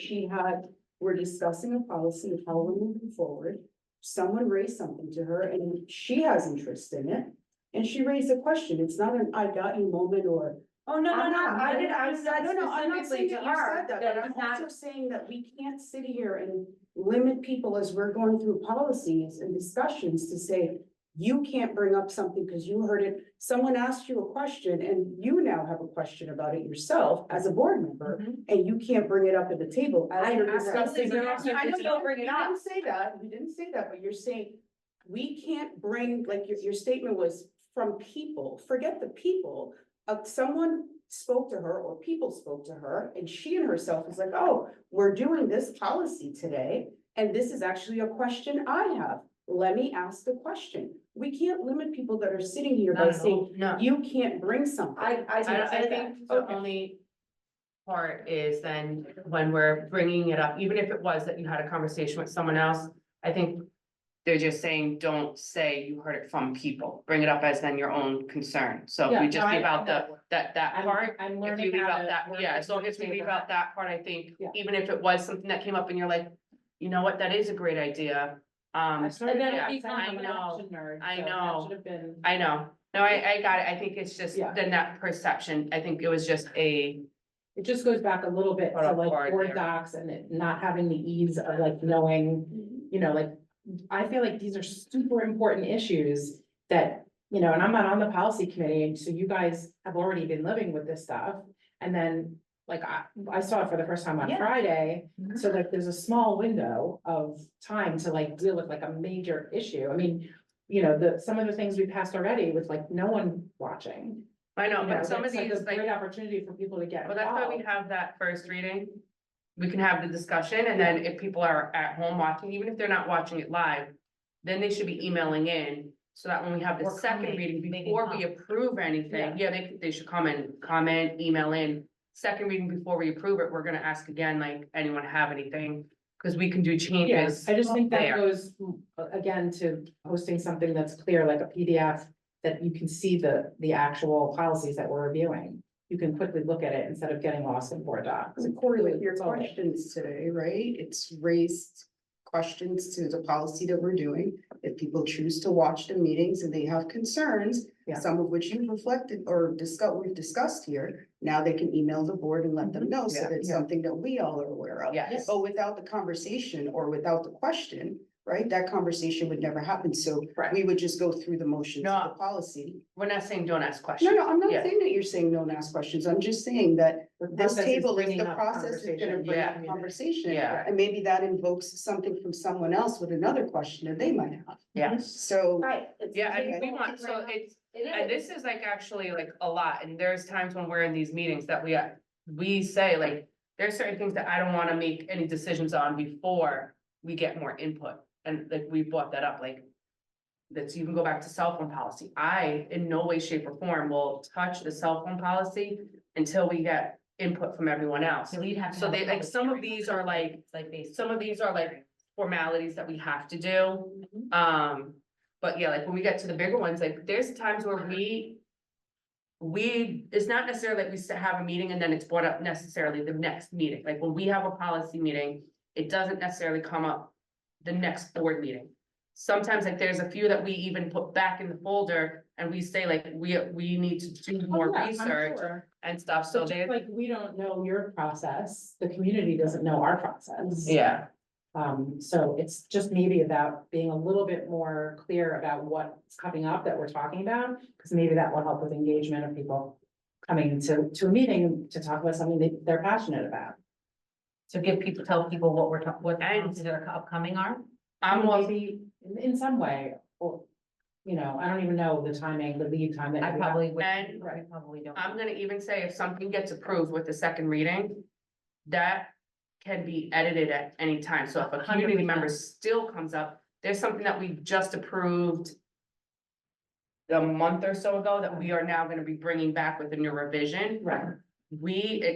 we're discussing a policy of how we're moving forward. Someone raised something to her and she has interest in it. and she raised a question. It's not an I got you moment or. Oh, no, no, I'm no, not- I I didn't, I said said No, no, I'm not saying specifically that to you her, said that, that but it's I'm not, also saying that we can't sit here and limit people as we're going through policies and discussions to say, you can't bring up something because you heard it, someone asked you a question and you now have a question about it yourself as a board member, and you can't bring it up at the table. as I you're absolutely discussing. don't. I know If you don't bring it you up. didn't say that, you didn't say that, but you're saying, we can't bring, like, your statement was from people, forget the people. Someone spoke to her or people spoke to her and she and herself was like, oh, we're doing this policy today. And this is actually a question I have. Let me ask the question. We can't limit people that are sitting here by Not at all. saying, No. you can't bring something. I think the only part is then when we're bringing it up, even if it was that you had a conversation with someone else, I think they're just saying, don't say you heard it from people, bring it up as then your own concern. So if Yeah, we no, just I- leave out I'm- that part, I'm if you learning leave how out to that, work yeah, with as long as we people. leave out that part, I think, Yeah. even if it was something that came up and you're like, you know what, that is a great idea. I started yeah, to become I an know, action nerd, I so that know. should have been. I know. No, I got it. I think it's just Yeah. then that perception. I think it was just a, It just goes back a little bit Put to a like board board there. docs and it not having the ease of like knowing, you know, like. I feel like these are super important issues that, you know, and I'm not on the policy committee, and so you guys have already been living with this stuff. And then, like, I saw it for the first time on Yeah. Friday, so like there's a small window of time to like deal with like a major issue. I mean, you know, some of the things we passed already with like no one watching. I know, You know, but some of it's like these, a like, great opportunity for people to get well, that's why we involved. have that first reading. We can have the discussion and then if people are at home watching, even if they're not watching it live, then they should be emailing in. So that when we have the Or second comment, reading, making before we comments. approve anything, yeah, they should comment, email in. Second reading before we approve it, we're gonna ask again, like, anyone have anything? Cause we can do changes. Yes, I just think that there. goes, again, to posting something that's clear, like a PDF, that you can see the actual policies that we're reviewing. You can quickly look at it instead of getting lost in board docs. So Corey, with your It's all- questions today, right? It's raised questions to the policy that we're doing. If people choose to watch the meetings and they have concerns, Yeah. some of which you've reflected or we've discussed here, now they can email the board and let them know, so Yeah. that it's something that we all are aware of. Yes. But without the conversation or without the question, right, that conversation would never happen. So Right. we would just go through the motions No. of the policy. We're not saying don't ask questions. No, I'm not Yeah. saying that you're saying don't ask questions. I'm just saying that The this process is table is bringing the up process is gonna conversation. bring up Yeah. conversation. Yeah. And maybe that invokes something from someone else with another question that they might have. Yes. So, Right. Yeah, I think we want, so it's, and this is like actually like a lot, and there's times when we're in these meetings that we say like, there's certain things that I don't wanna make any decisions on before we get more input, and like, we brought that up, like. Let's even go back to cell phone policy, I in no way, shape or form will touch the cell phone policy until we get input from everyone else. So we'd have to So have a they, like, public some of hearing. these are like, It's like based. some of these are like formalities that we have to do. But yeah, like when we get to the bigger ones, like there's times where it's not necessarily like we have a meeting and then it's brought up necessarily the next meeting. Like when we have a policy meeting, it doesn't necessarily come up the next board meeting. Sometimes like there's a few that we even put back in the folder and we say like, we need to do more Oh, yeah, I'm research sure. and stuff. So So just they, like, we don't know your process, the community doesn't know our process. yeah. So it's just maybe about being a little bit more clear about what's coming up that we're talking about, because maybe that will help with engagement of people coming to a meeting to talk about something that they're passionate about. So tell people what what the policies that are upcoming are. Maybe in some way, or, you know, I don't even know the timing, the lead time that. I you probably would, And- I probably don't. I'm gonna even say if something gets approved with the second reading, that can be edited at any time. So if a community 100%. member still comes up, there's something that we just approved a month or so ago that we are now gonna be bringing back with a new revision. Right.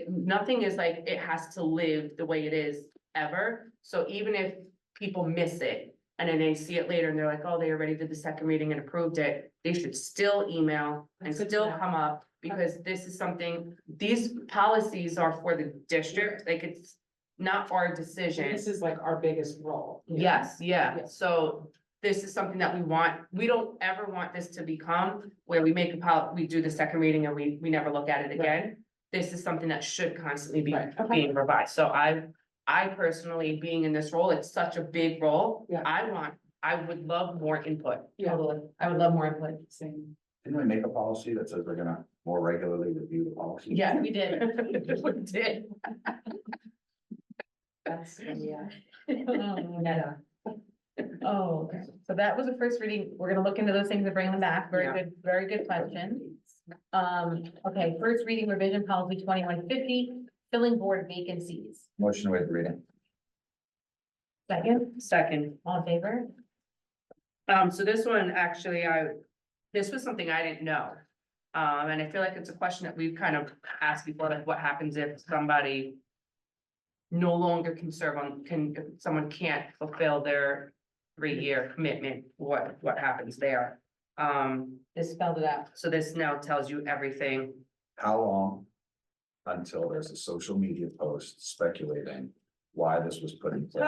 Nothing is like, it has to live the way it is ever. So even if people miss it and then they see it later and they're like, oh, they already did the second reading and approved it, they should still email and That's good to still know. come up, because this is something, these policies are for the district, like it's not our decision. This is like our biggest role. Yes, yeah, Yeah. so this is something that we want, we don't ever want this to become where we make we do the second reading and we never look at it again. This is something that should constantly be being revised, so I personally, being in this role, it's such a big role. Yeah. I would love more input. Totally. I would love more input. Same. Didn't we make a policy that says we're gonna more regularly review the policy? Yeah, we did. We did. That's, yeah. Oh, okay. So that was the first reading. We're gonna look into those things and bring them back. Very good question. Okay, first reading revision policy 2150, filling board vacancies. Motion to waive the reading. Second. All in favor? So this one, actually, this was something I didn't know. And I feel like it's a question that we've kind of asked before, like what happens if somebody no longer can serve on, if someone can't fulfill their 3-year commitment, what happens there? This spelled it out. So this now tells you everything. How long until there's a social media post speculating why this was put in place?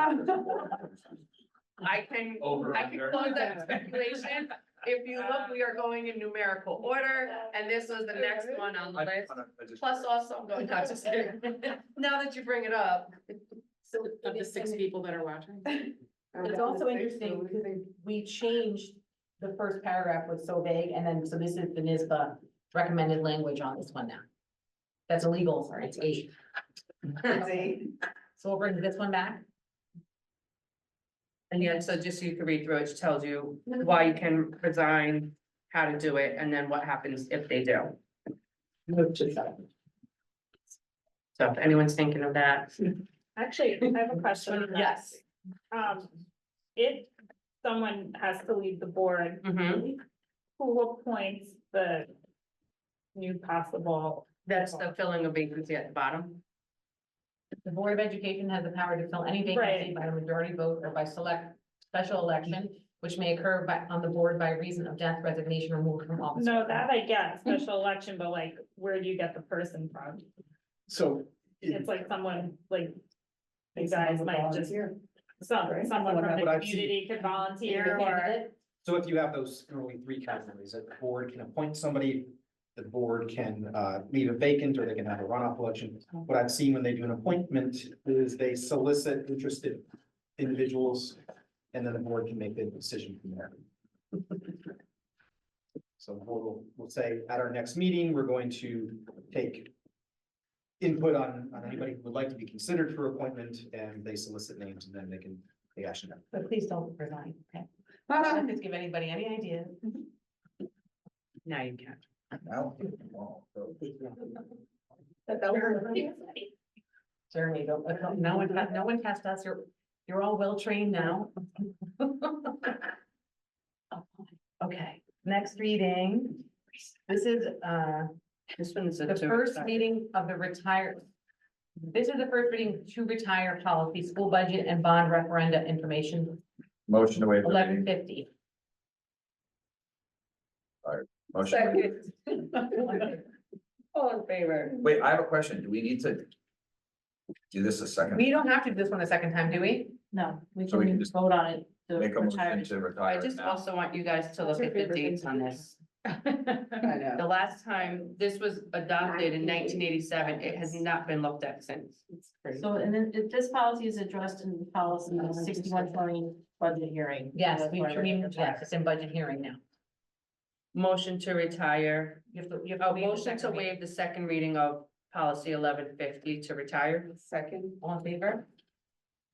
I can close that speculation. If you look, we are going in numerical order, and this was the next one on the list. Plus also, I'm going, not just kidding. Now that you bring it up. So of the 6 people that are watching. It's also interesting because we changed, the first paragraph was so vague, and then, so this is the NISBA recommended language on this one now. That's illegal, sorry, it's 8. So we'll bring this one back. And yeah, so just so you can read through it, it tells you why you can resign, how to do it, and then what happens if they do. So if anyone's thinking of that. Actually, I have a question. on that. Yes. If someone has to leave the board, Mhm. who appoints the new possible? That's the filling of vacancy at the bottom. The Board of Education has the power to fill any vacancy Right. by a majority vote or by special election, which may occur on the board by reason of death, resignation, or removal from office. No, that I get, special election, but like, where do you get the person from? So. It's like someone, like, you guys might just, someone from What the I've seen- community could volunteer or. So if you have those only 3 categories, that the board can appoint somebody, the board can leave it vacant, or they can have a runoff election. What I've seen when they do an appointment is they solicit interested individuals, and then the board can make the decision from there. So the board will say, at our next meeting, we're going to take input on anybody who would like to be considered for appointment, and they solicit names, and then they can take action. But please don't resign, okay? Don't just give anybody any ideas. Now you can. Now? Jeremy, no one test us, you're all well trained now. Okay, next reading. This is, This one's a the first meeting of the retired. This is the first reading to retire policy, school budget and bond referenda information, Motion to waive the reading. 1150. Motion. All in favor? Wait, I have a question. Do we need to do this a second? We don't have to do this one a second time, do we? No, we So we can can just vote on it. to Make a retire. motion to I retire just now. also want you guys to look at the dates on this. I know. The last time this was adopted in 1987, it has not been looked at since. So, and then if this policy is addressed in the policy 6120 budget hearing. Yes, That's we, why we're yes, retiring. it's in budget hearing now. Motion to retire, You have to waive the motion to second reading. waive the second reading of policy 1150 to retire. Second. All in favor?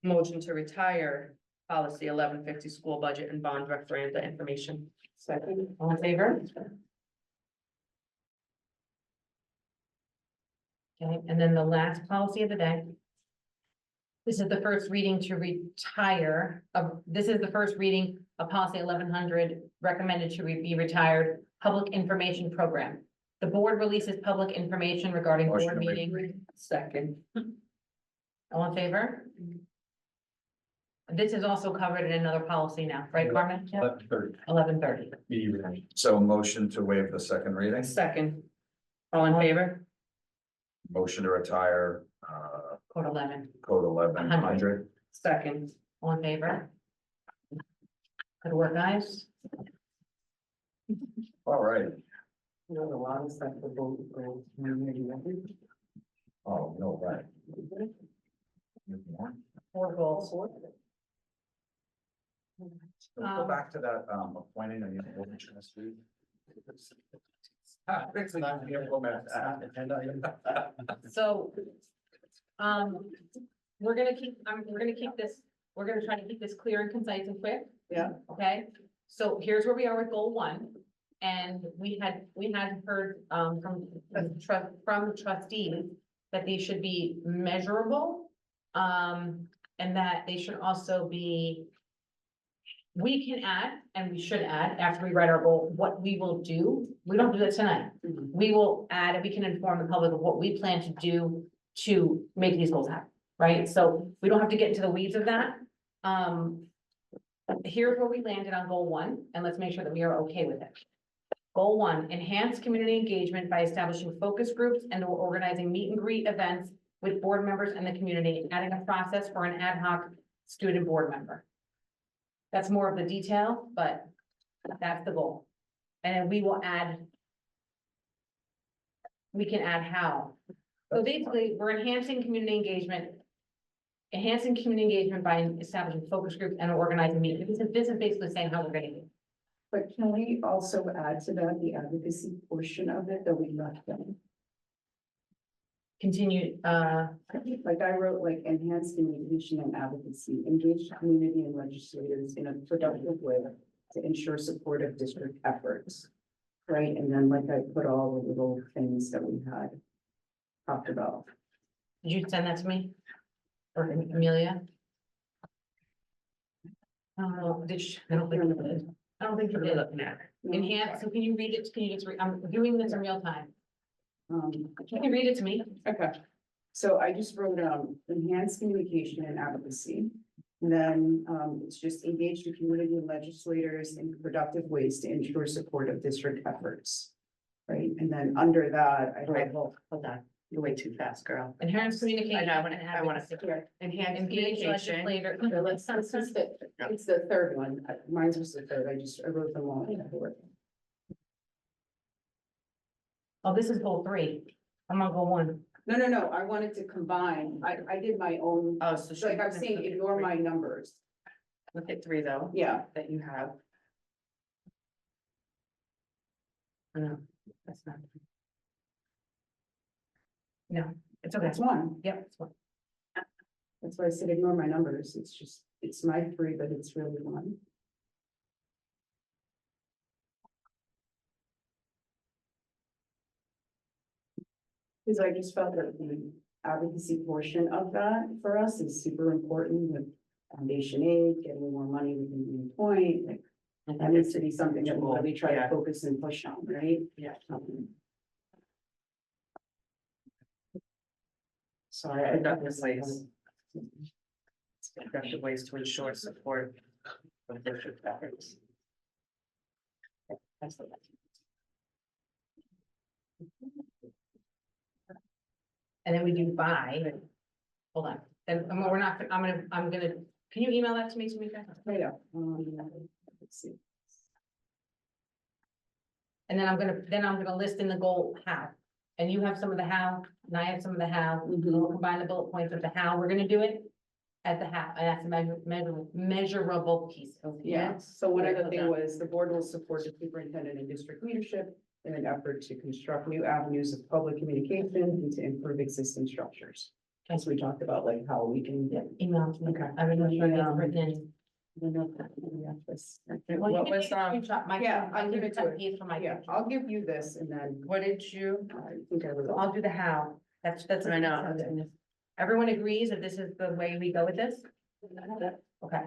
Motion to retire policy 1150 school budget and bond referenda information. Second. All in favor? Okay, and then the last policy of the day. This is the first reading to retire this is the first reading of policy 1100 recommended to be retired, public information program. The board releases public information regarding Motion board to waive. meeting. Second. All in favor? This is also covered in another policy now, right, Carmen? 1130. So motion to waive the second reading, Second. All in favor? motion to retire, Code 11. code 1100. Second. All in favor? Good work, guys. All right. You know, a lot of stuff for both, Oh, no, right. Four goals. Let's go back to that, appointing a new board trustee. Fix it, I'm gonna go back to that agenda item. So, we're gonna keep, we're gonna try to keep this clear and concise and quick. Yeah. Okay, so here's where we are with goal one. And we had heard, from the trustees that these should be measurable. And that they should also be, we can add, and we should add, after we write our goal, what we will do. We don't do that tonight. We will add, and we can inform the public of what we plan to do to make these goals happen, right? So we don't have to get into the weeds of that. Here's where we landed on goal one, and let's make sure that we are okay with it. Goal one, enhance community engagement by establishing focus groups and or organizing meet and greet events with board members and the community, adding a process for an ad hoc student board member. That's more of the detail, but that's the goal. And then we will add, we can add how. So basically, we're enhancing community engagement. Enhancing community engagement by establishing focus groups and organizing meetings. This is basically saying how we're gonna do it. But can we also add to that the advocacy portion of it that we left in? Continue, Like I wrote, like enhanced communication and advocacy, engage the community and legislators in a productive way to ensure support of district efforts. Right, and then like I put all the little things that we had talked about. did you send that to me? Or Amelia? I don't know, I don't think you did. I don't think you did looking at it. Enhance, so can you read it? Can you just read, I'm doing this in real time. Can you read it to me? Okay, so I just wrote, enhanced communication and advocacy. And then, it's just engage the community and legislators in productive ways to ensure support of district efforts. Right, and then under that, I wrote, Hold on. you're way too fast, girl. Enhance communication. I wanna enhance Engage communication. legislator. It's the third one. Mine was the third. I wrote them all. Oh, this is goal three. I'm on goal one. No, I wanted to combine. I did my own. Oh, so. Like I'm saying, ignore my numbers. Look at three though. Yeah. That you have. No, that's not. No, it's okay. That's one. Yep, it's one. That's why I said ignore my numbers. It's just, it's my three, but it's really one. Because I just felt that the advocacy portion of that for us is super important with foundation aid, getting more money within the point, like. That needs to be something that we'll really try to focus and push on, right? Yeah. Sorry, I got this ways. Effective ways to ensure support of district efforts. That's the. And then we do by, hold on, and we're not, I'm gonna, can you email that to me, Tamika? Yeah. Let's see. And then I'm gonna list in the goal how, and you have some of the how, and I have some of the how, and we'll combine the bullet points of the how we're gonna do it. At the how, and that's a measurable piece. Yeah, so one other thing was the board will support the superintendent and district leadership in an effort to construct new avenues of public communication and to improve existing structures. As we talked about, like how we can. Email to me. Okay. I don't know if it's written in. What was, yeah, I'm gonna do it. Piece from my. Yeah, I'll give you this and then. What did you? I think I was. I'll do the how. That's. I know. Everyone agrees that this is the way we go with this? Okay.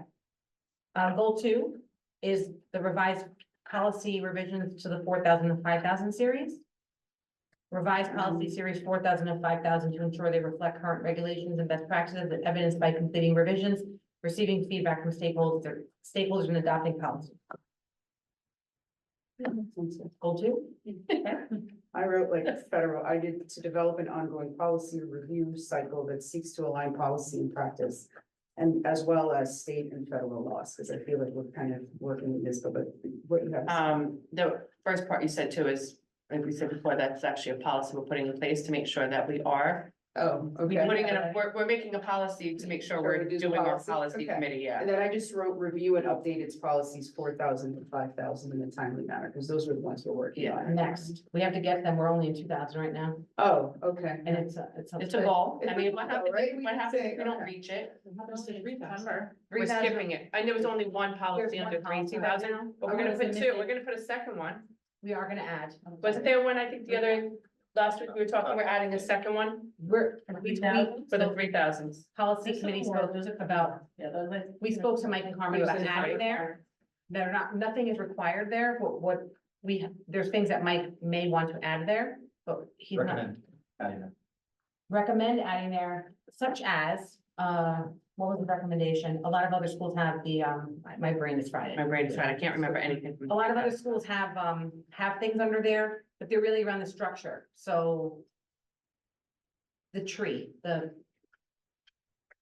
Goal two is the revised policy revisions to the 4,000 and 5,000 series. Revised policy series 4,000 and 5,000 to ensure they reflect current regulations and best practices and evidenced by completing revisions, receiving feedback from stakeholders and adopting policy. Goal two? I wrote like federal, I did to develop an ongoing policy review cycle that seeks to align policy and practice And as well as state and federal laws, because I feel like we're kind of working with this, but what you have. The first part you said too is, like we said before, that's actually a policy we're putting in place to make sure that we are. Oh, We're putting in we're making a policy to make sure we're doing our policy committee, yeah. And then I just wrote review and update its policies 4,000 to 5,000 in a timely manner, because those are the ones we're working on. Next, we have to get them, we're only in 2000 right now, Oh, okay. and it's a goal, I mean, what happens, Right, we what can happens say, if we don't okay. reach it? Remember. We're skipping it, and there was only one policy There's under one policy 3,000, right now. but we're gonna put two, we're gonna put a second one. We are gonna add. Wasn't there one, I think the other, last week we were talking, we're adding a second one We for the 3,000s. policy committee spoke about, we spoke to Mike and Carmen about adding there. They're not, nothing is required there, but what we, there's things that Mike may want to add there, but he's not. Recommend adding that. Recommend adding there, such as, what was the recommendation? A lot of other schools have the, my brain is fried. My brain is fried, I can't remember anything from. A lot of other schools have things under there, but they're really around the structure, so. The tree,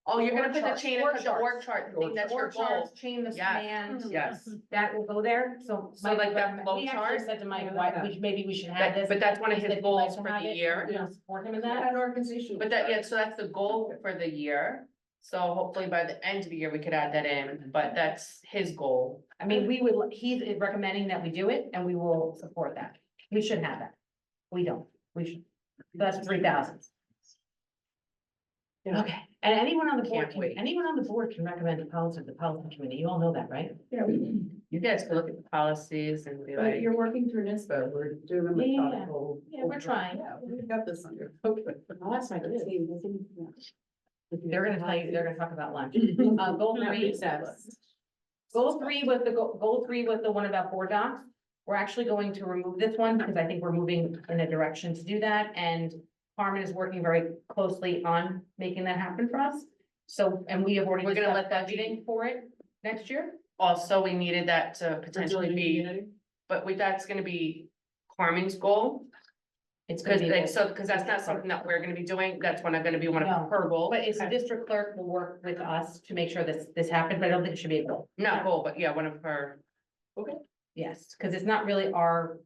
Oh, you're gonna put the Org chain, chart, put the org chart thing, that's your org goal. charts, chain of Yeah. command. Yes. That will go there, so. So Mike like that recommend- flow we actually chart? Said to Mike, why, maybe we should have this. But that's one of He his said he'd like goals to for have the it, year. we're gonna support him in That that. organization. But that, yeah, so that's the goal for the year. So hopefully by the end of the year, we could add that in, but that's his goal. I mean, he's recommending that we do it, and we will support that. We should have that. We don't, we should. So that's 3,000. Okay, and anyone on the board Can't wait. can recommend a policy to the policy committee, you all know that, right? Yeah, You guys can look at the policies and be but like, you're working through NISBA, we're doing a Yeah, methodical. yeah, we're trying. Yeah, we got this under. Okay. That's my good. team. They're gonna tell you, they're gonna talk about lunch. Goal Not three, recess. goal three was the one about board docs. We're actually going to remove this one because I think we're moving in a direction to do that, and Carmen is working very closely on making that happen for us. So, and we have already We're gonna discussed let that be- budgeting for it next year. also, we needed that to potentially be, but that's gonna be Carmen's goal. It's gonna Cause be. like, so, cause that's not something that we're gonna be doing, that's gonna be one No. of her goals. But it's the district clerk will work with us to make sure this happens, but I don't think it should be a goal. Not goal, but yeah, one of her. Yes, because it's not really our.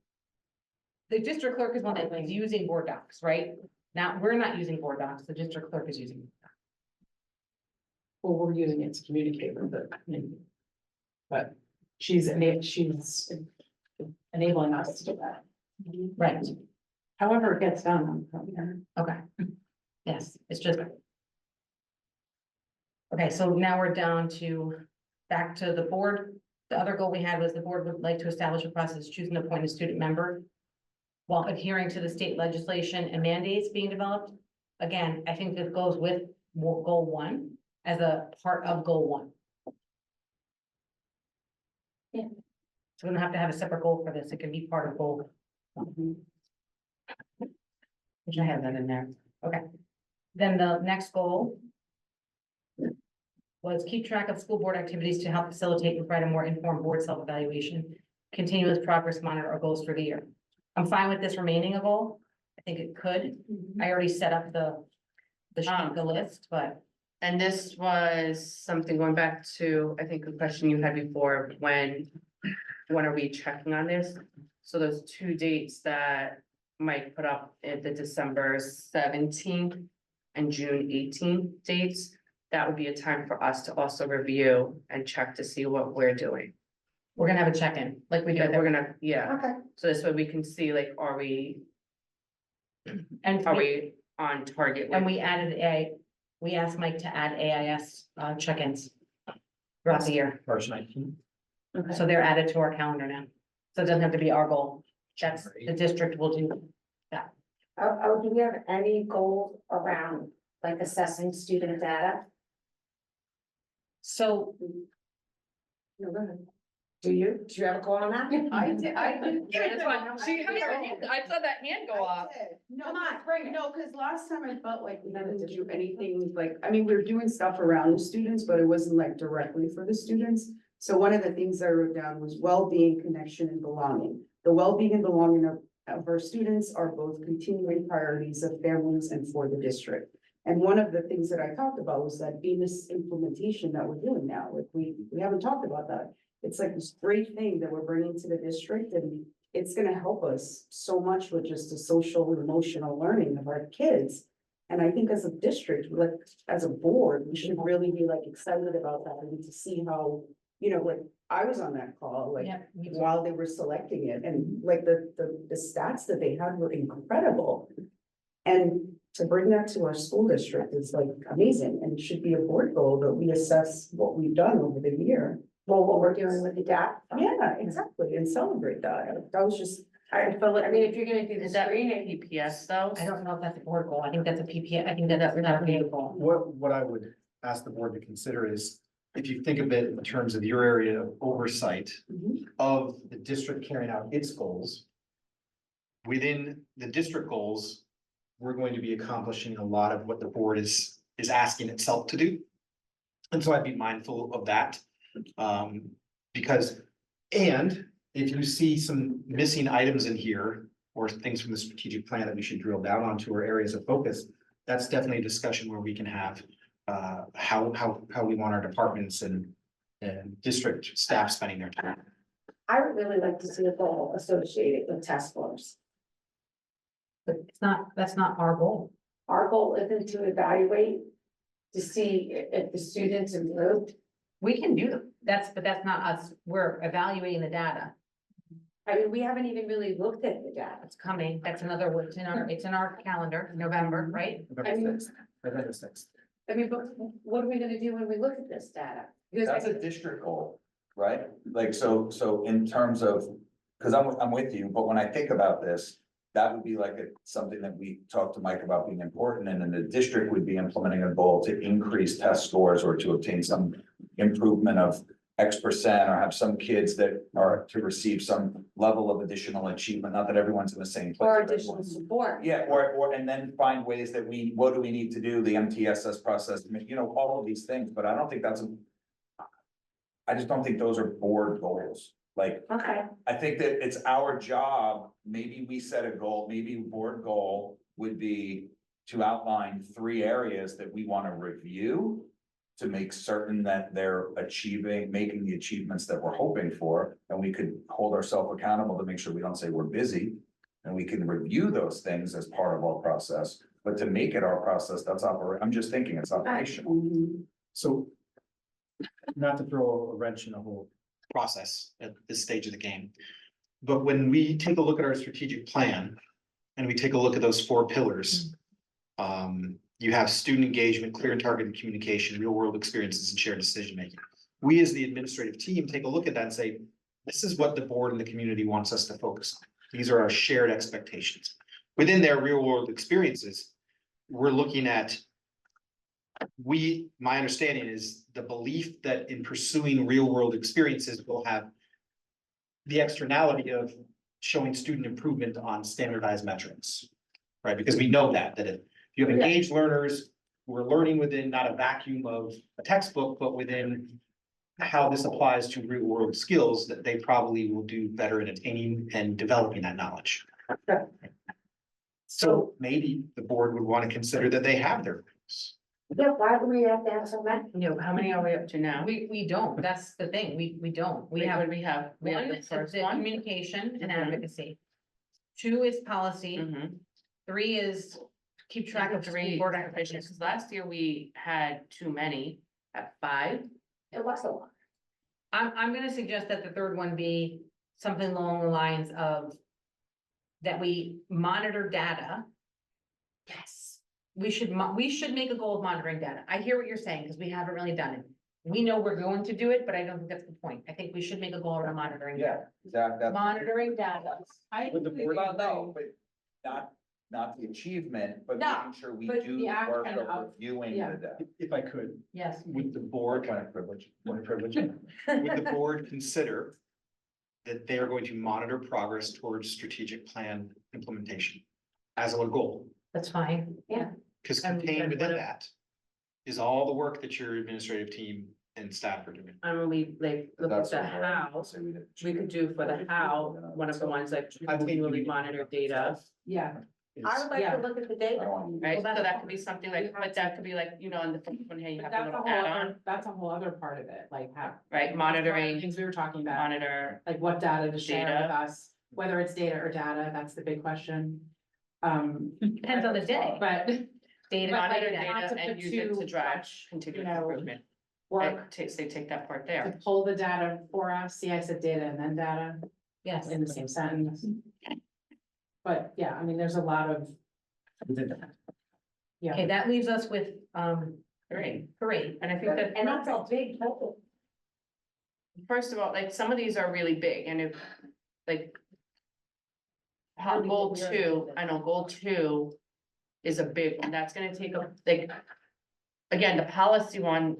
The district clerk is one that is using board docs, right? Now, we're not using board docs, the district clerk is using. Well, we're using it to communicate with the community. But she's enabling us to do that. Right, However it gets done, I'm okay. Yes, it's just. Okay, so now we're down to, back to the board. The other goal we had was the board would like to establish a process to choose and appoint a student member. While adhering to the state legislation and mandates being developed. Again, I think this goes with goal one as a part of goal one. Yeah. So we don't have to have a separate goal for this, it can be part of goal. Which I have that in there, okay. Then the next goal. Was keep track of school board activities to help facilitate and provide a more informed board self-evaluation. Continuous progress monitor our goals for the year. I'm fine with this remaining a goal. I think it could. I already set up the sheet, the list, but And this was something going back to, I think, a question you had before, when are we checking on this? So those two dates that Mike put up at the December 17th and June 18th dates, that would be a time for us to also review and check to see what we're doing. we're gonna have a check-in, like we Yeah, did. we're gonna, yeah, Okay. so this way we can see like, are we on target? And we added we asked Mike to add AIS check-ins. Throughout the year, March 19th. so they're added to our calendar now. So it doesn't have to be our goal. That's, the district will do. Do we have any goals around like assessing student data? So Do you have a goal on that? I did. Yeah, that's why, I saw that hand go off. No, bring it. No, because last time I felt like we didn't do anything like, I mean, we were doing stuff around the students, but it wasn't like directly for the students. So one of the things I wrote down was well-being, connection, and belonging. The well-being and belonging of our students are both continuing priorities of families and for the district. And one of the things that I talked about was that Venus implementation that we're doing now, like we haven't talked about that. It's like this great thing that we're bringing to the district and it's gonna help us so much with just the social and emotional learning of our kids. And I think as a district, like, as a board, we should really be like excited about that and to see how, you know, like, I was on that call, like, Yeah, me too. while they were selecting it, and like the stats that they had were incredible. And to bring that to our school district is like amazing, and it should be a board goal that we assess what we've done over the year. Well, what we're doing with the data. Yeah, exactly, and celebrate that. That was just, I feel like, I mean, if you're gonna do the Is that screening. PPS though? I don't know if that's a board goal. I think that's a PPS. I think that's not a goal. What I would ask the board to consider is, if you think of it in terms of your area of oversight of the district carrying out its goals. Within the district goals, we're going to be accomplishing a lot of what the board is asking itself to do. And so I'd be mindful of that. Because, and if you see some missing items in here or things from the strategic plan that we should drill down onto or areas of focus, that's definitely a discussion where we can have how we want our departments and district staff spending their time. I would really like to see a goal associated with task force. But that's not our goal. Our goal isn't to evaluate, to see if the students improved. We can do them. But that's not us. We're evaluating the data. I mean, we haven't even really looked at the data. It's coming. That's another, it's in our calendar, November, right? November 6th. I mean, but what are we gonna do when we look at this data? Because That's a district goal, right? Like, so in terms of, because I'm with you, but when I think about this, that would be like something that we talked to Mike about being important, and then the district would be implementing a goal to increase test scores or to obtain some improvement of X% or have some kids that are to receive some level of additional achievement, not that everyone's in the same place. or but additional everyone's- support. Yeah, or, and then find ways that what do we need to do, the MTSS process, you know, all of these things, but I don't think I just don't think those are board goals. Like, Okay, I think that it's our job, maybe we set a goal, maybe board goal would be to outline 3 areas that we want to review. To make certain that they're making the achievements that we're hoping for, and we could hold ourselves accountable to make sure we don't say we're busy. And we can review those things as part of our process, but to make it our process, I'm just thinking it's operational. So, not to throw a wrench in the whole process at this stage of the game. But when we take a look at our strategic plan and we take a look at those 4 pillars. You have student engagement, clear and targeted communication, real world experiences, and shared decision making. We as the administrative team take a look at that and say, this is what the board and the community wants us to focus on. These are our shared expectations. Within their real world experiences, we're looking at my understanding is the belief that in pursuing real world experiences, we'll have the externality of showing student improvement on standardized metrics, right? Because we know that if you have engaged learners who are learning within not a vacuum of a textbook, but within how this applies to real world skills, that they probably will do better in attaining and developing that knowledge. So maybe the board would want to consider that they have their goals. yeah, why do we have to have so many? You know, how many are we up to now? We don't. That's the thing. We don't. We Wait, have what do we have? We have one the is first the one. communication and Mhm. advocacy. 2 is policy. Mhm. 3 is keep track of 3 board applications, because last year we had too many at 5. It was a lot. I'm gonna suggest that the 3rd one be something along the lines of that we monitor data. Yes. We should make a goal of monitoring data. I hear what you're saying, because we haven't really done it. We know we're going to do it, but I don't think that's the point. I think we should make a goal around monitoring data. Exactly. Monitoring data. With the board, no, but not the achievement, but No, making sure we but do the the work action of of- reviewing yeah. the data. If I could, Yes. would the board, Point of privilege. would the board consider that they are going to monitor progress towards strategic plan implementation as a goal? That's fine. Yeah. Because And contained what within if- that is all the work that your administrative team and staff are doing. And when we like look at That's the what we're- how, we could do for the how, one of the ones like continually monitor data. Yeah, I would like Yeah. to look at the data. Right, so that could be something like, but that could be like, you know, on the first one here, you But have a that's a little whole add-on, other, that's a whole other part of it, like how. right, monitoring, Things we were talking about, monitor. like what data to share Data. with us, whether it's data or data, that's the big question. Depends on the day. But. Data, but, like, Monitor not data to and put use it to too drive much, continuous you know, improvement. Work They take that part to there. pull the data for us, see, I said data and then data yes. in the same sentence. But yeah, I mean, there's a lot of. Yeah. Okay, that leaves us with, Parade, and I think that. And that's a big total. First of all, like, some of these are really big, and if, like. Goal 2, I know goal 2 is a big one, that's gonna take a, like. Again, the policy one.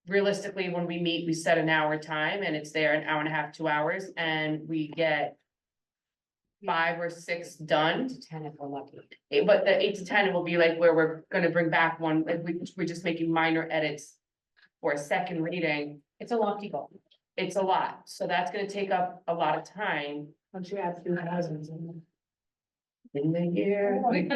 Realistically, when we meet, we set an hour time, and it's there an hour and a half, 2 hours, and we get. 5 or 6 done. 10 if we're lucky. But the 8 to 10 will be like where we're gonna bring back one, like we're just making minor edits. For a second reading, it's a lofty goal. it's a lot, so that's gonna take up a lot of time. Once you add 3,000. In the year, we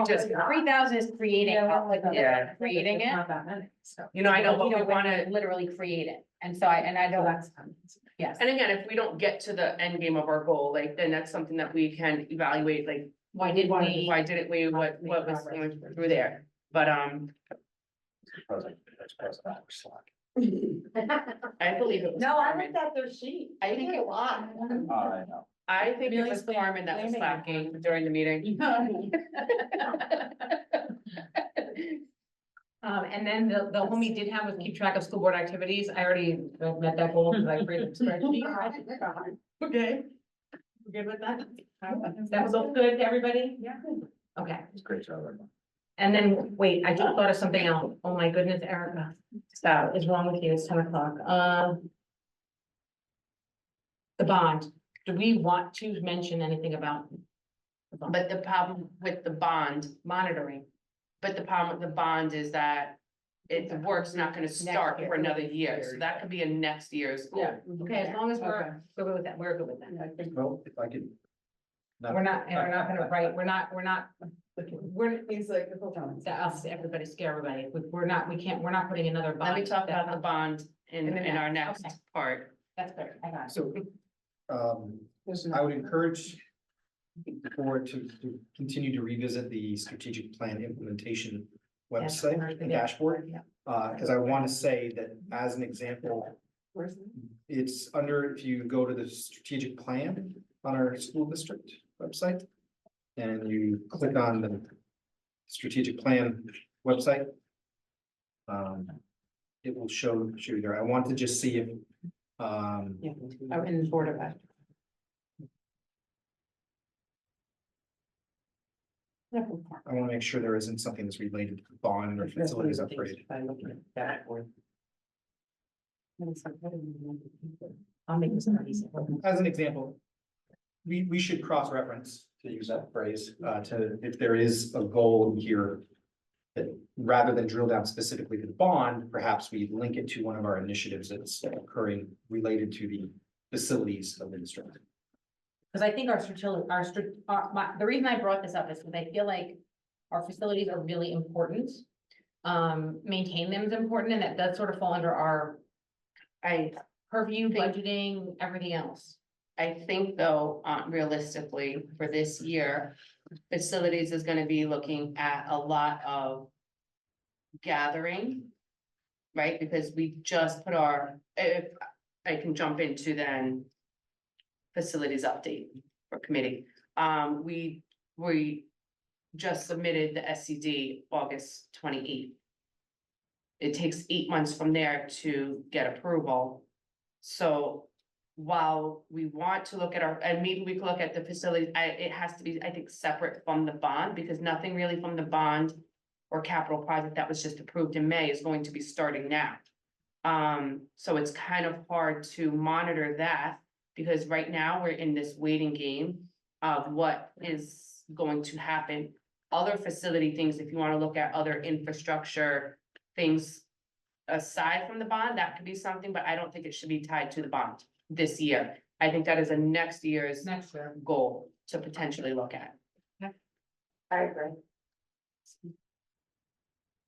just, 3,000 is creating, Yeah. creating It's it. not that many, so. you know, I know, but we when wanna, you literally create it, and so I know That's. yes. and again, if we don't get to the end game of our goal, like, then that's something that we can evaluate, like. Why did we? Why didn't we, what was going through there, but, I believe it was. No, I Carmen. looked at their sheet. I think They did a lot. I know. I think it was Millie's Carmen that was blaming slacking during the meeting. And then the whole we did have was keep track of school board activities. I already met that goal because I created a spreadsheet. Okay. We're good with that? That was all good to everybody? Yeah. Okay. It's a great job, everyone. And then, wait, I just thought of something else. Oh my goodness, Erica. What is wrong with you? It's 10 o'clock. The bond. Do we want to mention anything about? the bond? But the problem with the bond, Monitoring. but the problem with the bond is that the work's not gonna start for another year, so that could be a next year's goal. Yeah. Okay, as long as Okay. we're good with that, we're good with that. Well, if I could. We're not gonna write, we're not, He's like the full time. us, everybody scare everybody. We're not putting another bond. Let me talk about the bond in In the our next, next okay. part. That's good, I got it. So, I would encourage the board to continue to revisit the strategic plan implementation website, the dashboard. Because I want to say that as an example, it's under, if you go to the strategic plan on our school district website, and you click on the strategic plan website, it will show you there. I want to just see if, Yeah, oh, in Board of Ed. I want to make sure there isn't something that's related to the bond or facilities upgrade. I'll make this more easy. As an example, we should cross-reference, to use that phrase, to, if there is a goal here, that rather than drill down specifically to the bond, perhaps we link it to one of our initiatives that's occurring related to the facilities of the district. Because I think the reason I brought this up is because I feel like our facilities are really important. Maintain them is important, and that does sort of fall under our purview, budgeting, everything else. I think though, realistically, for this year, facilities is gonna be looking at a lot of gathering. Right, because we just put if I can jump into then facilities update for committee. We just submitted the SCD August 28th. It takes 8 months from there to get approval. So while we want to look at and maybe we could look at the facility, it has to be, I think, separate from the bond, because nothing really from the bond or capital project that was just approved in May is going to be starting now. So it's kind of hard to monitor that, because right now we're in this waiting game of what is going to happen. Other facility things, if you want to look at other infrastructure things aside from the bond, that could be something, but I don't think it should be tied to the bond this year. I think that is a next year's Next year. goal to potentially look at. I agree.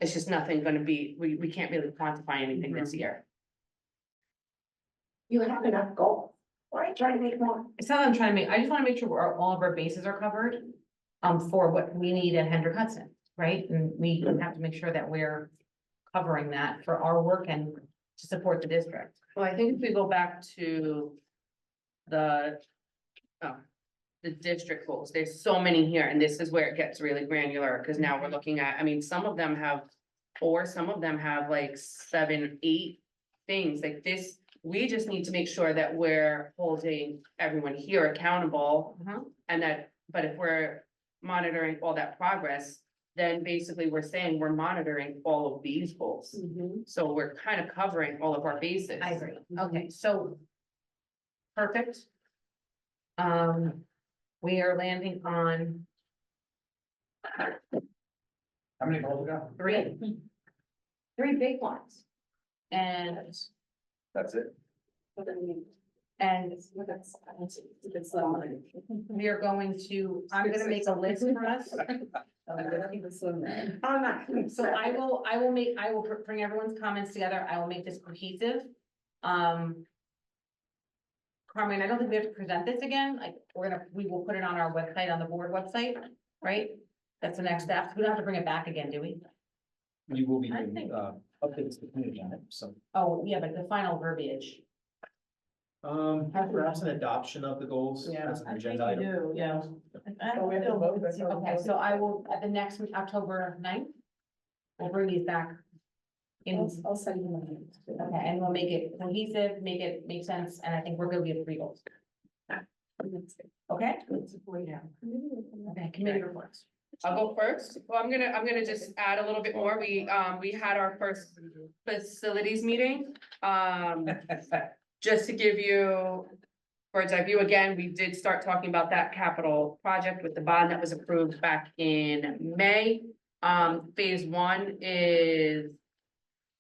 It's just nothing gonna be, we can't really quantify anything this year. You have enough goals. Why are you trying to make more? It's not that I'm trying to make, I just wanna make sure all of our bases are covered. For what we need at Hendrick Hudson, right? And we have to make sure that we're covering that for our work and to support the district. Well, I think if we go back to the district goals, there's so many here, and this is where it gets really granular, because now we're looking at, I mean, some of them have 4, some of them have like 7, 8 things like this. We just need to make sure that we're holding everyone here accountable, and that, but if we're monitoring all that progress, then basically we're saying we're monitoring all of these goals. So we're kind of covering all of our bases. I agree. Okay, so. Perfect. We are landing on How many goals we got? 3. 3 big ones. And, That's it. and we are going to, I'm gonna make a list for us. I'm not. So I will bring everyone's comments together. I will make this cohesive. Carmen, I don't think we have to present this again. Like, we will put it on our website, on the board website, right? That's the next step. We don't have to bring it back again, do we? We will be I doing, think- updates to the community on it, so. Oh, yeah, but the final verbiage. Perhaps an adoption of the goals as an agenda item. do, yeah. Okay, so I will, at the next October 9th, we'll bring these back. I'll send you my. Okay, and we'll make it cohesive, make it make sense, and I think we're gonna be at 3 goals. Okay? Okay, committee reports. I'll go first. Well, I'm gonna just add a little bit more. We had our first facilities meeting. Just to give you bird's eye view again, we did start talking about that capital project with the bond that was approved back in May. Phase 1 is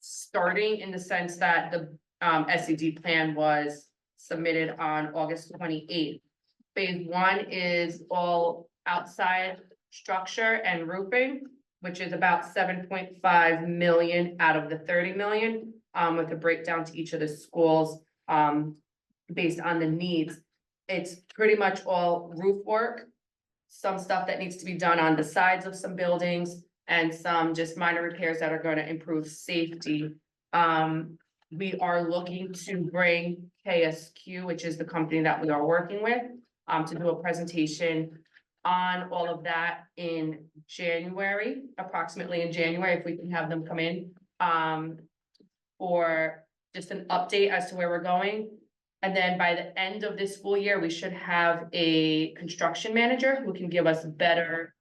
starting in the sense that the SED plan was submitted on August 28th. Phase 1 is all outside structure and roofing, which is about 7.5 million out of the 30 million, with a breakdown to each of the schools, based on the needs. It's pretty much all roof work, some stuff that needs to be done on the sides of some buildings, and some just minor repairs that are going to improve safety. We are looking to bring KSQ, which is the company that we are working with, to do a presentation on all of that in January, approximately in January, if we can have them come in, for just an update as to where we're going. And then by the end of this school year, we should have a construction manager who can give us better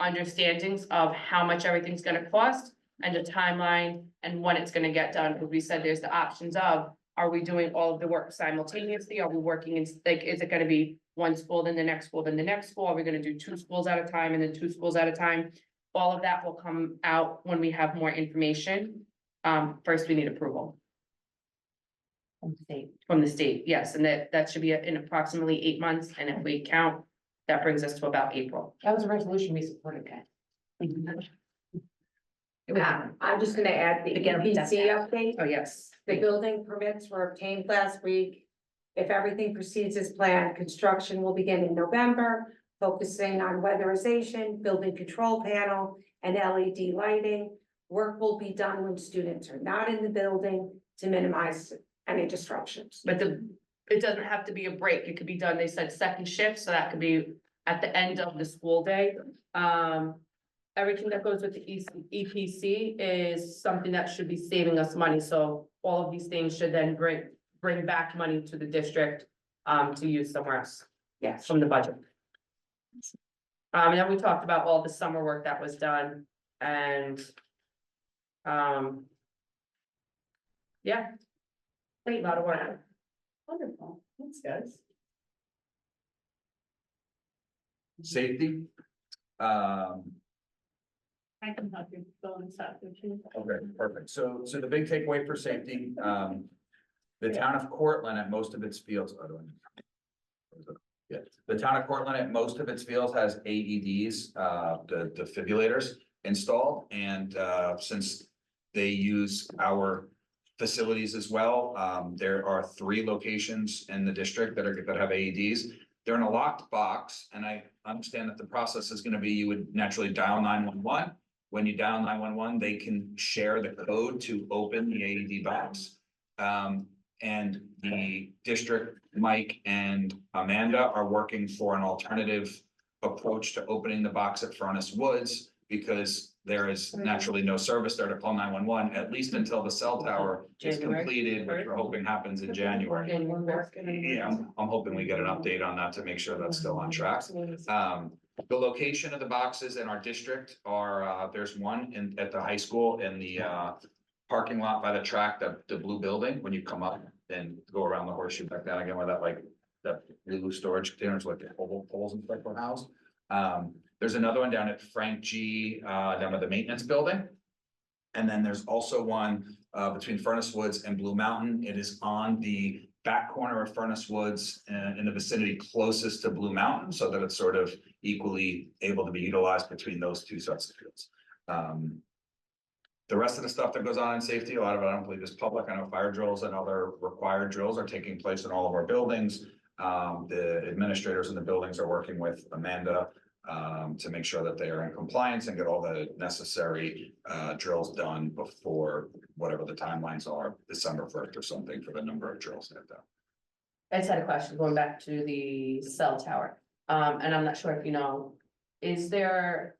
understandings of how much everything's gonna cost and the timeline and when it's gonna get done. Because we said there's the options of, are we doing all of the work simultaneously? Are we working in, like, is it gonna be one school, then the next school, then the next school? Are we gonna do 2 schools at a time and then 2 schools at a time? All of that will come out when we have more information. First, we need approval from the state, yes, and that should be in approximately 8 months, and if we count, that brings us to about April. That was a resolution we supported, okay? I'm just gonna add the Again, EPC update. Oh, yes. The building permits were obtained last week. If everything proceeds as planned, construction will begin in November, focusing on weatherization, building control panel, and LED lighting. Work will be done when students are not in the building to minimize any disruptions. But it doesn't have to be a break, it could be done, they said second shift, so that could be at the end of the school day. Everything that goes with the EPC is something that should be saving us money, so all of these things should then bring back money to the district, to use somewhere else. Yes. From the budget. And then we talked about all the summer work that was done, and yeah. A lot of work. Wonderful, thanks, guys. Safety. I can help you go inside if you. Okay, perfect. So the big takeaway for safety, The town of Cortland at most of its fields. Yeah, the town of Cortland at most of its fields has AEDs, the defibrillators installed, and since they use our facilities as well, there are 3 locations in the district that have AEDs. They're in a locked box, and I understand that the process is gonna be, you would naturally dial 911. When you dial 911, they can share the code to open the AED box. And the district, Mike and Amanda are working for an alternative approach to opening the box at Furnace Woods, because there is naturally no service there to call 911, at least until the cell tower is January. completed, which we're hoping happens in January. Yeah, I'm hoping we get an update on that to make sure that's still on track. The location of the boxes in our district are, there's one at the high school in the parking lot by the track, the blue building, when you come up and go around the horseshoe back down again, where that blue storage containers, like the oval poles and stuff are housed. There's another one down at Frank G, down by the maintenance building. And then there's also one between Furnace Woods and Blue Mountain. It is on the back corner of Furnace Woods in the vicinity closest to Blue Mountain, so that it's sort of equally able to be utilized between those 2 sets of fields. The rest of the stuff that goes on in safety, a lot of it I don't believe is public. I know fire drills and other required drills are taking place in all of our buildings. The administrators in the buildings are working with Amanda to make sure that they are in compliance and get all the necessary drills done before whatever the timelines are, December 1st or something, for the number of drills they've done. I just had a question going back to the cell tower. And I'm not sure if you know, was there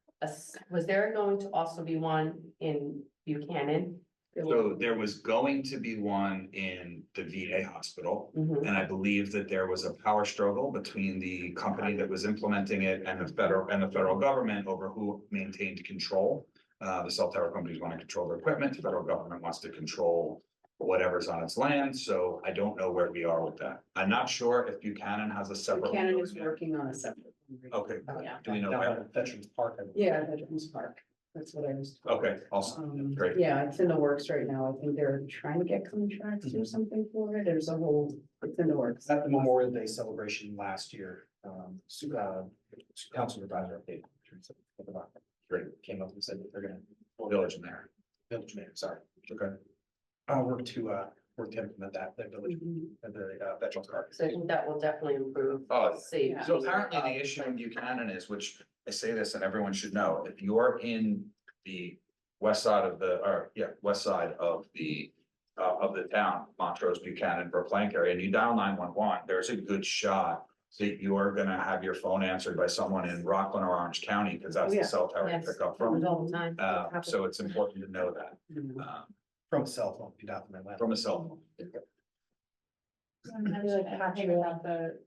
going to also be one in Buchanan? So there was going to be one in the VA hospital, and I believe that there was a power struggle between the company that was implementing it and the federal government over who maintained control. The cell tower companies want to control their equipment, the federal government wants to control whatever's on its land, so I don't know where we are with that. I'm not sure if Buchanan has a separate. Buchanan is working on a separate. Okay, Yeah. do we know where? Veterans Park. Yeah, Veterans Park, that's what I was. Okay, awesome, great. Yeah, it's in the works right now. I think they're trying to get contracts or something for it. There's a whole, it's in the works. At the Memorial Day celebration last year, council advisor update. Great, came up and said that they're gonna. Village Mayor. Village Mayor, sorry. Okay. Work to implement that, the village, the Veterans Park. So I think that will definitely improve. Oh, safety. so apparently the issue in Buchanan is, which I say this and everyone should know, if you're in the west side of the town, Montrose, Buchanan, Brookline area, and you dial 911, there's a good shot that you are gonna have your phone answered by someone in Rockland or Orange County, because that's the cell tower you Yes. pick up from. All the time. So it's important to know that, From a cell phone, if you dial 911. from a cell phone. I feel like happy about the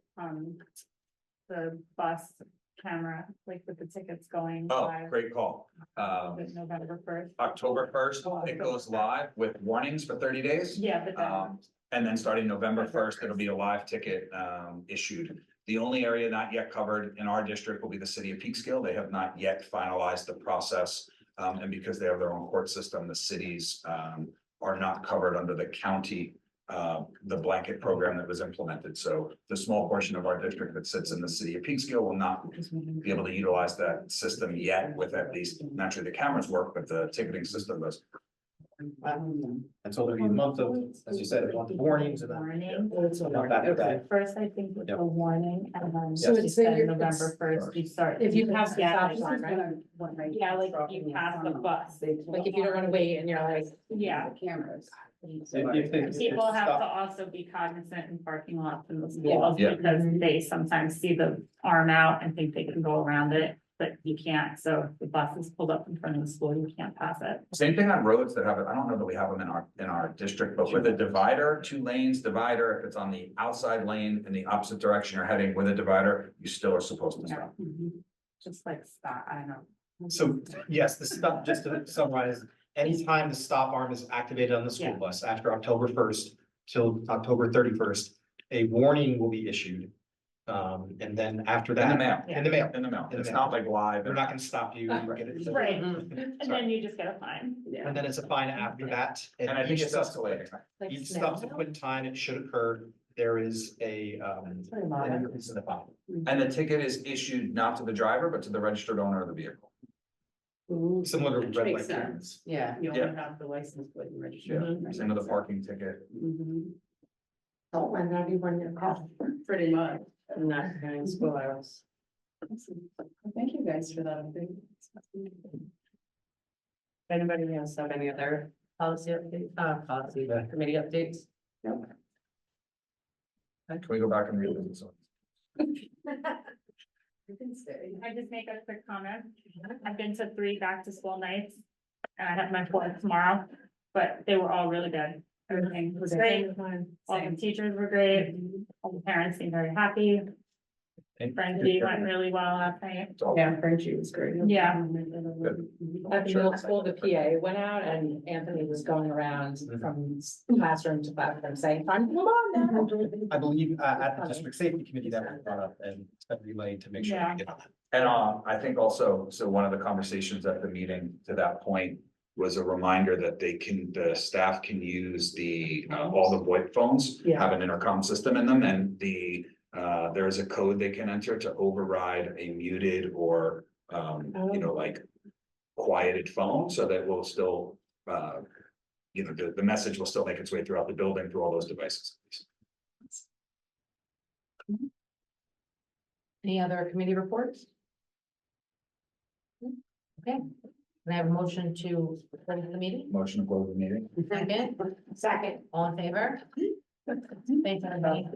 bus camera, like with the tickets going Oh, live. great call. November 1st. October 1st, it goes live with warnings for 30 days. Yeah, but then. And then starting November 1st, it'll be a live ticket issued. The only area not yet covered in our district will be the city of Peekskill. They have not yet finalized the process. And because they have their own court system, the cities are not covered under the county, the blanket program that was implemented. So the small portion of our district that sits in the city of Peekskill will not be able to utilize that system yet, with at least, naturally the cameras work, but the ticketing system does. And so there'll be a month of, as you said, a month of warnings and then. Month after that. First, I think with Yep. the warning, and then. So it's then you're- November 1st, you start. If you pass the Yeah, stop sign, right? Yeah, like you pass the bus. Like if you don't wanna wait and you're like. Yeah. Cameras. People have to also be cognizant in parking lots in the Yeah. schools, Yeah. because they sometimes see the arm out and think they can go around it, but you can't. So if the bus is pulled up in front of the school, you can't pass it. Same thing on roads that have it. I don't know that we have them in our district, but with a divider, 2 lanes divider, if it's on the outside lane in the opposite direction you're heading with a divider, you still are supposed to stop. Just like stop, I don't know. So, yes, the stop, just to summarize, anytime the stop arm is activated on the school Yeah. bus after October 1st till October 31st, a warning will be issued. And then after In that. the mail. In the mail. In the mail. In the It's mail. not like live. We're not gonna stop you. and get it. Right, and then you just get a fine. And then it's a fine after that. And I think each it's subsequent- escalating. Each subsequent time it should occur, there is an increase in the fine. And the ticket is issued not to the driver, but to the registered owner of the vehicle. Similar to Which red makes light. sense. Yeah, you Yeah. only have the license plate and registration. Yeah, same with the parking ticket. Don't let everyone in your car. Pretty much, and not during school hours. Thank you guys for that update. Anybody else have any other policy update, committee updates? No. Can we go back and read this? You can stay. I just make a quick comment. I've been to 3 back to school nights. And I have my 4th tomorrow, but they were all really good. Everything was great. All the teachers were great. All the parents seemed very happy. Frenchie went really well last night. Yeah, Frenchie was great. Yeah. At the middle school, the PA went out and Anthony was going around from classroom to classroom saying, come on now. I believe at the district safety committee that was brought up and relayed to make sure we get on that. And I think also, so one of the conversations at the meeting to that point was a reminder that the staff can use all the VoIP phones, Yeah. have an intercom system in them, and there is a code they can enter to override a muted or, like quieted phone, so that will still, the message will still make its way throughout the building through all those devices. Any other committee reports? Okay, can I have a motion to close the meeting? Motion to close the meeting. Second, all in favor? Thanks, everybody.